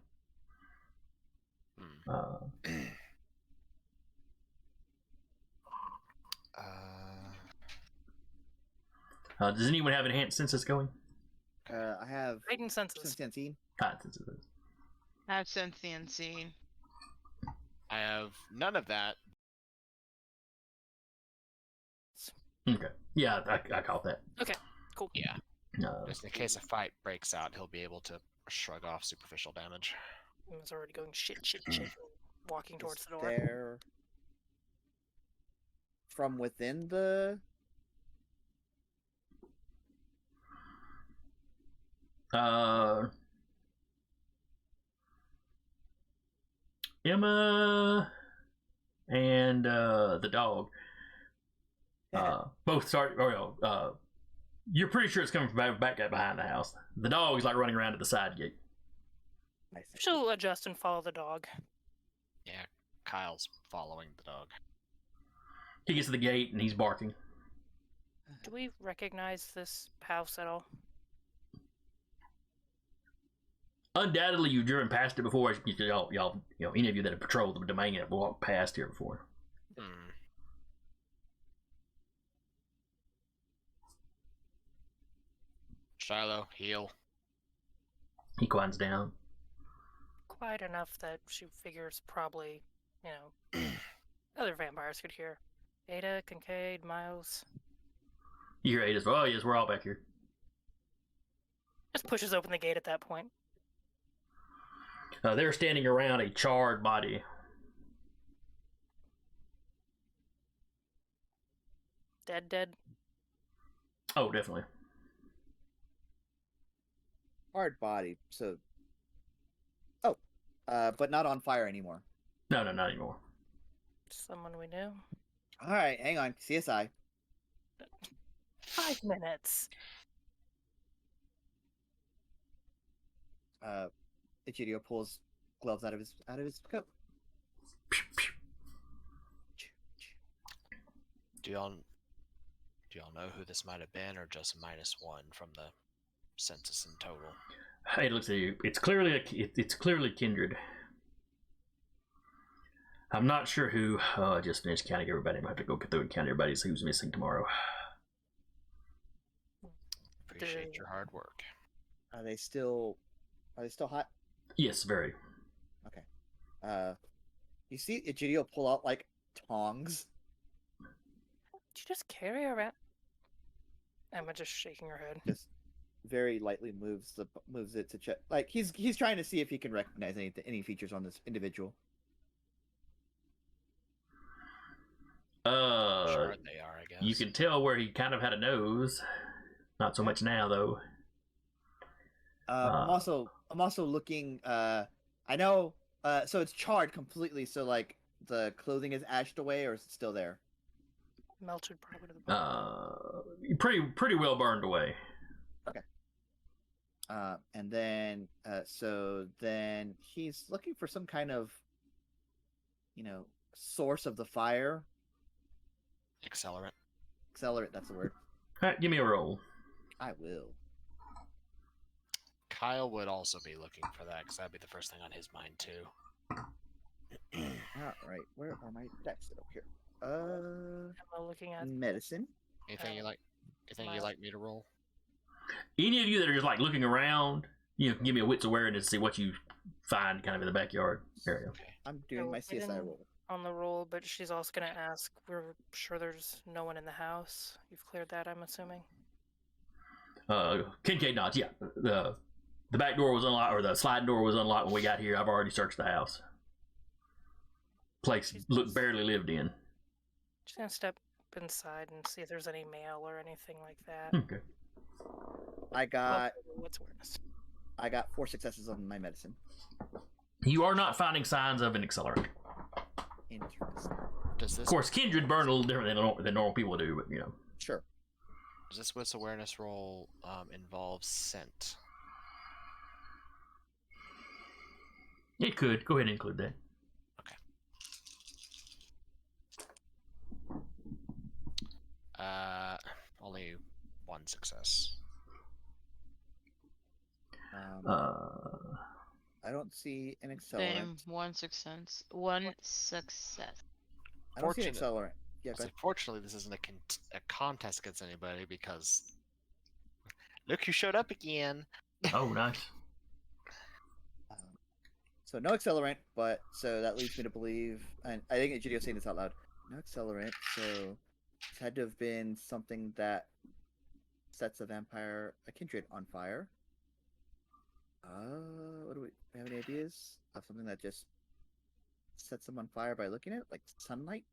Speaker 1: Does anyone have enhanced senses going?
Speaker 4: I have
Speaker 3: Heightened senses.
Speaker 4: Sensing.
Speaker 1: Senses.
Speaker 6: I have sense the unseen.
Speaker 5: I have none of that.
Speaker 1: Okay. Yeah, I caught that.
Speaker 3: Okay, cool.
Speaker 5: Yeah. Just in case a fight breaks out, he'll be able to shrug off superficial damage.
Speaker 3: Emma's already going shit, walking towards the door.
Speaker 4: There. From within the...
Speaker 1: Emma and the dog. Both start. You're pretty sure it's coming from back up behind the house. The dog is like running around to the side gate.
Speaker 4: I see.
Speaker 3: She'll adjust and follow the dog.
Speaker 5: Yeah, Kyle's following the dog.
Speaker 1: He gets to the gate and he's barking.
Speaker 3: Do we recognize this house at all?
Speaker 1: Undoubtedly, you've driven past it before. Y'all, any of you that have patrolled the domain have walked past here before.
Speaker 5: Shiloh, heal.
Speaker 1: He quiets down.
Speaker 3: Quiet enough that she figures probably, other vampires could hear. Ada, Kincaid, Miles.
Speaker 1: You hear Ada's, oh yes, we're all back here.
Speaker 3: Just pushes open the gate at that point.
Speaker 1: They're standing around a charred body.
Speaker 3: Dead?
Speaker 1: Oh, definitely.
Speaker 4: Hard body. So. Oh, but not on fire anymore.
Speaker 1: No, not anymore.
Speaker 3: Someone we knew.
Speaker 4: All right, hang on. CSI.
Speaker 3: 5 minutes.
Speaker 4: Egidio pulls gloves out of his coat.
Speaker 5: Do y'all know who this might have been, or just -1 from the census in total?
Speaker 1: Ada looks at you. It's clearly kindred. I'm not sure who. Oh, I just finished counting everybody. I'm gonna have to go through and count everybody. See who's missing tomorrow.
Speaker 5: Appreciate your hard work.
Speaker 4: Are they still hot?
Speaker 1: Yes, very.
Speaker 4: Okay. You see Egidio pull out like tongs.
Speaker 3: Did you just carry around? Emma just shaking her head.
Speaker 4: Just very lightly moves it to check. Like he's trying to see if he can recognize any features on this individual.
Speaker 5: Sure they are, I guess.
Speaker 1: You can tell where he kind of had a nose. Not so much now, though.
Speaker 4: I'm also looking. I know. So it's charred completely. So like the clothing is ashed away, or is it still there?
Speaker 3: Melted probably to the bone.
Speaker 1: Pretty well burned away.
Speaker 4: Okay. And then so then he's looking for some kind of, source of the fire.
Speaker 5: Accelerant.
Speaker 4: Accelerant, that's the word.
Speaker 1: All right, give me a roll.
Speaker 4: I will.
Speaker 5: Kyle would also be looking for that, because that'd be the first thing on his mind too.
Speaker 4: All right, where are my dice? Oh, here.
Speaker 3: Emma looking at
Speaker 4: medicine.
Speaker 5: Anything you like? Anything you like me to roll?
Speaker 1: Any of you that are just like looking around, can give me a wits awareness to see what you find kind of in the backyard area.
Speaker 5: Okay.
Speaker 4: I'm doing my CSI roll.
Speaker 3: on the roll, but she's also going to ask, we're sure there's no one in the house. You've cleared that, I'm assuming?
Speaker 1: Kincaid nods, yeah. The back door was unlocked, or the sliding door was unlocked when we got here. I've already searched the house. Place looked barely lived in.
Speaker 3: She's going to step inside and see if there's any mail or anything like that.
Speaker 1: Okay.
Speaker 4: I got
Speaker 3: What's awareness?
Speaker 4: 4 successes on my medicine.
Speaker 1: You are not finding signs of an accelerant.
Speaker 4: Interesting.
Speaker 5: Does
Speaker 1: Of course, kindred burn a little different than normal people do, but
Speaker 4: Sure.
Speaker 5: Does this wits awareness roll involve scent?
Speaker 1: It could. Go ahead and include that.
Speaker 5: Only 1 success.
Speaker 4: I don't see an accelerant.
Speaker 6: Same. One success. One success.
Speaker 4: I don't see an accelerant. Yeah, go ahead.
Speaker 5: Fortunately, this isn't a contest against anybody, because look who showed up again.
Speaker 1: Oh, nice.
Speaker 4: So no accelerant, but so that leads me to believe, and I think Egidio's saying this out loud. No accelerant, so it had to have been something that sets a kindred on fire. What do we have any ideas of something that just sets them on fire by looking at it, like sunlight?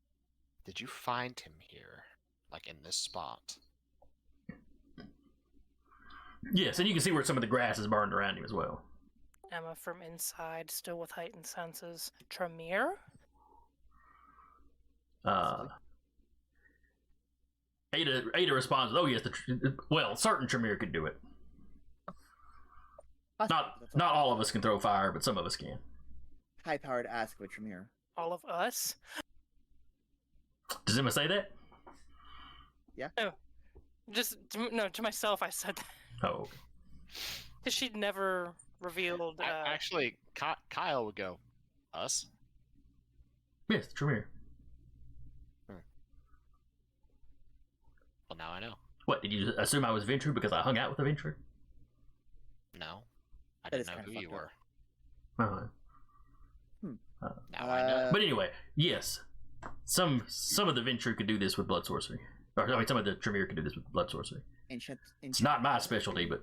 Speaker 5: Did you find him here, like in this spot?
Speaker 1: Yes, and you can see where some of the grass is burned around him as well.
Speaker 3: Emma from inside, still with heightened senses. Tremere?
Speaker 1: Ada responds, "Oh yes, certain Tremere could do it. Not all of us can throw fire, but some of us can."
Speaker 4: High-powered ask with Tremere.
Speaker 3: All of us?
Speaker 1: Does Emma say that?
Speaker 3: To myself I said that.
Speaker 1: Oh, okay.
Speaker 3: Because she'd never revealed...
Speaker 5: Actually, Kyle would go, us?
Speaker 1: Yes, Tremere.
Speaker 5: Well, now I know.
Speaker 1: What, did you assume I was Ventrue because I hung out with a Ventrue?
Speaker 5: No. I
Speaker 4: That
Speaker 5: didn't
Speaker 4: is
Speaker 5: know
Speaker 4: kinda
Speaker 5: who you
Speaker 4: fucked
Speaker 5: were.
Speaker 1: Uh-huh.
Speaker 5: Now I know.
Speaker 1: But anyway, yes. Some of the Ventrue could do this with blood sorcery. Or, I mean, some of the Tremere could do this with blood sorcery. It's not my specialty, but...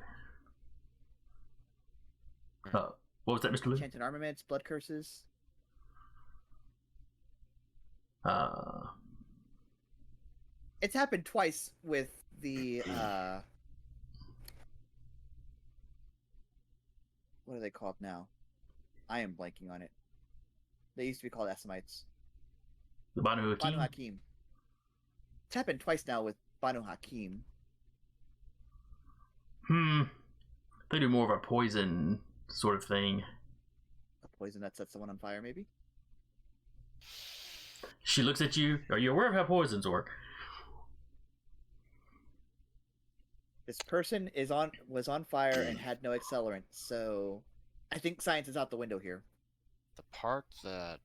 Speaker 1: what was that, Mr. Lou?
Speaker 4: Enchanted armaments, blood curses. It's happened twice with the what are they called now? I am blanking on it. They used to be called Assamites.
Speaker 1: The Banu Hakim?
Speaker 4: Banu Hakim. It's happened twice now with Banu Hakim.
Speaker 1: They do more of a poison sort of thing.
Speaker 4: A poison that sets someone on fire, maybe?
Speaker 1: She looks at you. Are you aware of how poisons work?
Speaker 4: This person was on fire and had no accelerant, so I think science is out the window here.
Speaker 5: The part that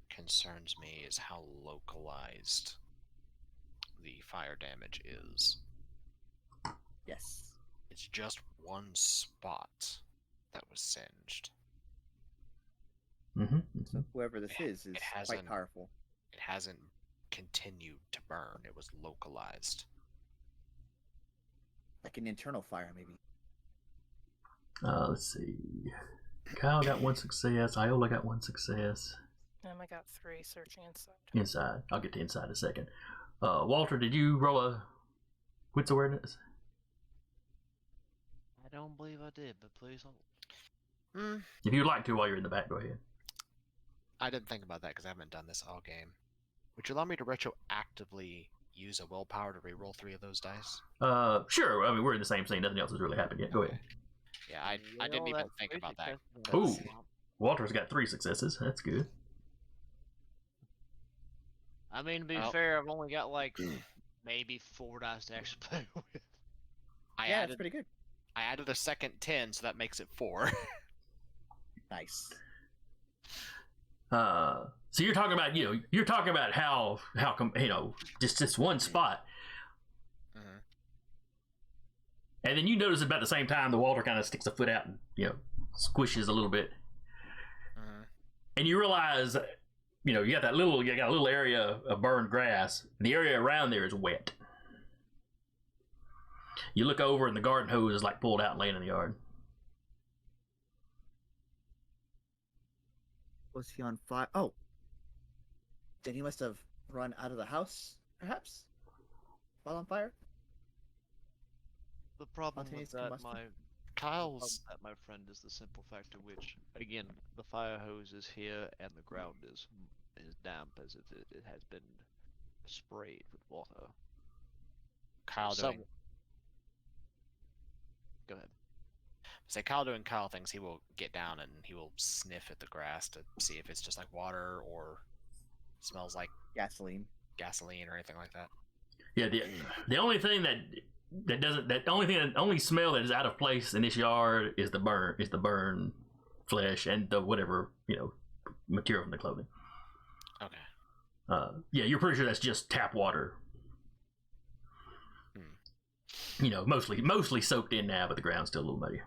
Speaker 5: concerns me is how localized the fire damage is.
Speaker 4: Yes.
Speaker 5: It's just one spot that was singed.
Speaker 4: So whoever this is
Speaker 5: It
Speaker 4: quite
Speaker 5: hasn't-
Speaker 4: powerful.
Speaker 5: It hasn't continued to burn. It was localized.
Speaker 4: Like an internal fire, maybe.
Speaker 1: Let's see. Kyle got 1 success. Iola got 1 success.
Speaker 3: I got 3 searching inside.
Speaker 1: Inside. I'll get to inside in a second. Walter, did you roll a wits awareness?
Speaker 2: I don't believe I did, but please hold.
Speaker 1: If you'd like to while you're in the back, go ahead.
Speaker 5: I didn't think about that because I haven't done this all game. Would you allow me to retroactively use a willpower to reroll 3 of those dice?
Speaker 1: Sure. I mean, we're in the same scene. Nothing else has really happened yet. Go ahead.
Speaker 5: Yeah, I didn't even think about that.
Speaker 1: Ooh. Walter's got 3 successes. That's good.
Speaker 2: I mean, to be
Speaker 5: Oh.
Speaker 2: fair, I've only got like maybe 4 dice to actually play with.
Speaker 4: Yeah, that's pretty good.
Speaker 5: I added a second 10, so that makes it 4.
Speaker 4: Nice.
Speaker 1: So you're talking about, you're talking about how just this one spot.
Speaker 5: Mhm.
Speaker 1: And then you notice about the same time the Walter kind of sticks a foot out and, squishes a little bit.
Speaker 5: Mhm.
Speaker 1: And you realize, you got a little area of burned grass. And the area around there is wet. You look over and the garden hose is like pulled out and laying in the yard.
Speaker 4: Was he on fire? Oh. Then he must have run out of the house, perhaps? While on fire?
Speaker 2: The problem with
Speaker 4: Spontaneous
Speaker 2: that,
Speaker 4: combustion?
Speaker 5: Kyle's
Speaker 2: my friend, is the simple fact of which, again, the fire hose is here and the ground is damp as it has been sprayed with water.
Speaker 5: Kyle
Speaker 2: Some-
Speaker 5: doing.
Speaker 2: Go ahead.
Speaker 5: Say Kyle doing Kyle things. He will get down and he will sniff at the grass to see if it's just like water or smells like
Speaker 4: Gasoline.
Speaker 5: gasoline or anything like that.
Speaker 1: Yeah, the only thing the only smell that is out of place in this yard is the burn flesh and the whatever, material from the clothing.
Speaker 5: Okay.
Speaker 1: Yeah, you're pretty sure that's just tap water. Mostly soaked in now, but the ground's still a little muddy.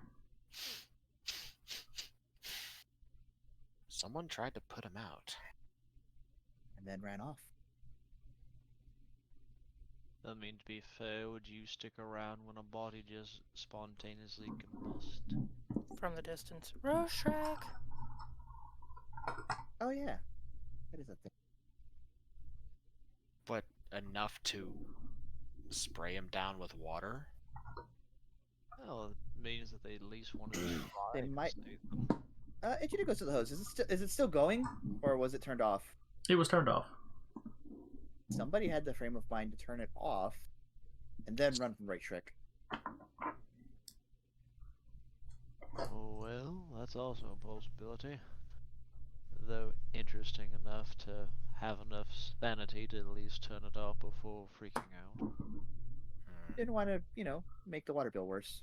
Speaker 5: Someone tried to put him out.
Speaker 4: And then ran off.
Speaker 2: I mean, to be fair, would you stick around when a body just spontaneously combusts?
Speaker 3: From the distance. Rorschach!
Speaker 4: Oh, yeah. That is a thing.
Speaker 5: But enough to spray him down with water?
Speaker 2: Well, it means that they at least want to try.
Speaker 4: They
Speaker 2: to
Speaker 4: might-
Speaker 2: save them.
Speaker 4: Ejida goes to the hose. Is it still going? Or was it turned off?
Speaker 1: It was turned off.
Speaker 4: somebody had the frame of mind to turn it off and then run from Right Shrek.
Speaker 2: Well, that's also a possibility. Though interesting enough to have enough sanity to at least turn it off before freaking out.
Speaker 4: Didn't want to, make the water bill worse.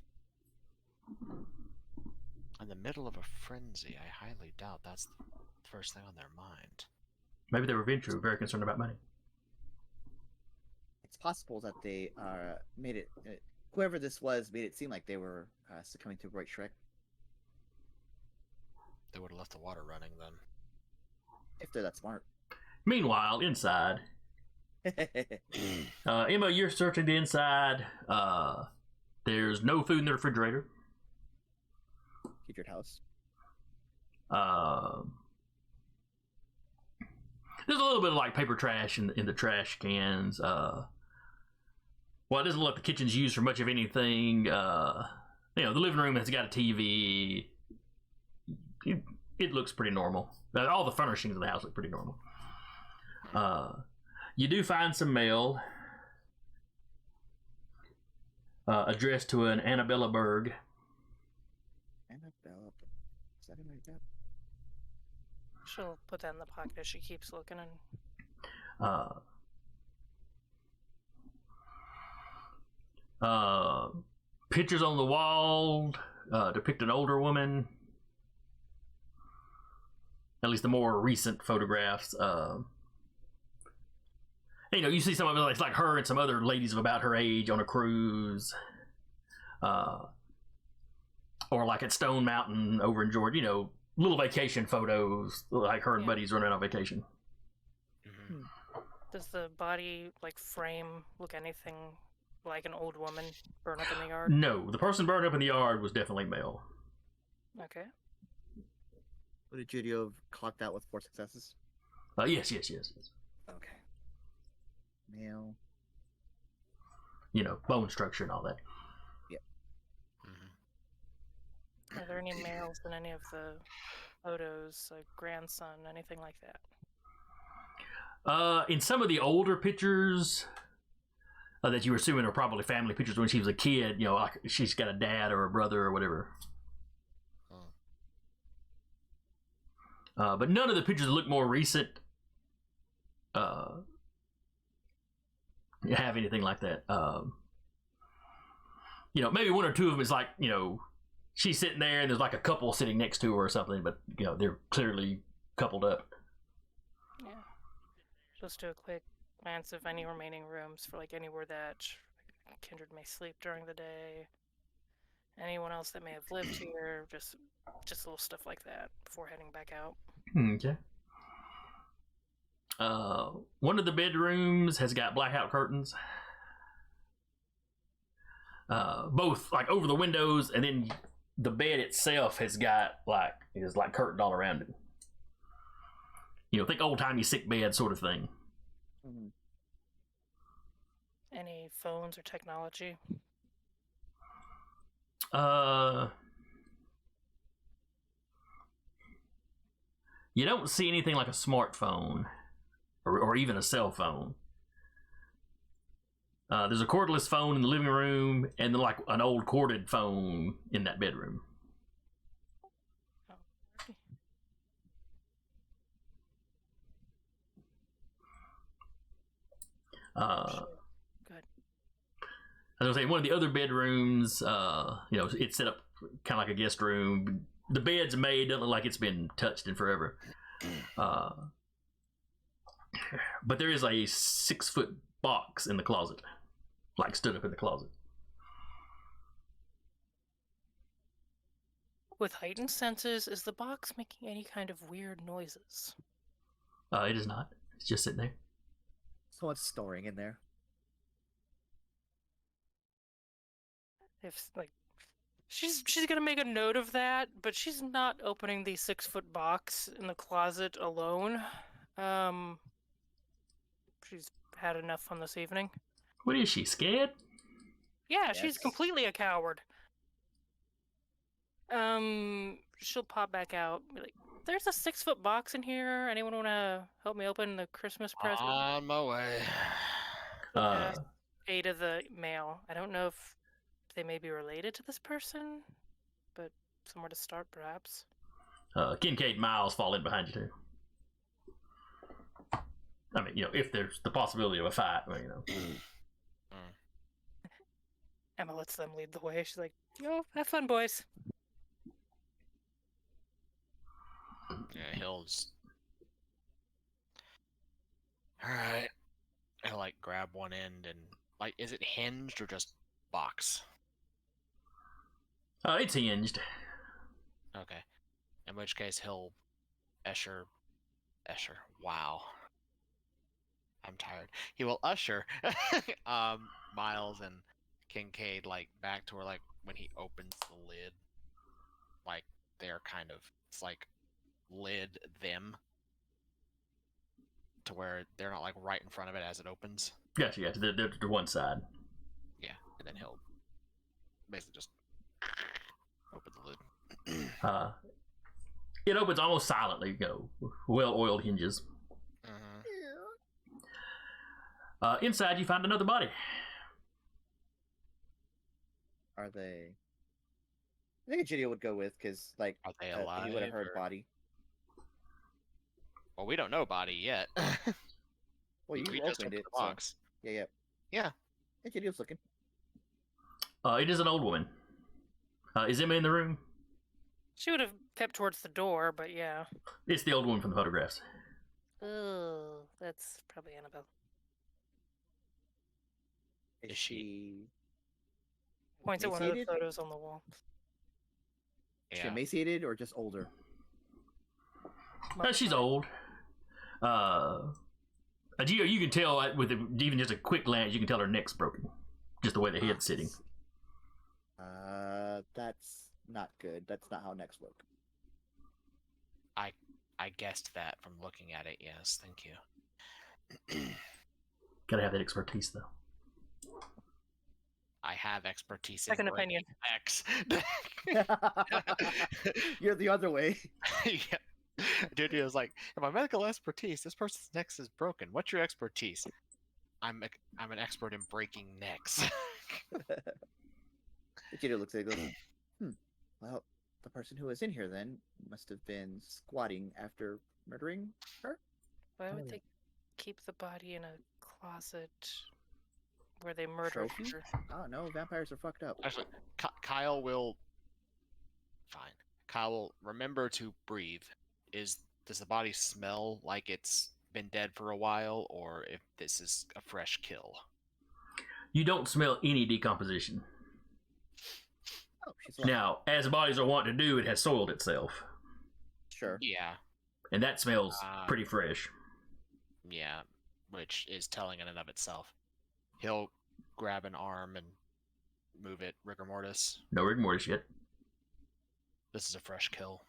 Speaker 5: In the middle of a frenzy, I highly doubt that's the first thing on their mind.
Speaker 1: Maybe they were very concerned about money.
Speaker 4: It's possible that they made it. Whoever this was made it seem like they were succumbing to Right Shrek.
Speaker 5: They would have left the water running then.
Speaker 4: If they're that smart.
Speaker 1: Meanwhile, inside, Emma, you're searching the inside. There's no food in the refrigerator.
Speaker 4: Keep your house.
Speaker 1: There's a little bit of like paper trash in the trash cans. Well, it doesn't look like the kitchen's used for much of anything. The living room has got a TV. It looks pretty normal. All the furnishings of the house look pretty normal. You do find some mail addressed to an Annabella Berg.
Speaker 4: Annabella, is that like that?
Speaker 3: She'll put that in the pocket as she keeps looking. And
Speaker 1: pictures on the wall depict an older woman. At least the more recent photographs. You see some of it, it's like her and some other ladies of about her age on a cruise. Or like at Stone Mountain over in Georgia, little vacation photos, like her and buddies running on vacation.
Speaker 5: Mm-hmm.
Speaker 3: Does the body, frame look anything like an old woman burned up in the yard?
Speaker 1: No, the person burned up in the yard was definitely male.
Speaker 3: Okay.
Speaker 4: What did Judy have clocked out with 4 successes?
Speaker 1: Yes.
Speaker 4: Okay. Male.
Speaker 1: Bone structure and all that.
Speaker 4: Yep.
Speaker 5: Mm-hmm.
Speaker 3: Are there any males in any of the photos, like grandson, anything like that?
Speaker 1: In some of the older pictures that you were assuming are probably family pictures when she was a kid, like she's got a dad or a brother or whatever. But none of the pictures that look more recent have anything like that. Maybe one or two of them is like, she's sitting there and there's like a couple sitting next to her or something, but, they're clearly coupled up.
Speaker 3: Yeah. Just do a quick glance of any remaining rooms for anywhere that Kindred may sleep during the day. Anyone else that may have lived here, just little stuff like that before heading back out.
Speaker 1: Okay. One of the bedrooms has got blackout curtains. Both over the windows, and then the bed itself has got curtained all around it. Think old-timey sick bed sort of thing.
Speaker 4: Mm-hmm.
Speaker 3: Any phones or technology?
Speaker 1: You don't see anything like a smartphone or even a cell phone. There's a cordless phone in the living room and then an old corded phone in that bedroom.
Speaker 3: Good.
Speaker 1: As I was saying, one of the other bedrooms, it's set up kind of like a guest room. The bed's made, doesn't look like it's been touched in forever. But there is a 6-foot box in the closet, stood up in the closet.
Speaker 3: With heightened senses, is the box making any kind of weird noises?
Speaker 1: It is not. It's just sitting there.
Speaker 4: Someone's storing in there.
Speaker 3: If she's gonna make a note of that, but she's not opening the 6-foot box in the closet alone. She's had enough fun this evening.
Speaker 1: What is she, scared?
Speaker 3: Yeah,
Speaker 4: Yes.
Speaker 3: she's completely a coward. She'll pop back out, be like, there's a 6-foot box in here. Anyone want to help me open the Christmas present?
Speaker 5: On my way.
Speaker 3: Pass Ada the mail. I don't know if they may be related to this person, but somewhere to start, perhaps.
Speaker 1: Kincaid and Miles fall in behind you too. I mean, if there's the possibility of a fight,
Speaker 3: Emma lets them lead the way. She's like, have fun, boys.
Speaker 5: Yeah, he'll just... Alright. He'll, like, grab one end and... Like, is it hinged or just box?
Speaker 1: It's hinged.
Speaker 5: Okay. In which case, he'll... Escher... Wow. I'm tired. He will usher Miles and Kincaid, like, back to where, like, when he opens the lid, like, they're kind of... It's like... lid them to where they're not like right in front of it as it opens.
Speaker 1: Gotcha. They're to one side.
Speaker 5: Yeah, and then he'll basically just open the lid.
Speaker 1: It opens almost silently, well-oiled hinges. Inside, you find another body.
Speaker 4: Are they? I think a Gideon would go with because, like,
Speaker 5: Are they alive?
Speaker 4: he would have heard
Speaker 5: or-
Speaker 4: body.
Speaker 5: Well, we don't know body yet.
Speaker 4: Well, you
Speaker 5: we just
Speaker 4: opened
Speaker 5: opened
Speaker 4: it.
Speaker 5: the box.
Speaker 4: So, yeah.
Speaker 5: Yeah.
Speaker 4: Hey, Gideon's looking.
Speaker 1: It is an old woman. Is Emma in the room?
Speaker 3: She would have kept towards the door, but yeah.
Speaker 1: It's the old woman from the photographs.
Speaker 3: Oh, that's probably Annabelle.
Speaker 4: Is she
Speaker 3: Points at one of the
Speaker 4: emaciated?
Speaker 3: photos on the wall.
Speaker 4: Is she
Speaker 5: Yeah.
Speaker 4: emaciated or just older?
Speaker 1: She's old. Gio, you can tell with even just a quick glance, you can tell her neck's broken. Just the way the head's sitting.
Speaker 4: That's not good. That's not how necks work.
Speaker 5: I guessed that from looking at it. Yes, thank you.
Speaker 1: Gotta have that expertise, though.
Speaker 5: I have expertise
Speaker 3: Second
Speaker 5: in
Speaker 3: opinion.
Speaker 5: X.
Speaker 4: You're the other way.
Speaker 5: Yeah. Dude, he was like, in my medical expertise, this person's neck is broken. What's your expertise? I'm an expert in breaking necks.
Speaker 4: Gideon looks at it and goes, well, the person who was in here then must have been squatting after murdering her?
Speaker 3: Why would they keep the body in a closet where they murdered
Speaker 4: Trophy?
Speaker 3: her?
Speaker 4: Oh, no, vampires are fucked up.
Speaker 5: Actually, Kyle will... Fine. Kyle will remember to breathe. Does the body smell like it's been dead for a while, or if this is a fresh kill?
Speaker 1: You don't smell any decomposition.
Speaker 4: Oh, she's alive.
Speaker 1: Now, as bodies are wont to do, it has soiled itself.
Speaker 4: Sure.
Speaker 5: Yeah,
Speaker 1: And that smells pretty fresh.
Speaker 5: yeah, which is telling in and of itself. He'll grab an arm and move it rigor mortis.
Speaker 1: No rigor mortis yet.
Speaker 5: This is a fresh kill.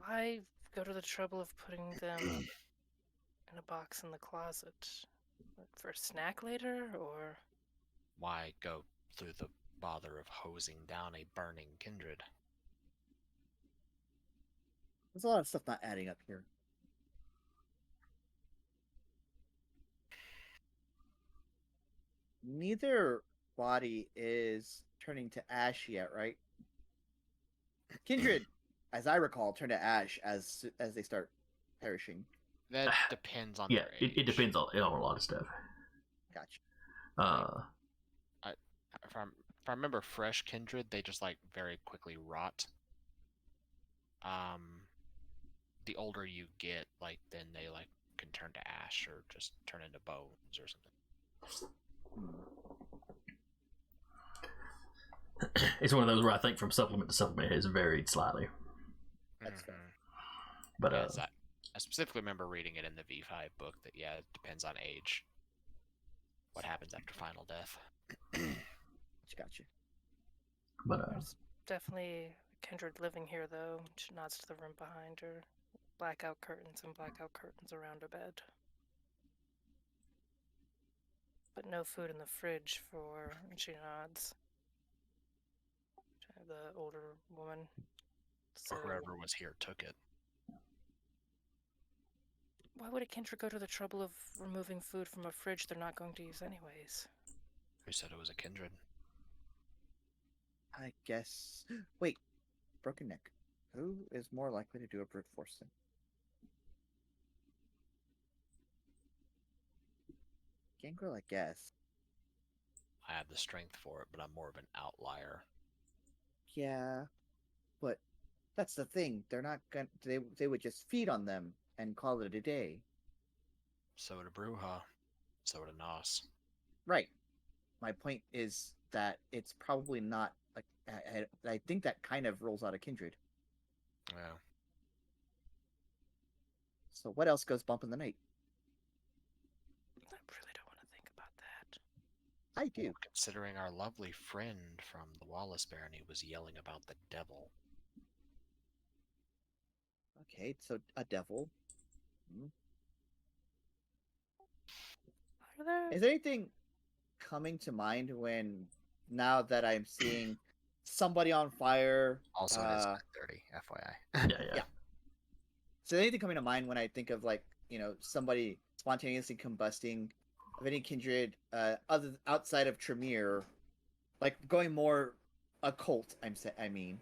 Speaker 3: Why go to the trouble of putting them in a box in the closet? For a snack later, or?
Speaker 5: Why go through the bother of hosing down a burning kindred?
Speaker 4: There's a lot of stuff not adding up here. Neither body is turning to ash yet, right? Kindred, as I recall, turn to ash as they start perishing.
Speaker 5: That depends on
Speaker 1: Yeah,
Speaker 5: their age.
Speaker 1: it depends on a lot of stuff.
Speaker 4: Gotcha.
Speaker 5: If I remember fresh kindred, they just like very quickly rot. The older you get, like then they like can turn to ash or just turn into bones or something.
Speaker 1: It's one of those where I think from supplement to supplement it has varied slightly.
Speaker 4: That's fair.
Speaker 1: But
Speaker 5: Yes, I specifically remember reading it in the V5 book that yeah, it depends on age. What happens after final death?
Speaker 4: Gotcha.
Speaker 3: There's definitely Kindred living here, though. She nods to the room behind her. Blackout curtains and blackout curtains around her bed. But no food in the fridge for... And she nods. The older woman. So
Speaker 5: Whoever was here took it.
Speaker 3: why would a kindred go to the trouble of removing food from a fridge they're not going to use anyways?
Speaker 5: Who said it was a kindred?
Speaker 4: I guess. Wait, broken neck. Who is more likely to do a brute force thing? Gangrel, I guess.
Speaker 5: I have the strength for it, but I'm more of an outlier.
Speaker 4: Yeah, but that's the thing. They're not gonna. They would just feed on them and call it a day.
Speaker 5: So would a Bruja. So would a Nos.
Speaker 4: Right. My point is that it's probably not. I think that kind of rolls out of kindred.
Speaker 5: Yeah.
Speaker 4: So what else goes bump in the night?
Speaker 3: I really don't want to think about that.
Speaker 4: I do.
Speaker 5: Well, considering our lovely friend from the Wallace Barony was yelling about the devil.
Speaker 4: Okay, so a devil.
Speaker 3: Are there?
Speaker 4: Is anything coming to mind when now that I'm seeing somebody on fire?
Speaker 5: Also, it is 9:30, FYI.
Speaker 1: Yeah.
Speaker 4: Is there anything coming to mind when I think of somebody spontaneously combusting of any kindred other outside of Tremere, like going more occult? I mean.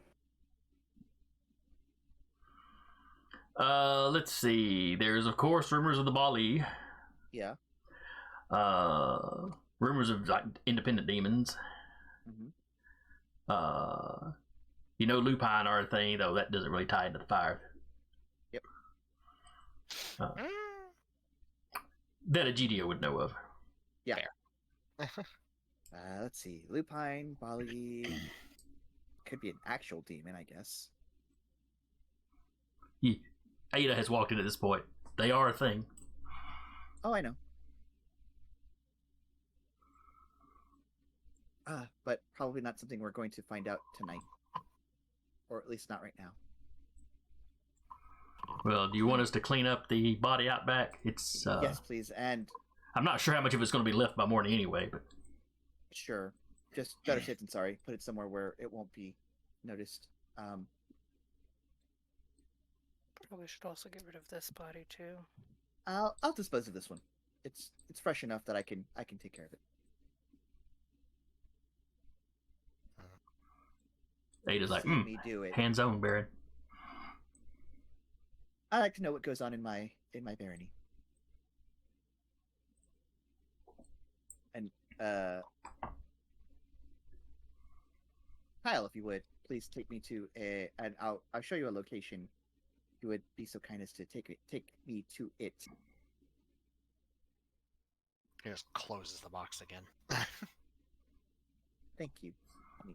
Speaker 1: Let's see. There's of course rumors of the Bali.
Speaker 4: Yeah.
Speaker 1: Rumors of like independent demons.
Speaker 4: Mm-hmm.
Speaker 1: Lupine are a thing, though that doesn't really tie into the fire.
Speaker 4: Yep.
Speaker 1: That a GDO would know of.
Speaker 4: Yeah. Let's see. Lupine, Bali. Could be an actual demon, I guess.
Speaker 1: Ada has walked in at this point. They are a thing.
Speaker 4: Oh, I know. But probably not something we're going to find out tonight. Or at least not right now.
Speaker 1: Well, do you want us to clean up the body out back? It's
Speaker 4: Yes, please. And
Speaker 1: I'm not sure how much of it's going to be left by morning anyway, but
Speaker 4: sure. Just better safe than sorry. Put it somewhere where it won't be noticed.
Speaker 3: Probably should also get rid of this body too.
Speaker 4: I'll dispose of this one. It's fresh enough that I can take care of it.
Speaker 1: Ada's like,
Speaker 4: See me do it.
Speaker 1: hands on, Baron.
Speaker 4: I like to know what goes on in my barony. And Kyle, if you would, please take me to and I'll show you a location. If you would be so kind as to take me to it.
Speaker 5: He just closes the box again.
Speaker 4: Thank you. He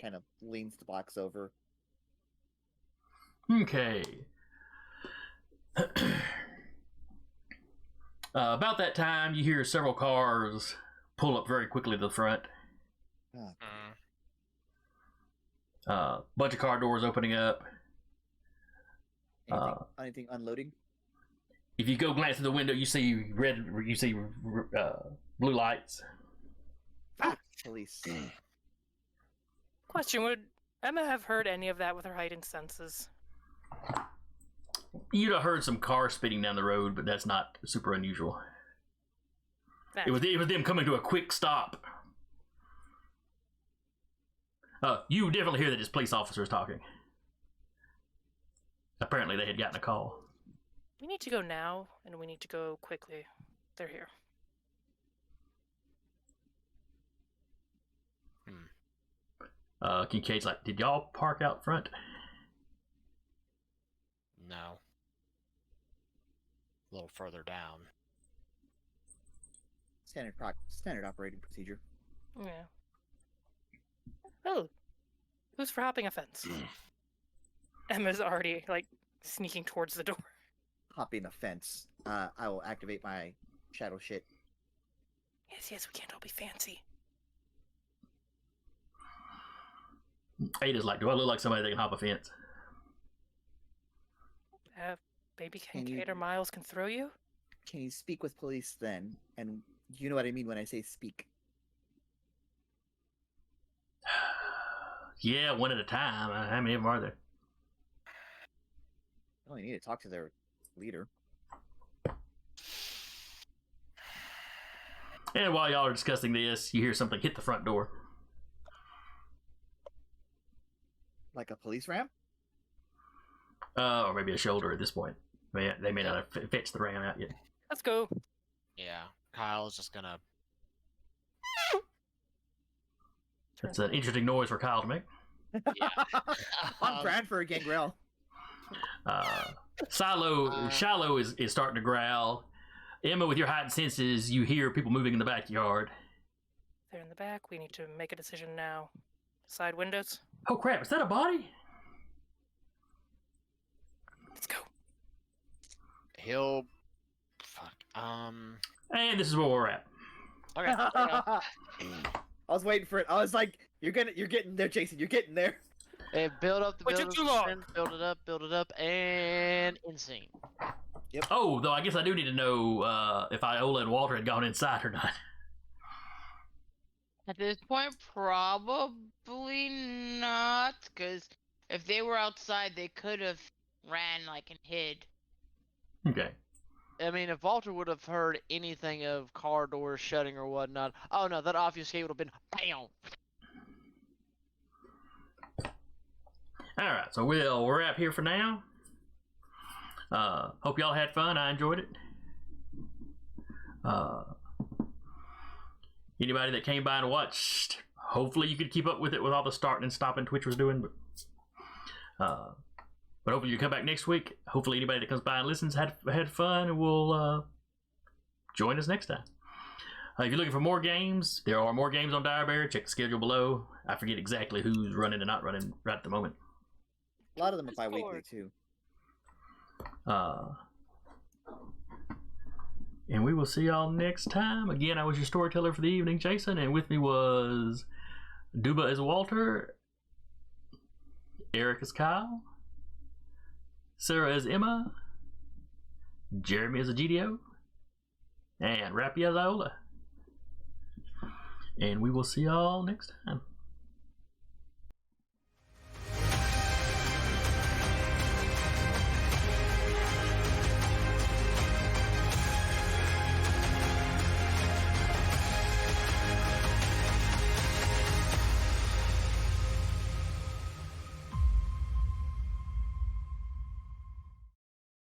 Speaker 4: kind of leans the box over.
Speaker 1: Okay. About that time, you hear several cars pull up very quickly to the front. Bunch of car doors opening up.
Speaker 4: Anything unloading?
Speaker 1: If you go glance through the window, you see blue lights.
Speaker 4: Police.
Speaker 3: Question: would Emma have heard any of that with her heightened senses?
Speaker 1: You'd have heard some cars speeding down the road, but that's not super unusual. It was them coming to a quick stop. You definitely hear that it's police officers talking. Apparently they had gotten a call.
Speaker 3: We need to go now, and we need to go quickly. They're here.
Speaker 1: Kincaid's like, did y'all park out front?
Speaker 5: No. A little further down.
Speaker 4: Standard operating procedure.
Speaker 3: Yeah. Oh, who's for hopping a fence? Emma's already sneaking towards the door.
Speaker 4: Hopping the fence. I will activate my shadow shit.
Speaker 3: Yes, we can't all be fancy.
Speaker 1: Ada's like, do I look like somebody that can hop a fence?
Speaker 3: Maybe Kincaid or Miles can throw you?
Speaker 4: Can you speak with police then? And you know what I mean when I say speak.
Speaker 1: Yeah, one at a time. How many of them are there?
Speaker 4: I only need to talk to their leader.
Speaker 1: And while y'all are discussing this, you hear something hit the front door.
Speaker 4: Like a police ram?
Speaker 1: Or maybe a shoulder at this point. They may not have fetched the ram out yet.
Speaker 3: Let's go.
Speaker 5: Yeah, Kyle's just gonna.
Speaker 1: That's an interesting noise for Kyle to make.
Speaker 5: Yeah.
Speaker 4: On brand for a gangrel.
Speaker 1: Shiloh is starting to growl. Emma, with your heightened senses, you hear people moving in the backyard.
Speaker 3: They're in the back. We need to make a decision now. Side windows.
Speaker 1: Oh crap! Is that a body?
Speaker 3: Let's go.
Speaker 5: He'll. Fuck.
Speaker 1: And this is where we're at.
Speaker 5: Okay.
Speaker 4: I was waiting for it. I was like, you're getting there, Jason. You're getting there.
Speaker 2: And build up the
Speaker 3: What
Speaker 2: build
Speaker 3: took too long?
Speaker 2: build it up, and insane.
Speaker 1: Oh, though I guess I do need to know if Iola and Walter had gone inside or not.
Speaker 6: At this point, probably not, because if they were outside, they could have ran like and hid.
Speaker 1: Okay.
Speaker 2: I mean, if Walter would have heard anything of car doors shutting or whatnot, oh no, that obfuscate would have been BAM!
Speaker 1: Alright, so we'll wrap here for now. Hope y'all had fun. I enjoyed it. Anybody that came by and watched, hopefully you could keep up with it with all the starting and stopping Twitch was doing. But hopefully you come back next week. Hopefully anybody that comes by and listens had fun and will join us next time. If you're looking for more games, there are more games on Dire Bear. Check the schedule below. I forget exactly who's running and not running right at the moment.
Speaker 4: A lot of them are bi-weekly too.
Speaker 1: And we will see y'all next time. Again, I was your storyteller for the evening, Jason, and with me was Duba as Walter, Eric as Kyle, Sarah as Emma, Jeremy as a GDO, and Rappy as Iola. And we will see y'all next time.